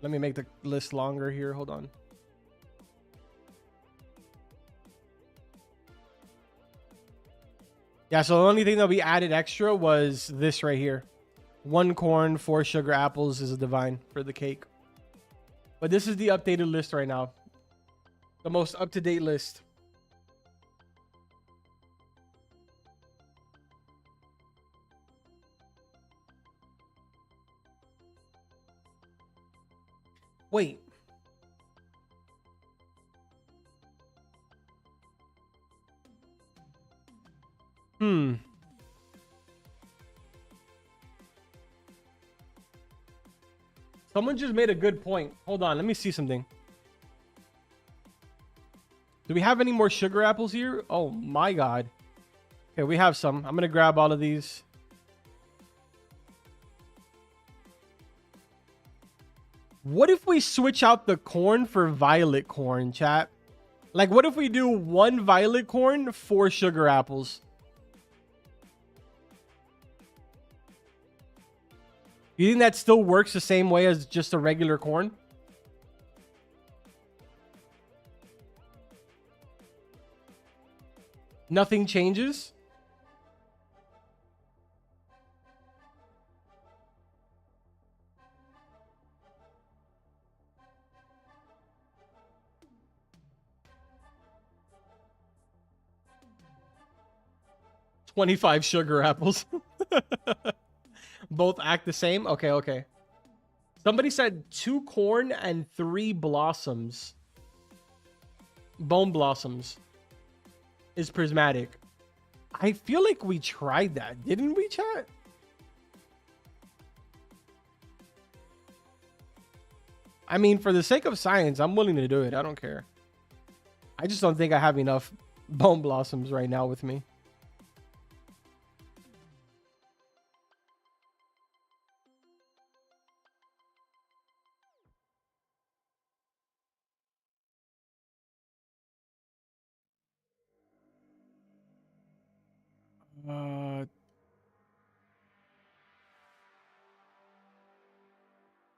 Let me make the list longer here. Hold on. Yeah, so the only thing that we added extra was this right here. 1 corn, 4 sugar apples is a divine for the cake. But this is the updated list right now. The most up-to-date list. Wait. Someone just made a good point. Hold on, let me see something. Do we have any more sugar apples here? Oh my god. Okay, we have some. I'm gonna grab all of these. What if we switch out the corn for violet corn, chat? Like, what if we do 1 violet corn, 4 sugar apples? You think that still works the same way as just a regular corn? Nothing changes? $25 sugar apples. Both act the same? Okay, okay. Somebody said 2 corn and 3 blossoms. Bone blossoms is prismatic. I feel like we tried that. Didn't we, chat? I mean, for the sake of science, I'm willing to do it. I don't care. I just don't think I have enough bone blossoms right now with me.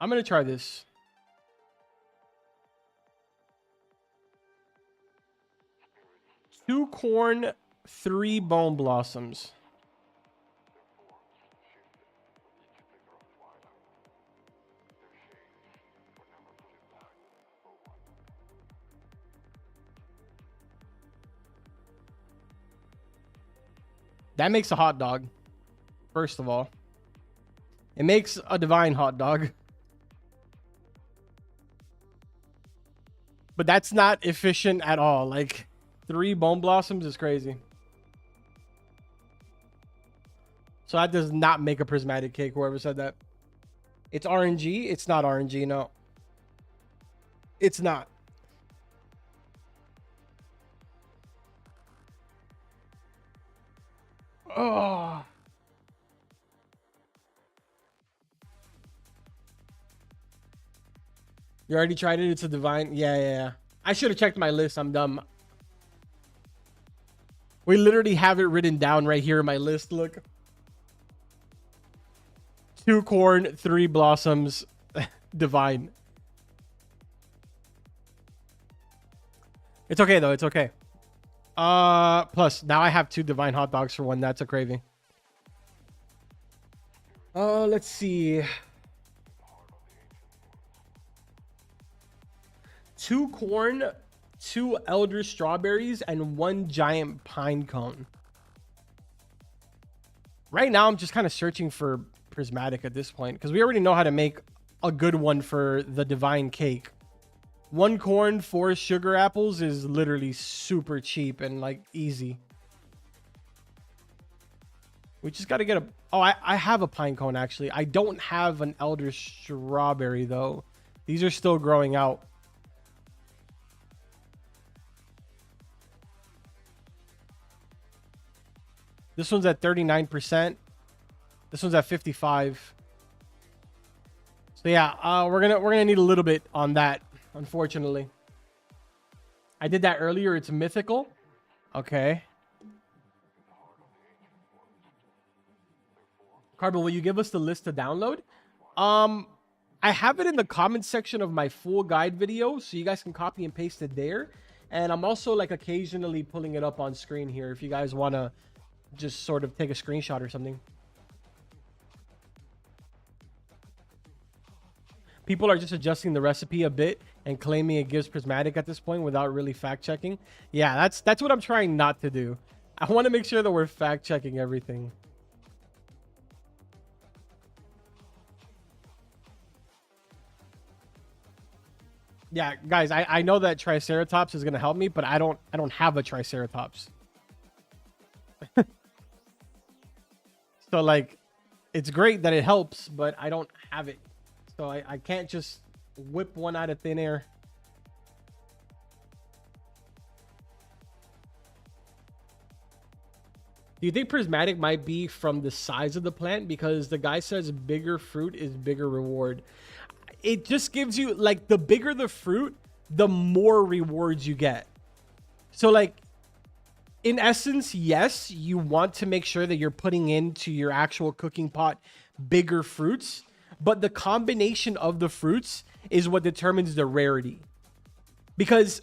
I'm going to try this. Two corn, 3 bone blossoms. That makes a hot dog. First of all, it makes a divine hot dog. But that's not efficient at all. Like, 3 bone blossoms is crazy. So that does not make a prismatic cake, whoever said that. It's RNG. It's not RNG, no. It's not. Oh. You already tried it? It's a divine. Yeah. I should have checked my list. I'm dumb. We literally have it written down right here in my list. Look. 2 corn, 3 blossoms, divine. It's okay though. It's okay. Plus now I have 2 divine hot dogs for 1. That's a craving. Let's see. 2 corn, 2 elder strawberries, and 1 giant pine cone. Right now, I'm just kind of searching for prismatic at this point because we already know how to make a good one for the divine cake. 1 corn, 4 sugar apples is literally super cheap and like easy. We just got to get a... Oh, I have a pine cone actually. I don't have an elder strawberry though. These are still growing out. This one's at 39%. This one's at 55. So yeah, we're gonna need a little bit on that, unfortunately. I did that earlier. It's mythical. Okay. Carbo, will you give us the list to download? I have it in the comment section of my full guide video, so you guys can copy and paste it there. And I'm also like occasionally pulling it up on screen here if you guys want to just sort of take a screenshot or something. People are just adjusting the recipe a bit and claiming it gives prismatic at this point without really fact checking. Yeah, that's what I'm trying not to do. I want to make sure that we're fact checking everything. Yeah, guys, I know that Triceratops is gonna help me, but I don't have a Triceratops. So like, it's great that it helps, but I don't have it. So I can't just whip one out of thin air. Do you think prismatic might be from the size of the plant? Because the guy says bigger fruit is bigger reward. It just gives you, like, the bigger the fruit, the more rewards you get. So like, in essence, yes, you want to make sure that you're putting into your actual cooking pot bigger fruits, but the combination of the fruits is what determines the rarity. Because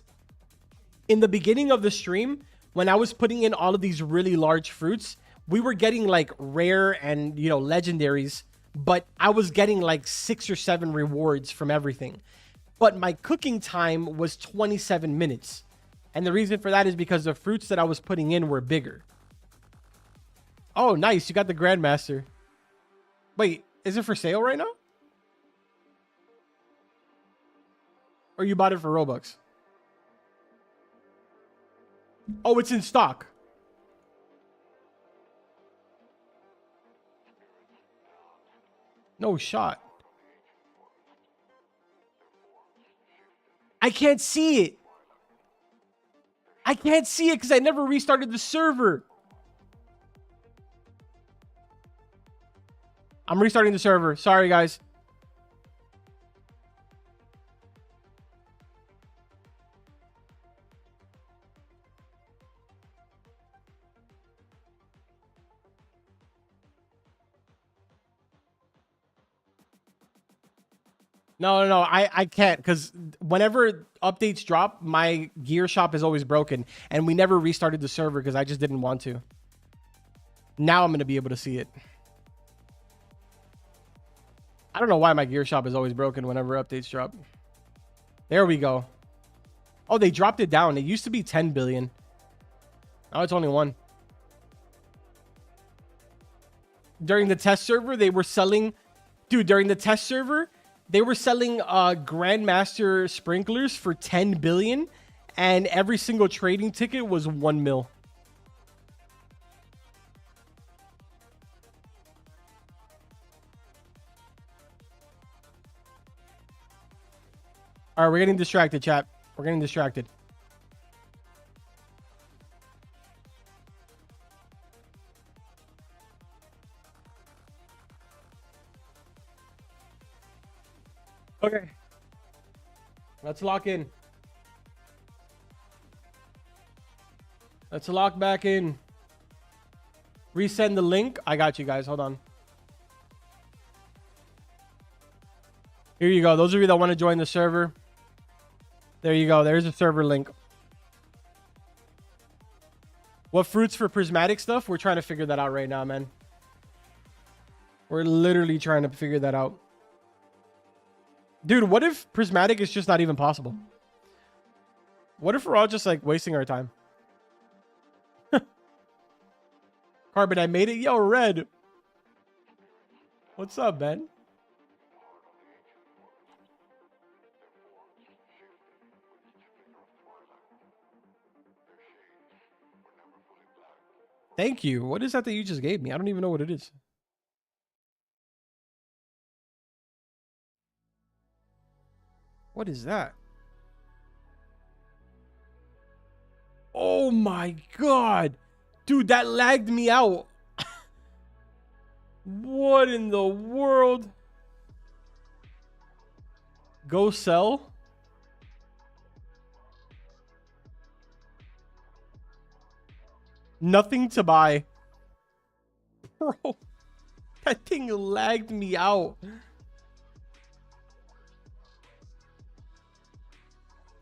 in the beginning of the stream, when I was putting in all of these really large fruits, we were getting like rare and, you know, legendaries, but I was getting like 6 or 7 rewards from everything. But my cooking time was 27 minutes. And the reason for that is because the fruits that I was putting in were bigger. Oh, nice. You got the Grandmaster. Wait, is it for sale right now? Or you bought it for Robux? Oh, it's in stock. No shot. I can't see it. I can't see it because I never restarted the server. I'm restarting the server. Sorry, guys. No. I can't because whenever updates drop, my gear shop is always broken. And we never restarted the server because I just didn't want to. Now I'm going to be able to see it. I don't know why my gear shop is always broken whenever updates drop. There we go. Oh, they dropped it down. It used to be 10 billion. Now it's only 1. During the test server, they were selling... Dude, during the test server, they were selling Grandmaster sprinklers for 10 billion. And every single trading ticket was 1 mil. All right, we're getting distracted, chat. We're getting distracted. Okay. Let's lock in. Let's lock back in. Resend the link. I got you guys. Hold on. Here you go. Those of you that want to join the server. There you go. There's a server link. What fruits for prismatic stuff? We're trying to figure that out right now, man. We're literally trying to figure that out. Dude, what if prismatic is just not even possible? What if we're all just like wasting our time? Carbon, I made it. Yo, Red. What's up, man? Thank you. What is that you just gave me? I don't even know what it is. What is that? Oh my god. Dude, that lagged me out. What in the world? Go sell? Nothing to buy. Bro, that thing lagged me out.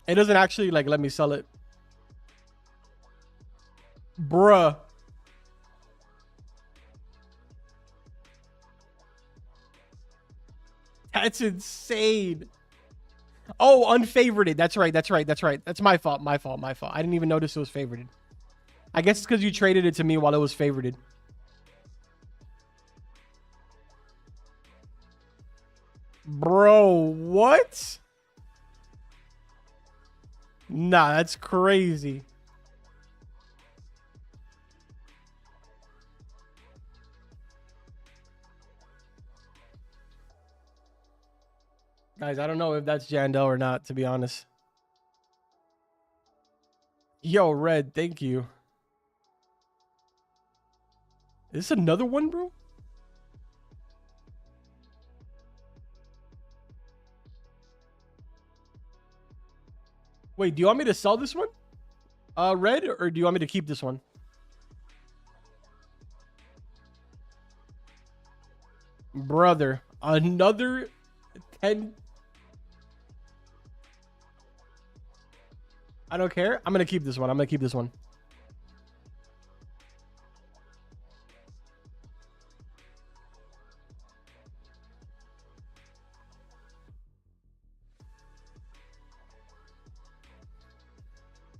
It doesn't actually like let me sell it. Bruh. That's insane. Oh, unfavorited. That's right. That's my fault. I didn't even notice it was favorited. I guess it's because you traded it to me while it was favorited. Bro, what? Nah, that's crazy. Guys, I don't know if that's Jandel or not, to be honest. Yo, Red, thank you. Is this another one, bro? Wait, do you want me to sell this one? Red, or do you want me to keep this one? Brother, another 10. I don't care. I'm going to keep this one. I'm going to keep this one.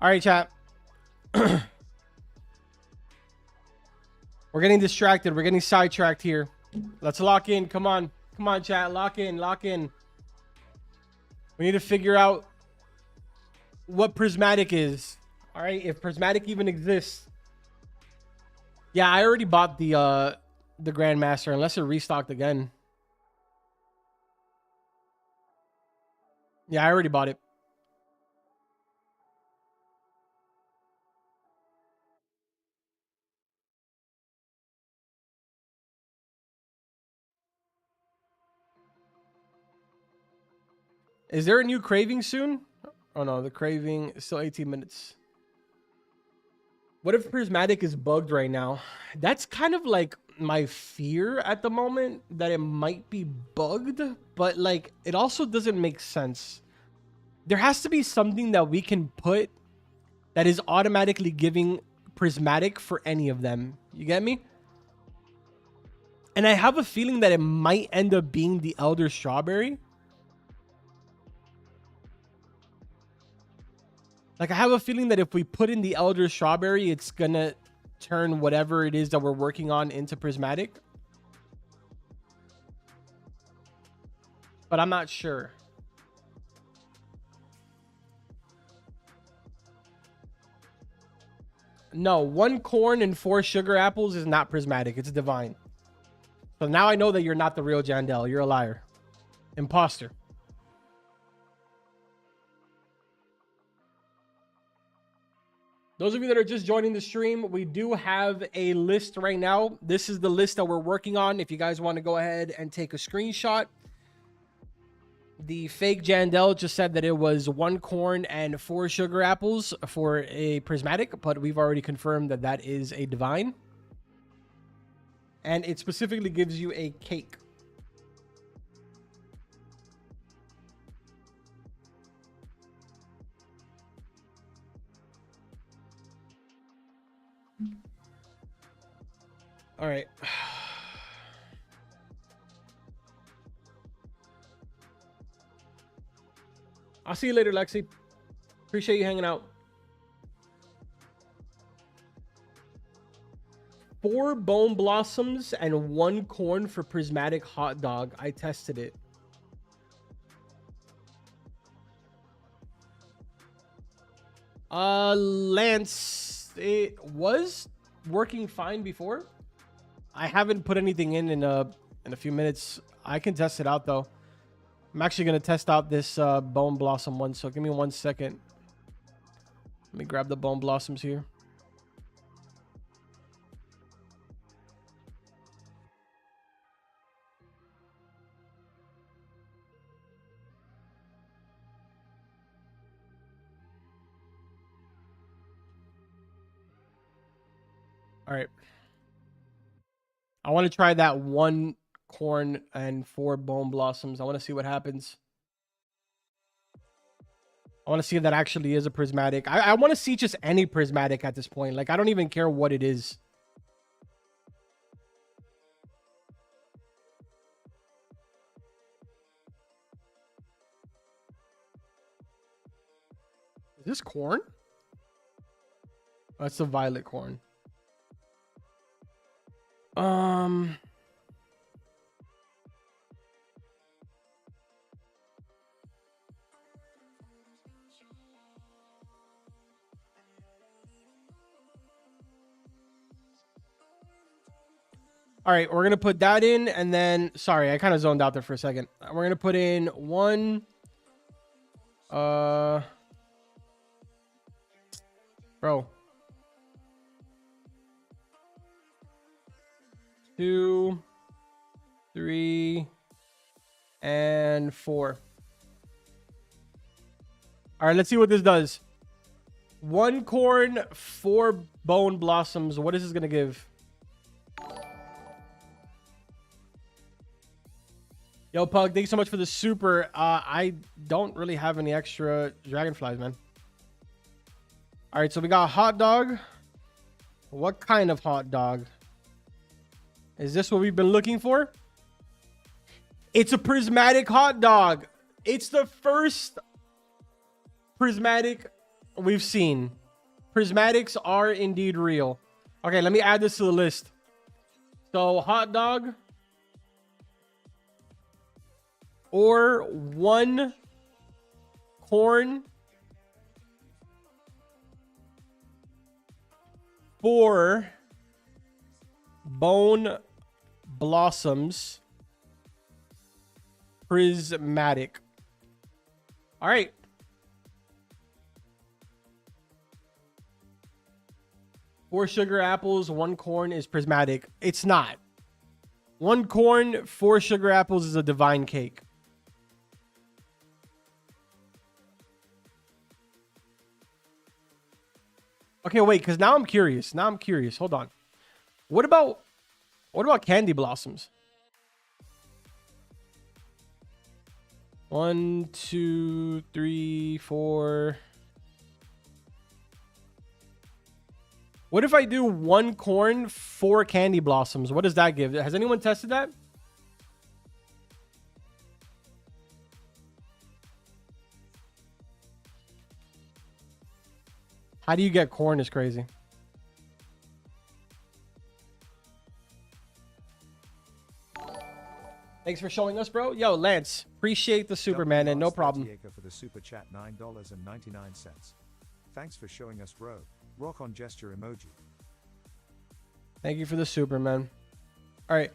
All right, chat. We're getting distracted. We're getting sidetracked here. Let's lock in. Come on. Come on, chat. Lock in. Lock in. We need to figure out what prismatic is. All right, if prismatic even exists. Yeah, I already bought the Grandmaster, unless it restocked again. Yeah, I already bought it. Is there a new craving soon? Oh no, the craving is still 18 minutes. What if prismatic is bugged right now? That's kind of like my fear at the moment, that it might be bugged, but like it also doesn't make sense. There has to be something that we can put that is automatically giving prismatic for any of them. You get me? And I have a feeling that it might end up being the Elder Strawberry. Like, I have a feeling that if we put in the Elder Strawberry, it's gonna turn whatever it is that we're working on into prismatic. But I'm not sure. No, 1 corn and 4 sugar apples is not prismatic. It's divine. So now I know that you're not the real Jandel. You're a liar. Imposter. Those of you that are just joining the stream, we do have a list right now. This is the list that we're working on. If you guys want to go ahead and take a screenshot. The fake Jandel just said that it was 1 corn and 4 sugar apples for a prismatic, but we've already confirmed that that is a divine. And it specifically gives you a cake. All right. I'll see you later, Lexi. Appreciate you hanging out. 4 bone blossoms and 1 corn for prismatic hot dog. I tested it. Lance, it was working fine before. I haven't put anything in a few minutes. I can test it out though. I'm actually going to test out this bone blossom one, so give me 1 second. Let me grab the bone blossoms here. All right. I want to try that 1 corn and 4 bone blossoms. I want to see what happens. I want to see if that actually is a prismatic. I want to see just any prismatic at this point. Like, I don't even care what it is. Is this corn? Oh, that's the violet corn. All right, we're going to put that in, and then, sorry, I kind of zoned out there for a second. We're going to put in 1, bro. 2, 3, and 4. All right, let's see what this does. 1 corn, 4 bone blossoms. What is this gonna give? Yo, Pug, thanks so much for the super. I don't really have any extra dragonflies, man. All right, so we got hot dog. What kind of hot dog? Is this what we've been looking for? It's a prismatic hot dog. It's the first prismatic we've seen. Prismatics are indeed real. Okay, let me add this to the list. So, hot dog. Or 1 corn. 4 bone blossoms. Prismatic. All right. Four sugar apples, 1 corn is prismatic. It's not. 1 corn, 4 sugar apples is a divine cake. Okay, wait, because now I'm curious. Hold on. What about candy blossoms? 1, 2, 3, 4. What if I do 1 corn, 4 candy blossoms? What does that give? Has anyone tested that? How do you get corn is crazy. Thanks for showing us, bro. Yo, Lance, appreciate the Superman and no problem. For the super chat, $9.99. Thanks for showing us, bro. Rock on gesture emoji. Thank you for the Superman. All right.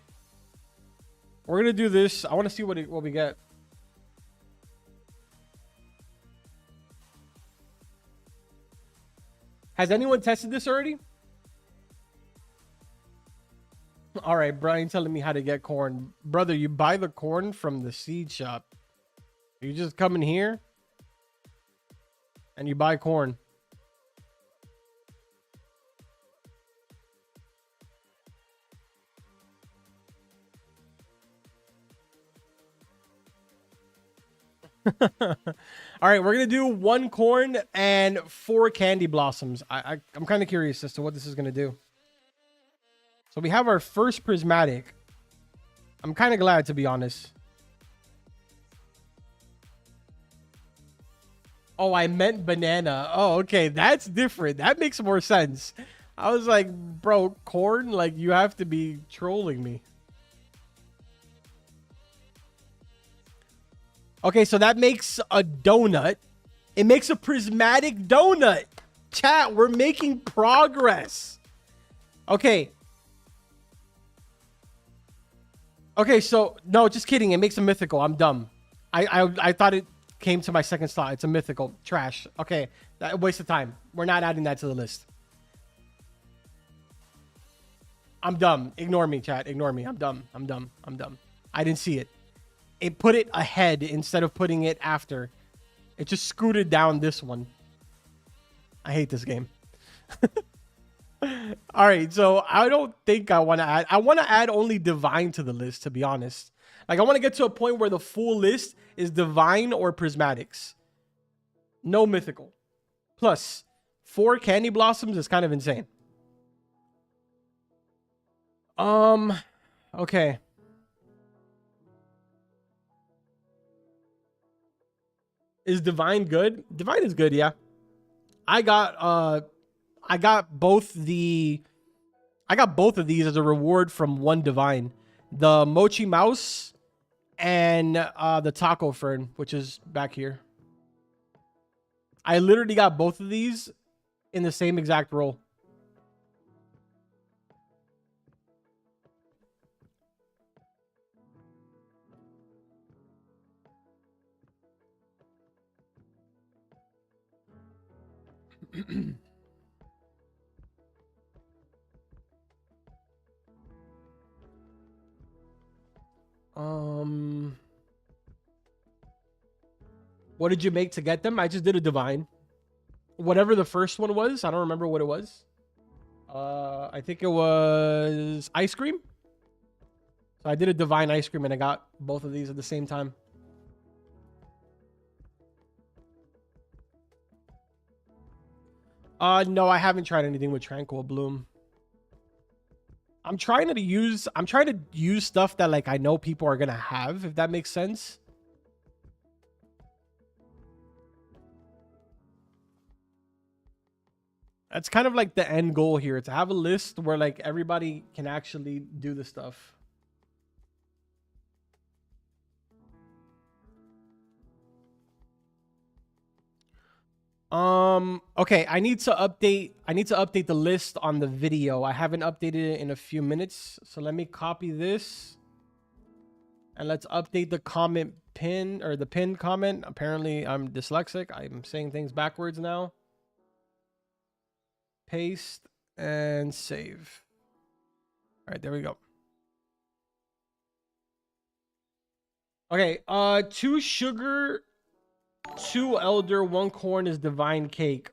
We're going to do this. I want to see what we get. Has anyone tested this already? All right, Brian telling me how to get corn. Brother, you buy the corn from the seed shop. You just come in here and you buy corn. All right, we're gonna do 1 corn and 4 candy blossoms. I'm kind of curious as to what this is gonna do. So we have our first prismatic. I'm kind of glad, to be honest. Oh, I meant banana. Oh, okay, that's different. That makes more sense. I was like, bro, corn? Like, you have to be trolling me. Okay, so that makes a donut. It makes a prismatic donut. Chat, we're making progress. Okay. Okay, so no, just kidding. It makes a mythical. I'm dumb. I thought it came to my second slot. It's a mythical. Trash. Okay, that waste of time. We're not adding that to the list. I'm dumb. Ignore me, chat. Ignore me. I'm dumb. I'm dumb. I'm dumb. I didn't see it. It put it ahead instead of putting it after. It just scooted down this one. I hate this game. All right, so I don't think I want to add. I want to add only divine to the list, to be honest. Like, I want to get to a point where the full list is divine or prismatics. No mythical. Plus, 4 candy blossoms is kind of insane. Okay. Is divine good? Divine is good, yeah. I got both of these as a reward from 1 divine. The Mochi Mouse and the Taco Fern, which is back here. I literally got both of these in the same exact roll. What did you make to get them? I just did a divine. whatever the first one was. I don't remember what it was. I think it was ice cream. So I did a divine ice cream and I got both of these at the same time. No, I haven't tried anything with Tranquil Bloom. I'm trying to use stuff that like I know people are gonna have, if that makes sense. That's kind of like the end goal here, to have a list where like everybody can actually do the stuff. Okay, I need to update the list on the video. I haven't updated it in a few minutes. So let me copy this. And let's update the comment pin, or the pinned comment. Apparently I'm dyslexic. I'm saying things backwards now. Paste and save. All right, there we go. Okay, 2 sugar, 2 elder, 1 corn is divine cake.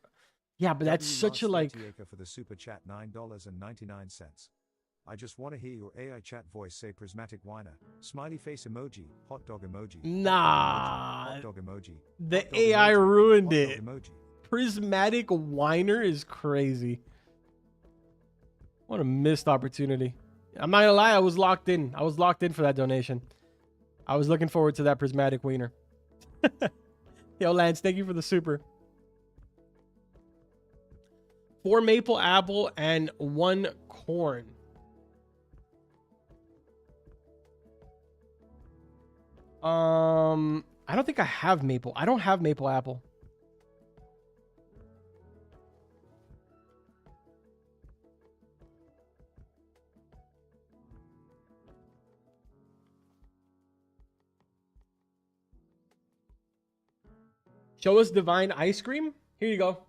Yeah, but that's such a like for the super chat $9.99. I just want to hear your AI chat voice say prismatic whiner, smiley face emoji, hot dog emoji. Nah. Hot dog emoji. The Hot dog AI emoji, ruined hot it. dog emoji. Prismatic whiner is crazy. What a missed opportunity. I'm not gonna lie, I was locked in. I was locked in for that donation. I was looking forward to that prismatic wiener. Yo, Lance, thank you for the super. 4 maple apple and 1 corn. I don't think I have maple. I don't have maple apple. Show us divine ice cream. Here you go.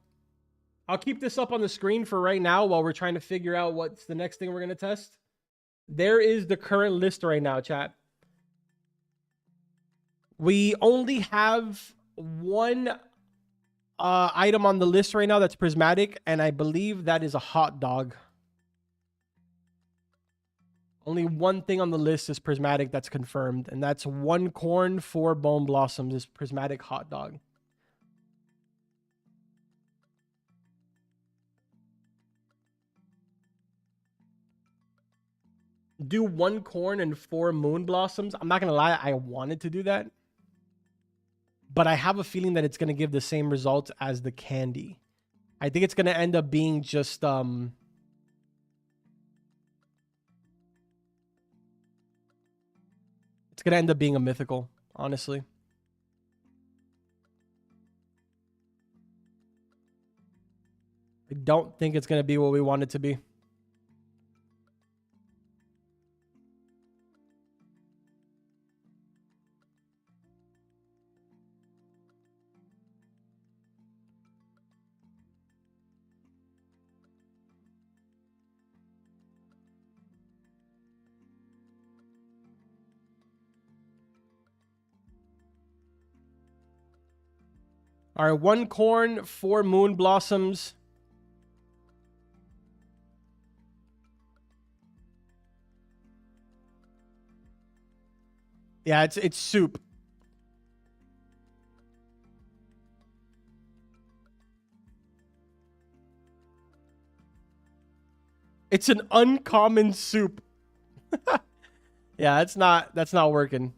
I'll keep this up on the screen for right now while we're trying to figure out what's the next thing we're going to test. There is the current list right now, chat. We only have 1 item on the list right now that's prismatic, and I believe that is a hot dog. Only 1 thing on the list is prismatic that's confirmed, and that's 1 corn, 4 bone blossoms is prismatic hot dog. Do 1 corn and 4 moon blossoms. I'm not gonna lie, I wanted to do that, but I have a feeling that it's gonna give the same results as the candy. I think it's gonna end up being just it's gonna end up being a mythical, honestly. I don't think it's gonna be what we want it to be. All right, 1 corn, 4 moon blossoms. Yeah, it's soup. It's an uncommon soup. Yeah, that's not working.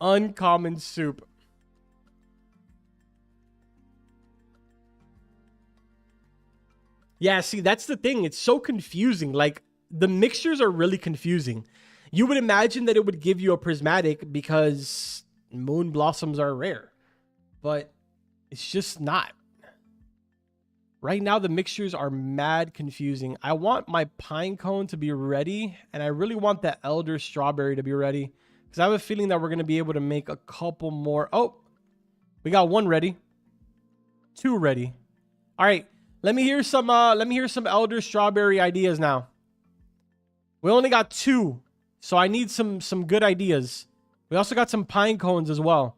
Uncommon soup. Yeah, see, that's the thing. It's so confusing. Like, the mixtures are really confusing. You would imagine that it would give you a prismatic because moon blossoms are rare, but it's just not. Right now, the mixtures are mad confusing. I want my pine cone to be ready, and I really want that elder strawberry to be ready, because I have a feeling that we're going to be able to make a couple more. Oh, we got 1 ready. 2 ready. All right. Let me hear some elder strawberry ideas now. We only got 2, so I need some good ideas. We also got some pine cones as well.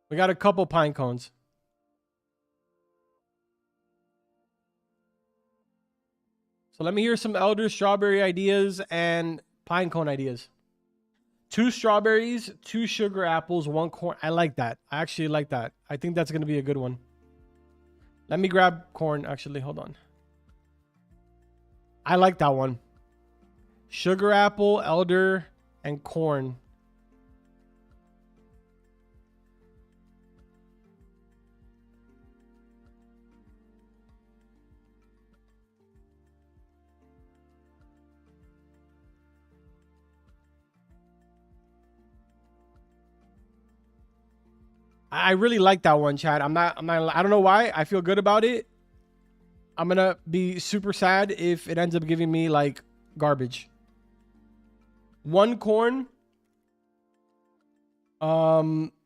We got a couple pine cones. So let me hear some elder strawberry ideas and pine cone ideas. 2 strawberries, 2 sugar apples, 1 corn. I like that. I actually like that. I think that's going to be a good one. Let me grab corn. Actually, hold on. I like that one. Sugar apple, elder, and corn. I really like that one, Chad. I don't know why. I feel good about it. I'm going to be super sad if it ends up giving me like garbage. 1 corn. I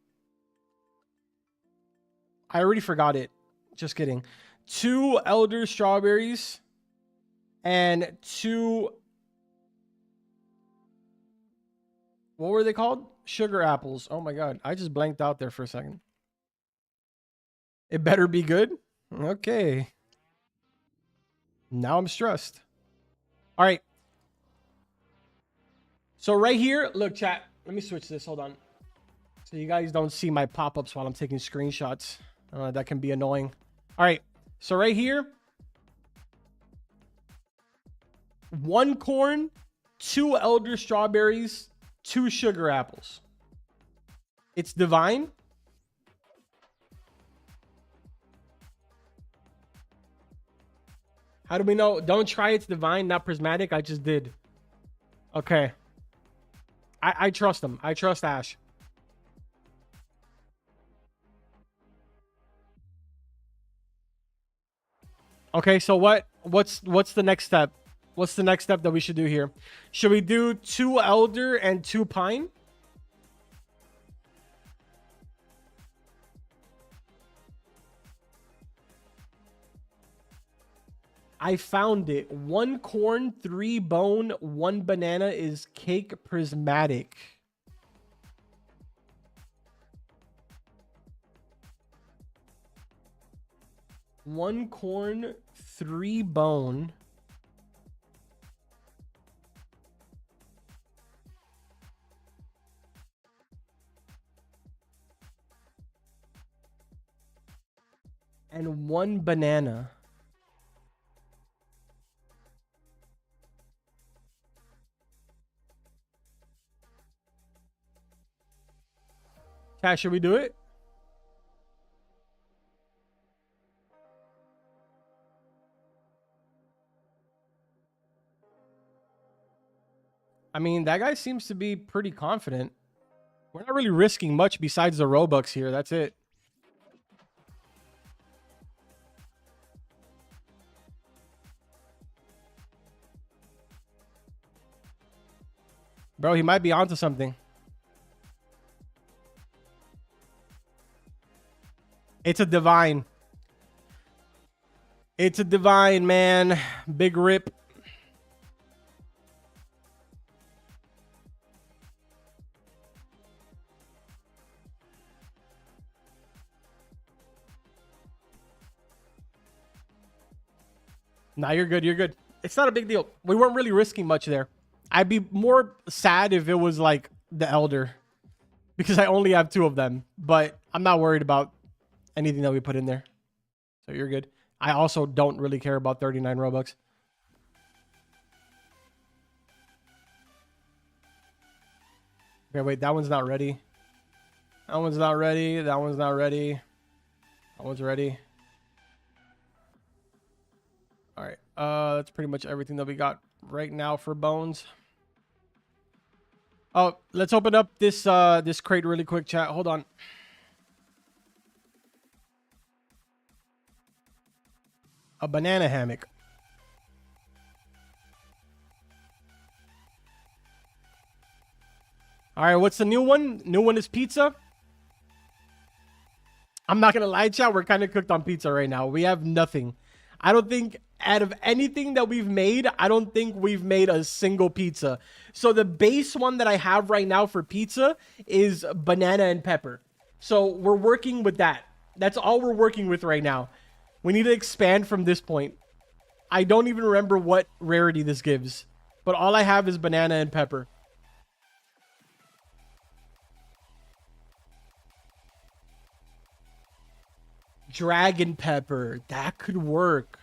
already forgot it. Just kidding. 2 elder strawberries and 2, what were they called? Sugar apples. Oh my God. I just blanked out there for a second. It better be good. Okay. Now I'm stressed. All right. So right here, look, chat. Let me switch this. Hold on. So you guys don't see my pop-ups while I'm taking screenshots. That can be annoying. All right. So right here, 1 corn, 2 elder strawberries, 2 sugar apples. It's divine. How do we know? Don't try it's divine, not prismatic. I just did. Okay. I trust him. I trust Ash. Okay, so what's the next step? What's the next step that we should do here? Should we do 2 elder and 2 pine? I found it. 1 corn, 3 bone, 1 banana is cake prismatic. One corn, 3 bone. And 1 banana. Cash, should we do it? I mean, that guy seems to be pretty confident. We're not really risking much besides the Robux here. That's it. Bro, he might be onto something. It's a divine. It's a divine, man. Big rip. Nah, you're good. You're good. It's not a big deal. We weren't really risking much there. I'd be more sad if it was like the Elder, because I only have 2 of them. But I'm not worried about anything that we put in there. So you're good. I also don't really care about 39 Robux. Okay, wait. That one's not ready. That one's not ready. That one's not ready. That one's ready. All right. That's pretty much everything that we got right now for bones. Oh, let's open up this this crate really quick, chat. Hold on. A banana hammock. All right, what's the new one? New one is pizza. I'm not gonna lie, chat. We're kind of cooked on pizza right now. We have nothing. I don't think out of anything that we've made, I don't think we've made a single pizza. So the base one that I have right now for pizza is banana and pepper. So we're working with that. That's all we're working with right now. We need to expand from this point. I don't even remember what rarity this gives, but all I have is banana and pepper. Dragon pepper. That could work.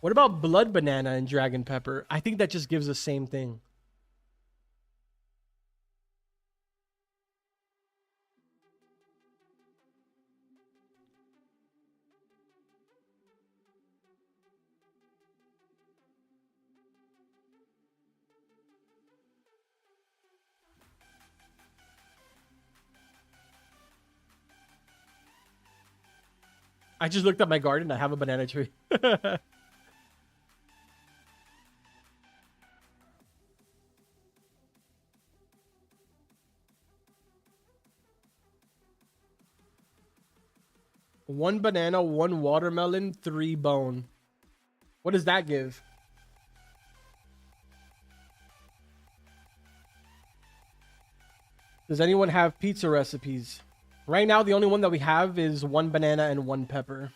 What about blood banana and dragon pepper? I think that just gives the same thing. I just looked at my garden. I have a banana tree. One banana, one watermelon, 3 bone. What does that give? Does anyone have pizza recipes? Right now, the only one that we have is 1 banana and 1 pepper.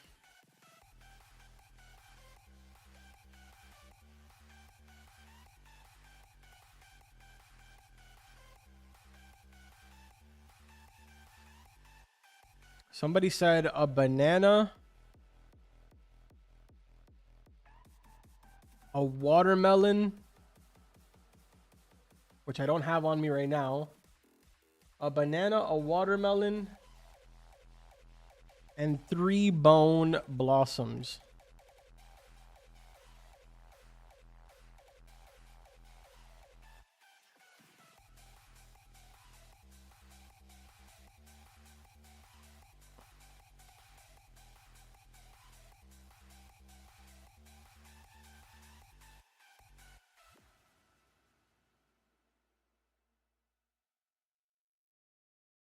Somebody said a banana, a watermelon, which I don't have on me right now. A banana, a watermelon, and 3 bone blossoms.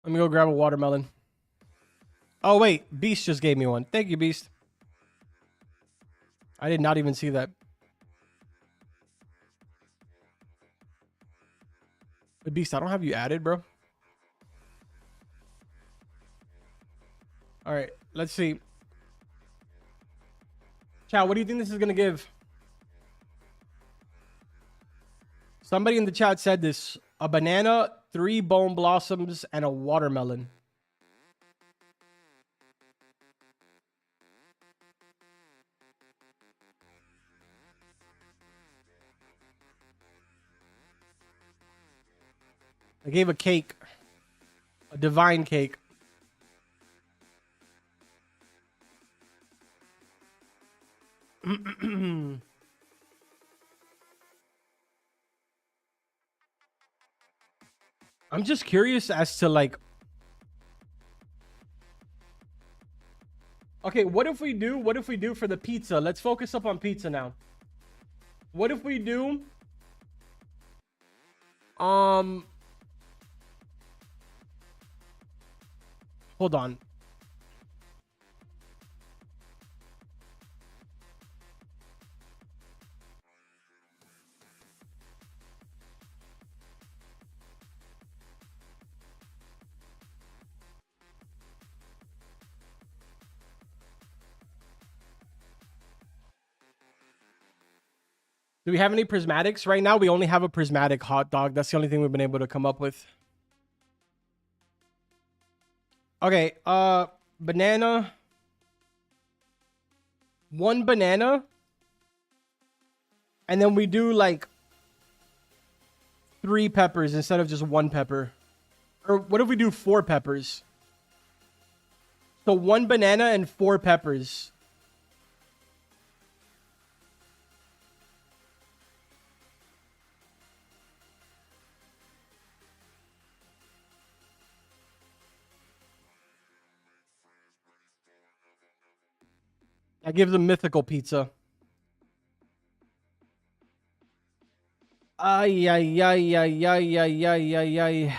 Let me go grab a watermelon. Oh, wait. Beast just gave me one. Thank you, Beast. I did not even see that. But Beast, I don't have you added, bro. All right. Let's see. Chat, what do you think this is going to give? Somebody in the chat said this. A banana, 3 bone blossoms, and a watermelon. I gave a cake. A divine cake. I'm just curious as to like, okay, what if we do for the pizza? Let's focus up on pizza now. What if we do hold on. Do we have any prismatics? Right now, we only have a prismatic hot dog. That's the only thing we've been able to come up with. Okay, banana. 1 banana. And then we do like 3 peppers instead of just 1 pepper. Or what if we do 4 peppers? So 1 banana and 4 peppers. That gives a mythical pizza. Ay, ay, ay, ay, ay, ay, ay, ay, ay.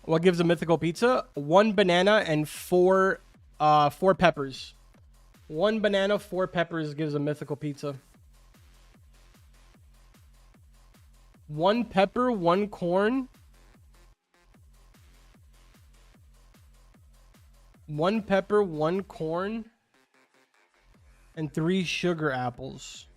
What gives a mythical pizza? 1 banana and 4 peppers. 1 banana, 4 peppers gives a mythical pizza. 1 pepper, 1 corn. 1 pepper, 1 corn, and 3 sugar apples.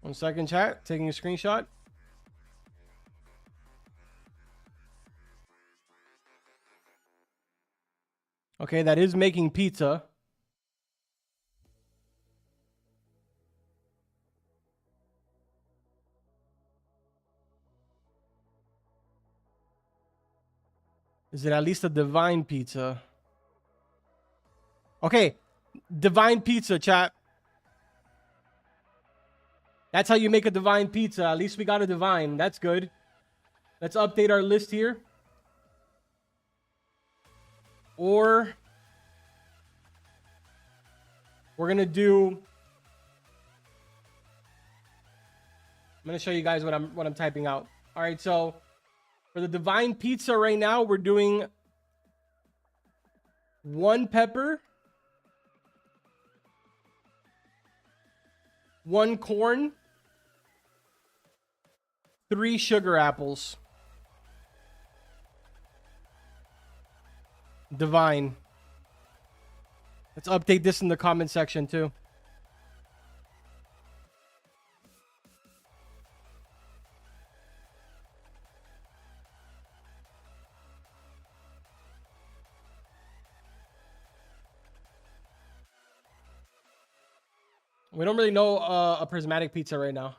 One second, chat. Taking a screenshot. Okay, that is making pizza. Is it at least a divine pizza? Okay, divine pizza, chat. That's how you make a divine pizza. At least we got a divine. That's good. Let's update our list here. Or we're gonna do. I'm gonna show you guys what I'm typing out. All right, so for the divine pizza right now, we're doing 1 pepper, 1 corn, 3 sugar apples. Divine. Let's update this in the comment section too. We don't really know a prismatic pizza right now.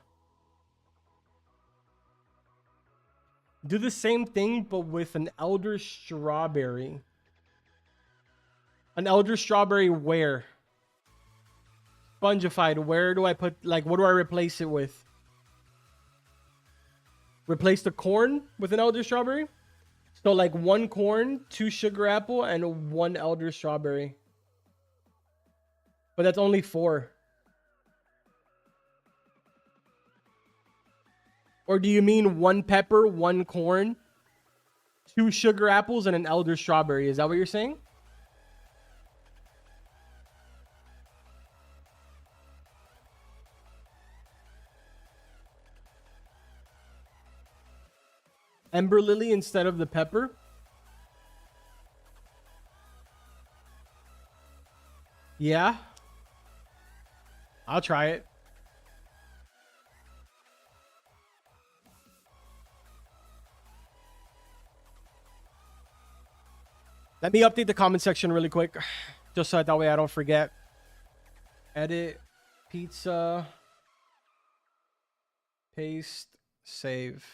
Do the same thing, but with an elder strawberry. An elder strawberry where? Spongified. Where do I put, like, what do I replace it with? Replace the corn with an elder strawberry? So, like, 1 corn, 2 sugar apple, and 1 elder strawberry. But that's only 4. Or do you mean 1 pepper, 1 corn, 2 sugar apples, and an elder strawberry? Is that what you're saying? Ember lily instead of the pepper? Yeah. I'll try it. Let me update the comment section really quick, just so that way I don't forget. Edit, pizza, paste, save.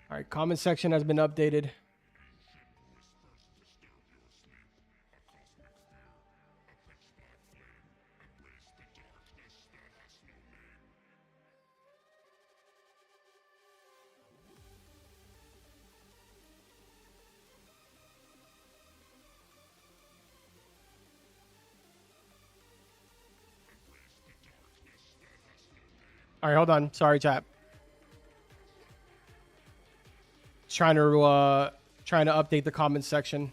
All right, comment section has been updated. All right, hold on. Sorry, chat. Trying to update the comment section.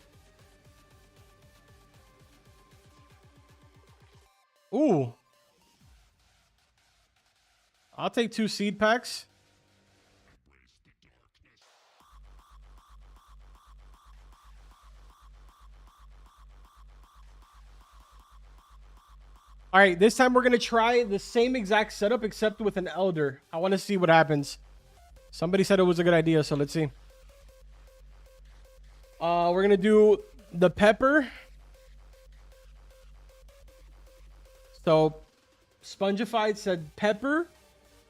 Ooh. I'll take 2 seed packs. All right, this time we're going to try the same exact setup except with an elder. I want to see what happens. Somebody said it was a good idea, so let's see. We're going to do the pepper. So, Spongified said pepper,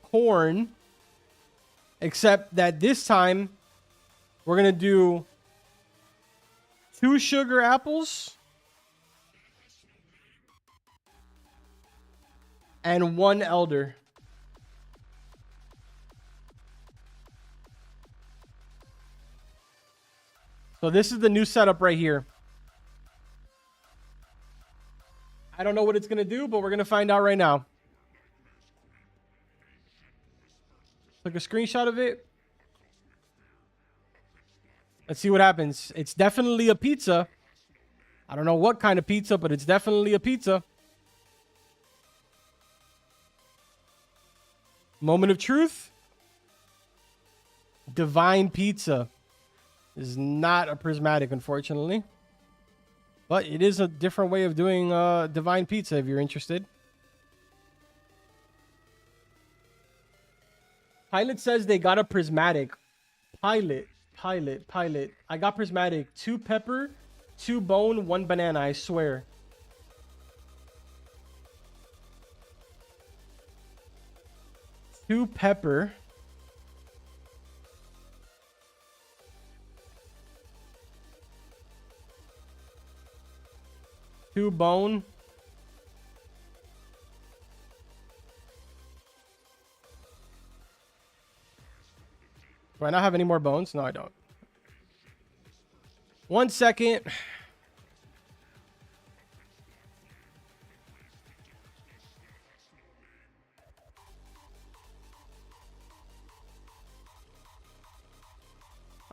corn, except that this time we're going to do 2 sugar apples and 1 elder. So this is the new setup right here. I don't know what it's going to do, but we're going to find out right now. Took a screenshot of it. Let's see what happens. It's definitely a pizza. I don't know what kind of pizza, but it's definitely a pizza. Moment of truth. Divine pizza. This is not a prismatic, unfortunately. But it is a different way of doing divine pizza if you're interested. Pilot says they got a prismatic. Pilot. I got prismatic. 2 pepper, 2 bone, 1 banana, I swear. Two pepper. Two bone. Do I not have any more bones? No, I don't. 1 second.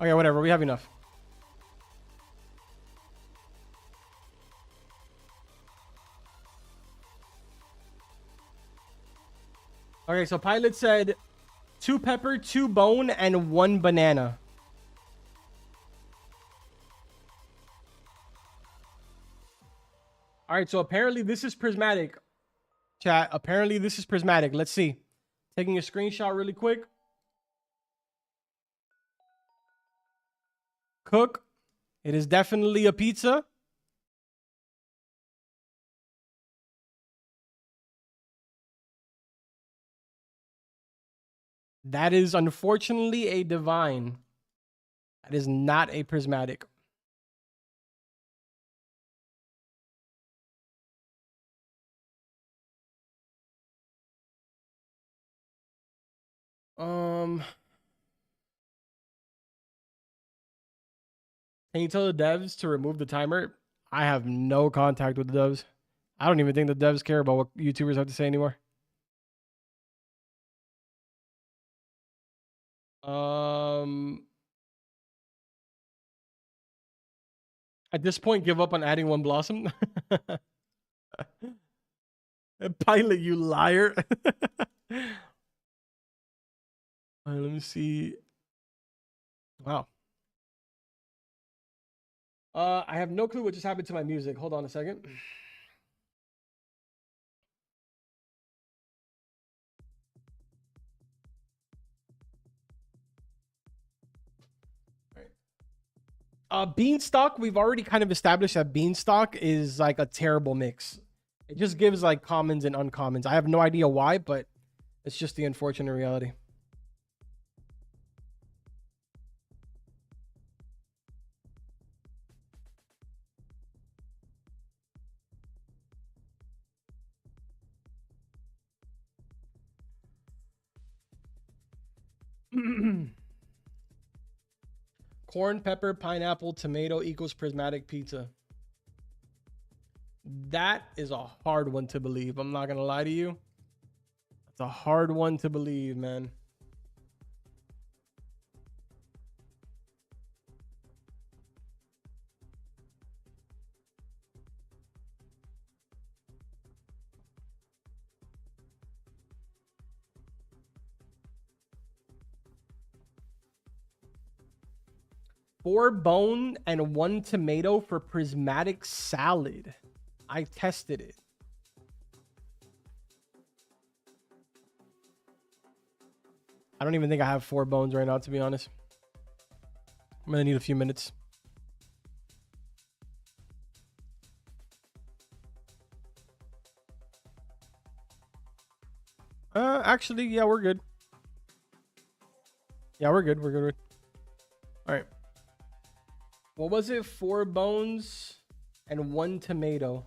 Okay, whatever. We have enough. Okay, so Pilot said 2 pepper, 2 bone, and 1 banana. All right, so apparently this is prismatic. Chat, apparently this is prismatic. Let's see. Taking a screenshot really quick. Cook. It is definitely a pizza. That is unfortunately a divine. That is not a prismatic. Can you tell the devs to remove the timer? I have no contact with the devs. I don't even think the devs care about what YouTubers have to say anymore. At this point, give up on adding 1 blossom. Pilot, you liar. All right, let me see. Wow. I have no clue what just happened to my music. Hold on a second. Beanstalk, we've already kind of established that Beanstalk is like a terrible mix. It just gives like commons and uncommons. I have no idea why, but it's just the unfortunate reality. Corn, pepper, pineapple, tomato equals prismatic pizza. That is a hard one to believe. I'm not going to lie to you. It's a hard one to believe, man. Four bone and 1 tomato for prismatic salad. I tested it. I don't even think I have 4 bones right now, to be honest. I'm gonna need a few minutes. Actually, yeah, we're good. Yeah, we're good. We're good. All right. What was it? 4 bones and 1 tomato.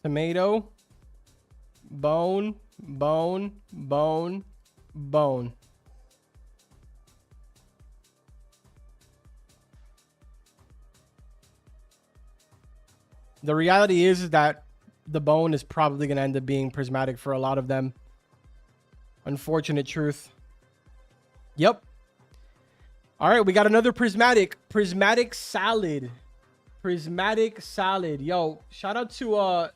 tomato, bone, bone, bone, bone. The reality is that the bone is probably going to end up being prismatic for a lot of them. Unfortunate truth. Yep. All right, we got another prismatic. Prismatic salad. Prismatic salad. Yo, shout out to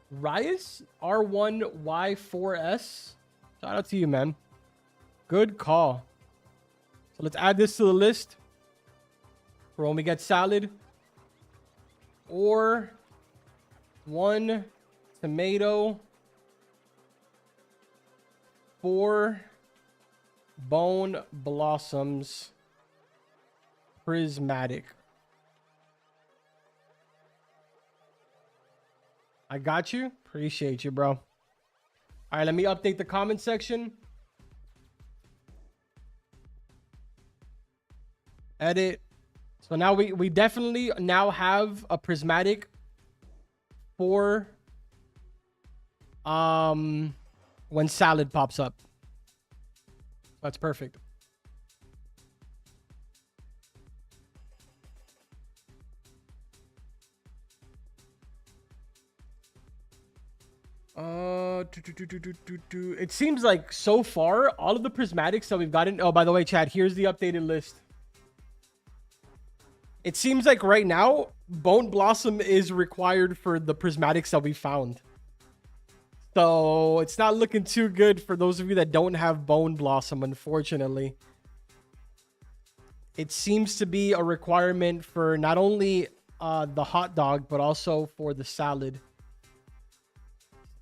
Rias R1Y4S. Shout out to you, man. Good call. So let's add this to the list for when we get salad. Or 1 tomato, 4 bone blossoms, prismatic. I got you. Appreciate you, bro. All right, let me update the comment section. Edit. So now we definitely now have a prismatic for when salad pops up. That's perfect. It seems like so far all of the prismatics that we've gotten. Oh, by the way, chat, here's the updated list. It seems like right now, Bone Blossom is required for the prismatics that we found. So it's not looking too good for those of you that don't have Bone Blossom, unfortunately. It seems to be a requirement for not only the hot dog, but also for the salad.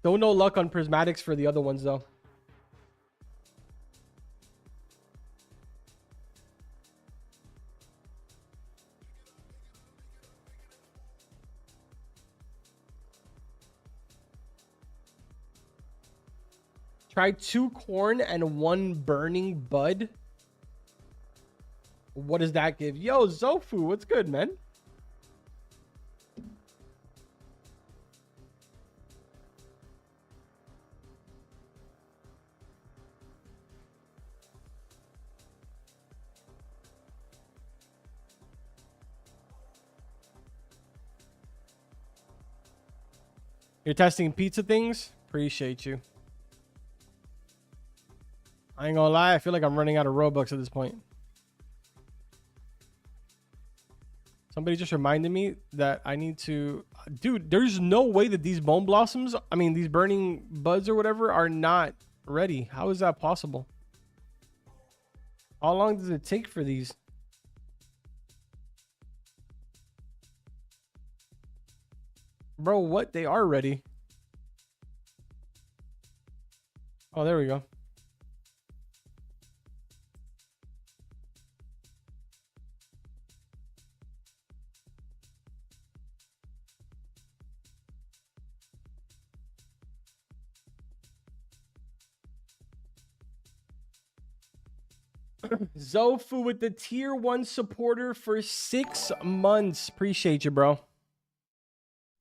Don't know luck on prismatics for the other ones, though. Try 2 corn and 1 burning bud. What does that give? Yo, Zofu, what's good, man? You're testing pizza things? Appreciate you. I ain't gonna lie, I feel like I'm running out of Robux at this point. Somebody just reminded me that I need to... Dude, there's no way that these bone blossoms, I mean, these burning buds or whatever, are not ready. How is that possible? How long does it take for these? Bro, what? They are ready. Oh, there we go. Zofu with the tier 1 supporter for 6 months. Appreciate you, bro.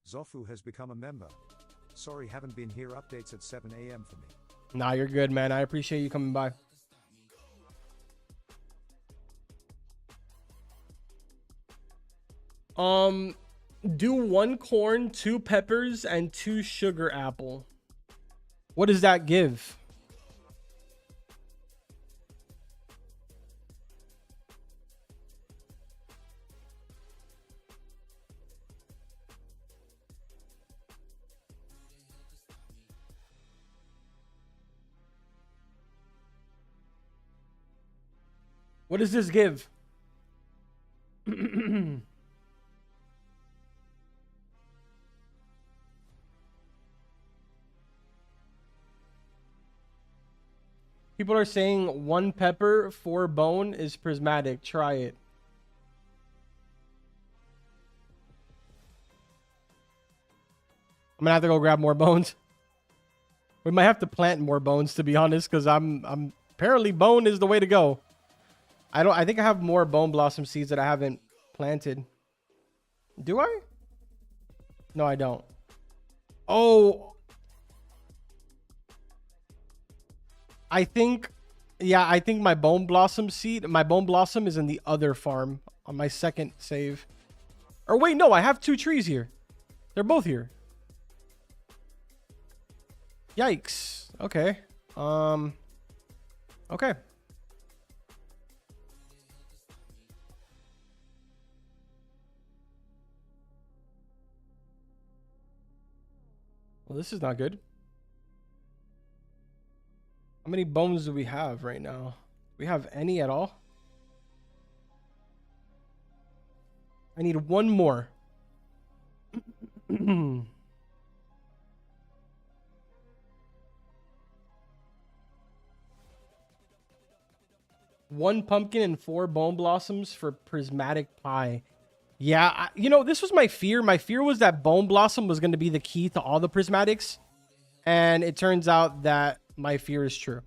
Zofu has become a member. Sorry, haven't been here. Updates at 7 a.m. for me. Nah, you're good, man. I appreciate you coming by. Do 1 corn, 2 peppers, and 2 sugar apple. What does that give? What does this give? People are saying 1 pepper, 4 bone is prismatic. Try it. I'm gonna have to go grab more bones. We might have to plant more bones, to be honest, because I'm apparently bone is the way to go. I think I have more bone blossom seeds that I haven't planted. Do I? No, I don't. Oh, I think, yeah, I think my Bone Blossom seed, my Bone Blossom is in the other farm on my second save. Or wait, no, I have 2 trees here. They're both here. Yikes. Okay. Okay. Well, this is not good. How many bones do we have right now? Do we have any at all? I need one more. One pumpkin and 4 bone blossoms for prismatic pie. Yeah, you know, this was my fear. My fear was that bone blossom was going to be the key to all the prismatics. And it turns out that my fear is true.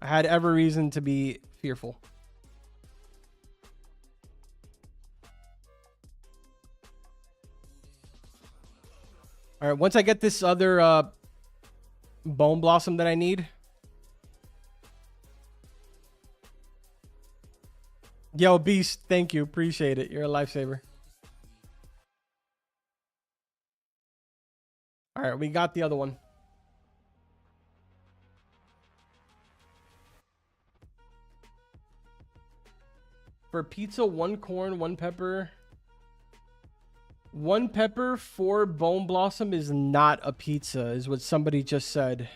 I had every reason to be fearful. All right, once I get this other bone blossom that I need. Yo, Beast, thank you. Appreciate it. You're a lifesaver. All right, we got the other one. For pizza, 1 corn, 1 pepper. 1 pepper, 4 bone blossom is not a pizza, is what somebody just said.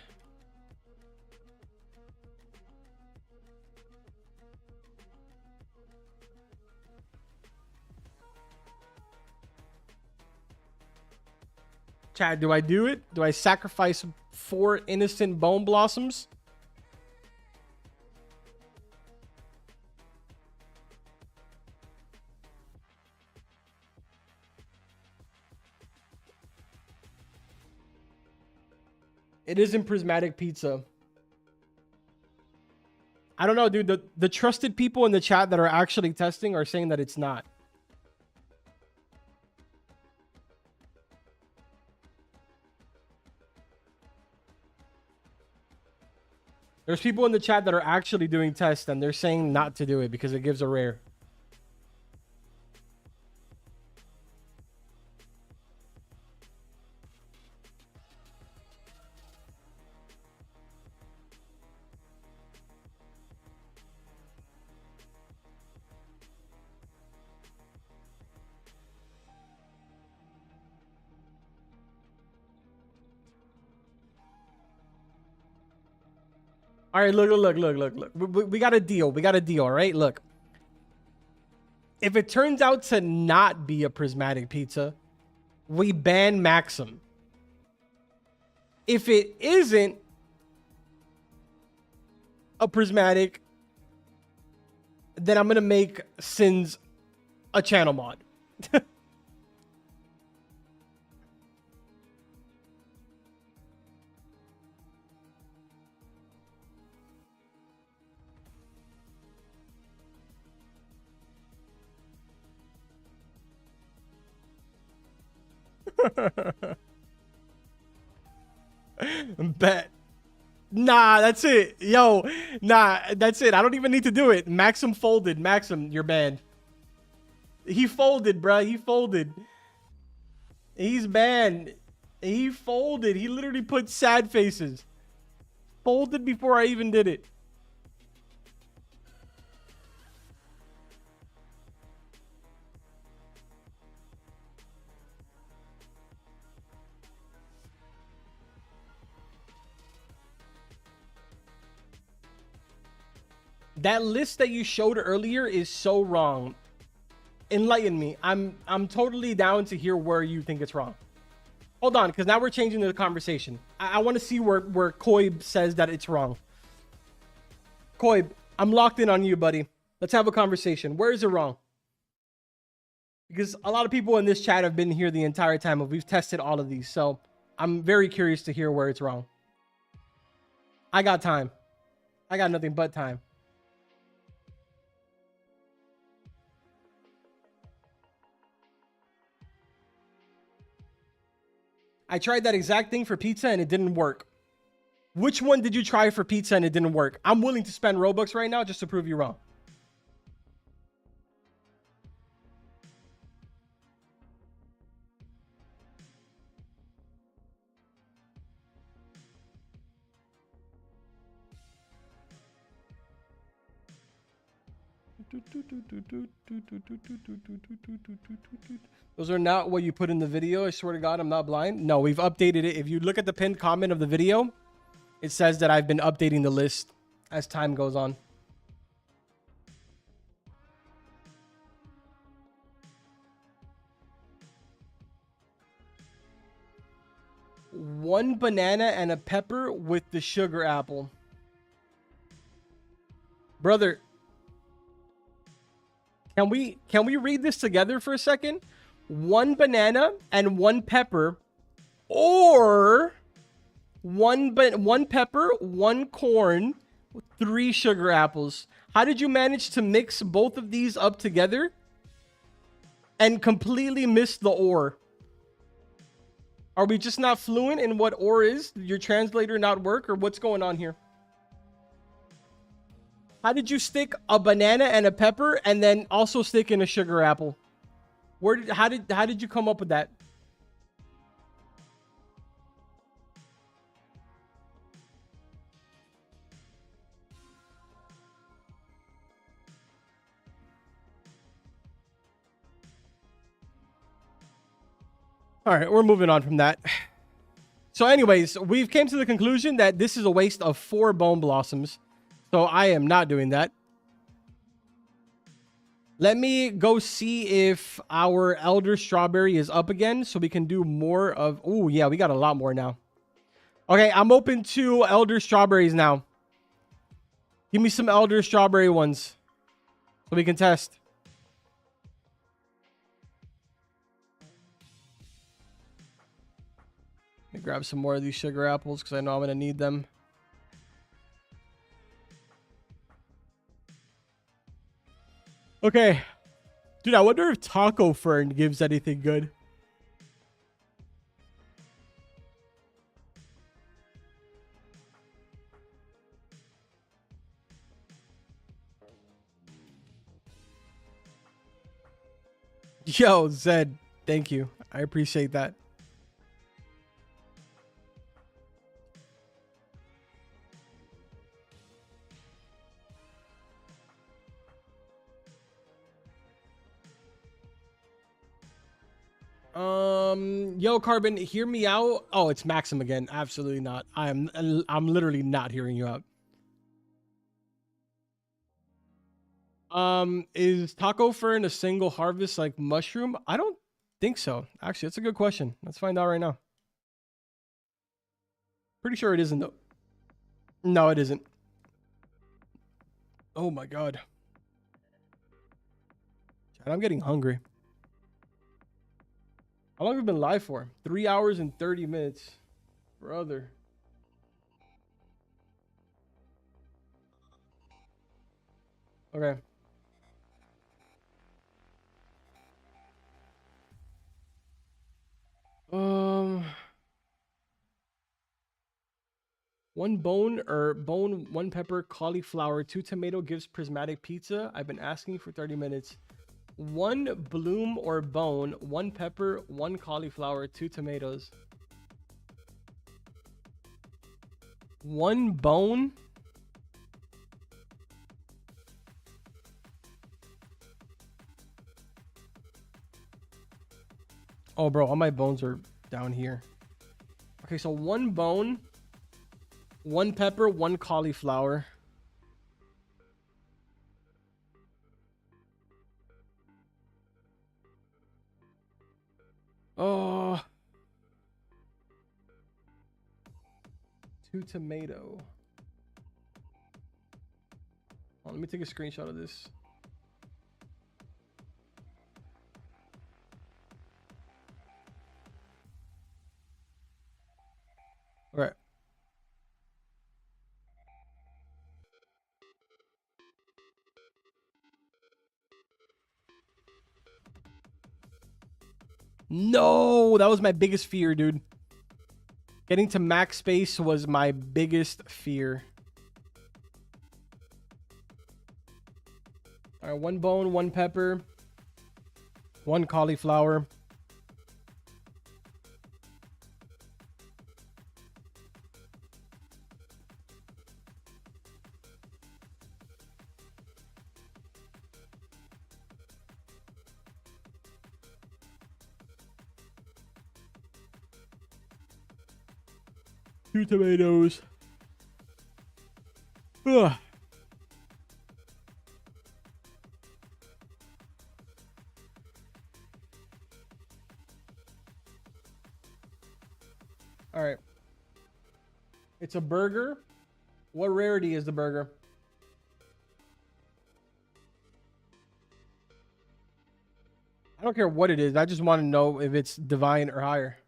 Chad, do I do it? Do I sacrifice 4 innocent bone blossoms? It isn't prismatic pizza. I don't know, dude. The trusted people in the chat that are actually testing are saying that it's not. There's people in the chat that are actually doing tests and they're saying not to do it because it gives a rare. All right, look. We got a deal. We got a deal, all right? Look. If it turns out to not be a prismatic pizza, we ban Maxim. If it isn't a prismatic, then I'm going to make Sins a channel mod. Bet. Nah, that's it. Yo, nah, that's it. I don't even need to do it. Maxim folded. Maxim, you're banned. He folded, bruh. He folded. He's banned. He folded. He literally put sad faces. Folded before I even did it. That list that you showed earlier is so wrong. Enlighten me. I'm totally down to hear where you think it's wrong. Hold on, because now we're changing the conversation. I want to see where Koib says that it's wrong. Koib, I'm locked in on you, buddy. Let's have a conversation. Where is it wrong? Because a lot of people in this chat have been here the entire time, and we've tested all of these. So I'm very curious to hear where it's wrong. I got time. I got nothing but time. I tried that exact thing for pizza and it didn't work. Which one did you try for pizza and it didn't work? I'm willing to spend Robux right now just to prove you wrong. Those are not what you put in the video. I swear to God, I'm not blind. No, we've updated it. If you look at the pinned comment of the video, it says that I've been updating the list as time goes on. One banana and a pepper with the sugar apple. Brother, can we read this together for a second? One banana and one pepper, or one pepper, one corn, three sugar apples. How did you manage to mix both of these up together and completely miss the or? Are we just not fluent in what or is? Did your translator not work, or what's going on here? How did you stick a banana and a pepper and then also stick in a sugar apple? How did you come up with that? All right, we're moving on from that. So anyways, we've came to the conclusion that this is a waste of 4 bone blossoms. So I am not doing that. Let me go see if our elder strawberry is up again so we can do more of... Oh, yeah, we got a lot more now. Okay, I'm open to elder strawberries now. Give me some elder strawberry ones so we can test. Let me grab some more of these sugar apples because I know I'm going to need them. Okay. Dude, I wonder if taco fern gives anything good. Yo, Zed, thank you. I appreciate that. Yo, Carbon, hear me out. Oh, it's Maxim again. Absolutely not. I'm literally not hearing you out. Is taco fern a single harvest like mushroom? I don't think so. Actually, that's a good question. Let's find out right now. Pretty sure it isn't though. No, it isn't. Oh my God. I'm getting hungry. How long have we been live for? 3 hours and 30 minutes. Brother. Okay. One bone or bone, one pepper, cauliflower, 2 tomato gives prismatic pizza. I've been asking for 30 minutes. One bloom or bone, 1 pepper, 1 cauliflower, 2 tomatoes. One bone. Oh, bro, all my bones are down here. Okay, so 1 bone, 1 pepper, 1 cauliflower. Oh. 2 tomato. Oh, let me take a screenshot of this. All right. No, that was my biggest fear, dude. Getting to max space was my biggest fear. All right, 1 bone, 1 pepper, 1 cauliflower. Two tomatoes. Ugh. All right. It's a burger. What rarity is the burger? I don't care what it is. I just want to know if it's divine or higher.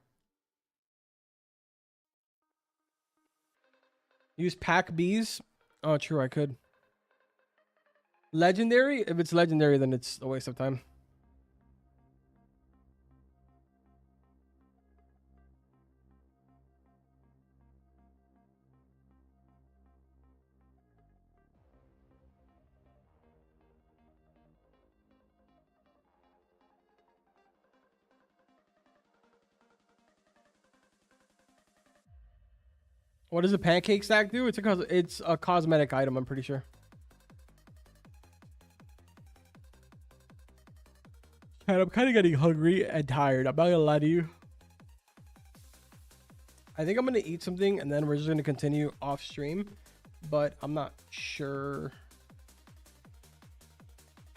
Use pack Bs. Oh, true. I could. Legendary? If it's legendary, then it's a waste of time. What does the pancake stack do? It's a cosmetic item, I'm pretty sure. And I'm kind of getting hungry and tired. I'm not gonna lie to you. I think I'm gonna eat something and then we're just gonna continue off stream, but I'm not sure.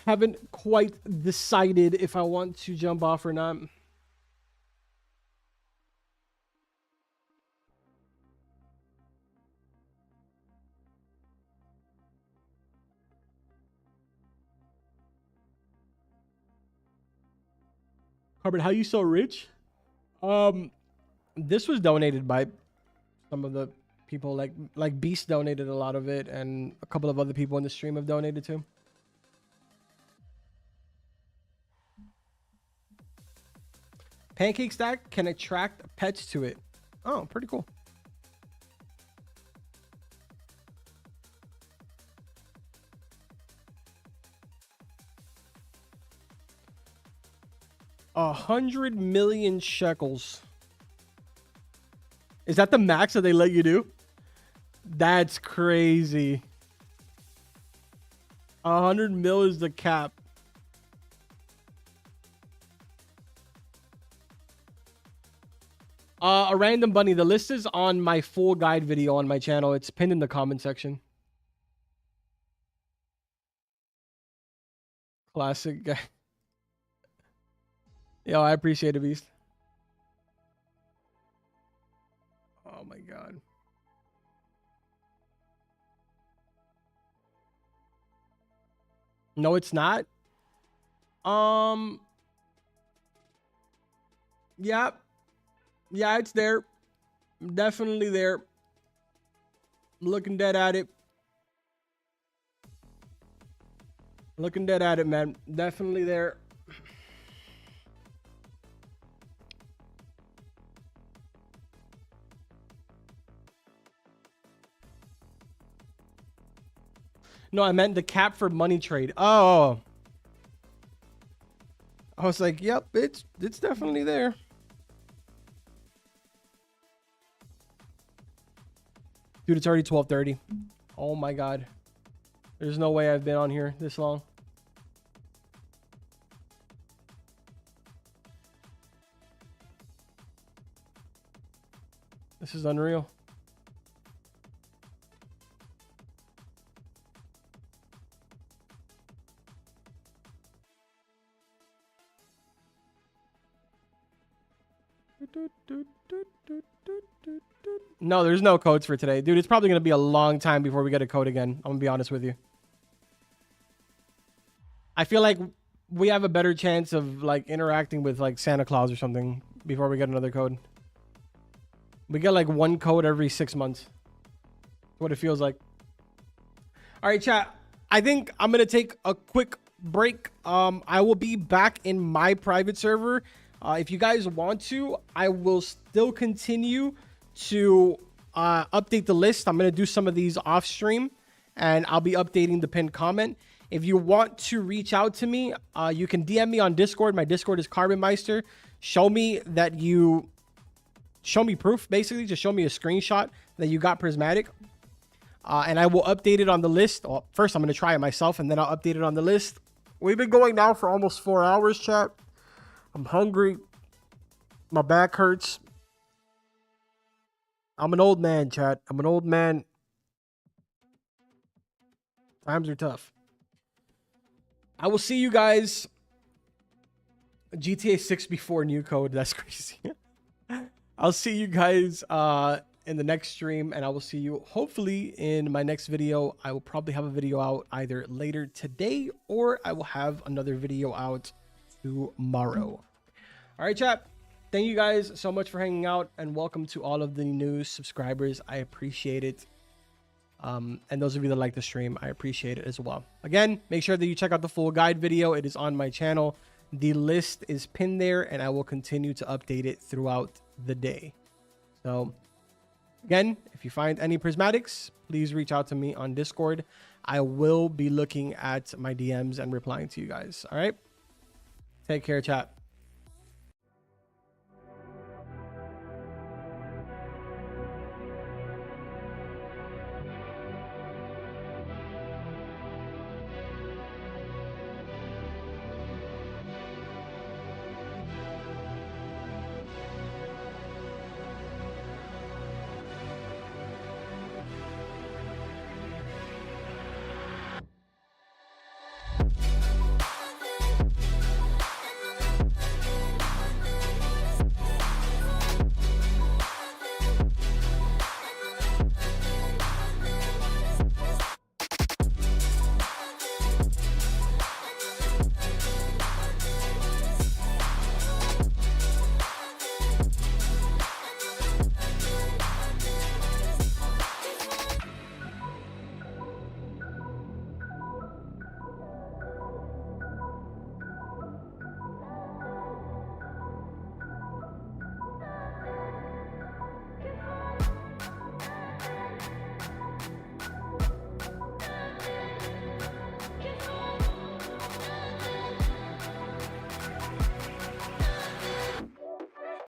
Haven't quite decided if I want to jump off or not. Carbon, how you so rich? This was donated by some of the people, like Beast donated a lot of it, and a couple of other people in the stream have donated too. Pancake stack can attract pets to it. Oh, pretty cool. $100 million shekels. Is that the max that they let you do? That's crazy. 100 mil is the cap. A random bunny. The list is on my full guide video on my channel. It's pinned in the comment section. Classic guy. Yo, I appreciate it, Beast. Oh my god. No, it's not. Yeah. Yeah, it's there. Definitely there. Looking dead at it. Looking dead at it, man. Definitely there. No, I meant the cap for money trade. Oh. I was like, yep, it's definitely there. Dude, it's already 12:30. Oh my god. There's no way I've been on here this long. This is unreal. No, there's no codes for today. Dude, it's probably going to be a long time before we get a code again. I'm going to be honest with you. I feel like we have a better chance of like interacting with like Santa Claus or something before we get another code. We get like one code every 6 months. What it feels like. All right, chat. I think I'm going to take a quick break. I will be back in my private server. If you guys want to, I will still continue to update the list. I'm going to do some of these off stream, and I'll be updating the pinned comment. If you want to reach out to me, you can DM me on Discord. My Discord is Carbonmeister. Show me proof, basically. Just show me a screenshot that you got Prismatic. And I will update it on the list. Well, first, I'm going to try it myself, and then I'll update it on the list. We've been going now for almost 4 hours, chat. I'm hungry. My back hurts. I'm an old man, chat. I'm an old man. Times are tough. I will see you guys. GTA 6 before new code. That's crazy. I'll see you guys in the next stream, and I will see you hopefully in my next video. I will probably have a video out either later today, or I will have another video out tomorrow. All right, chat. Thank you guys so much for hanging out, and welcome to all of the new subscribers. I appreciate it. And those of you that like the stream, I appreciate it as well. Again, make sure that you check out the full guide video. It is on my channel. The list is pinned there, and I will continue to update it throughout the day. So again, if you find any prismatics, please reach out to me on Discord. I will be looking at my DMs and replying to you guys. All right. Take care, chat.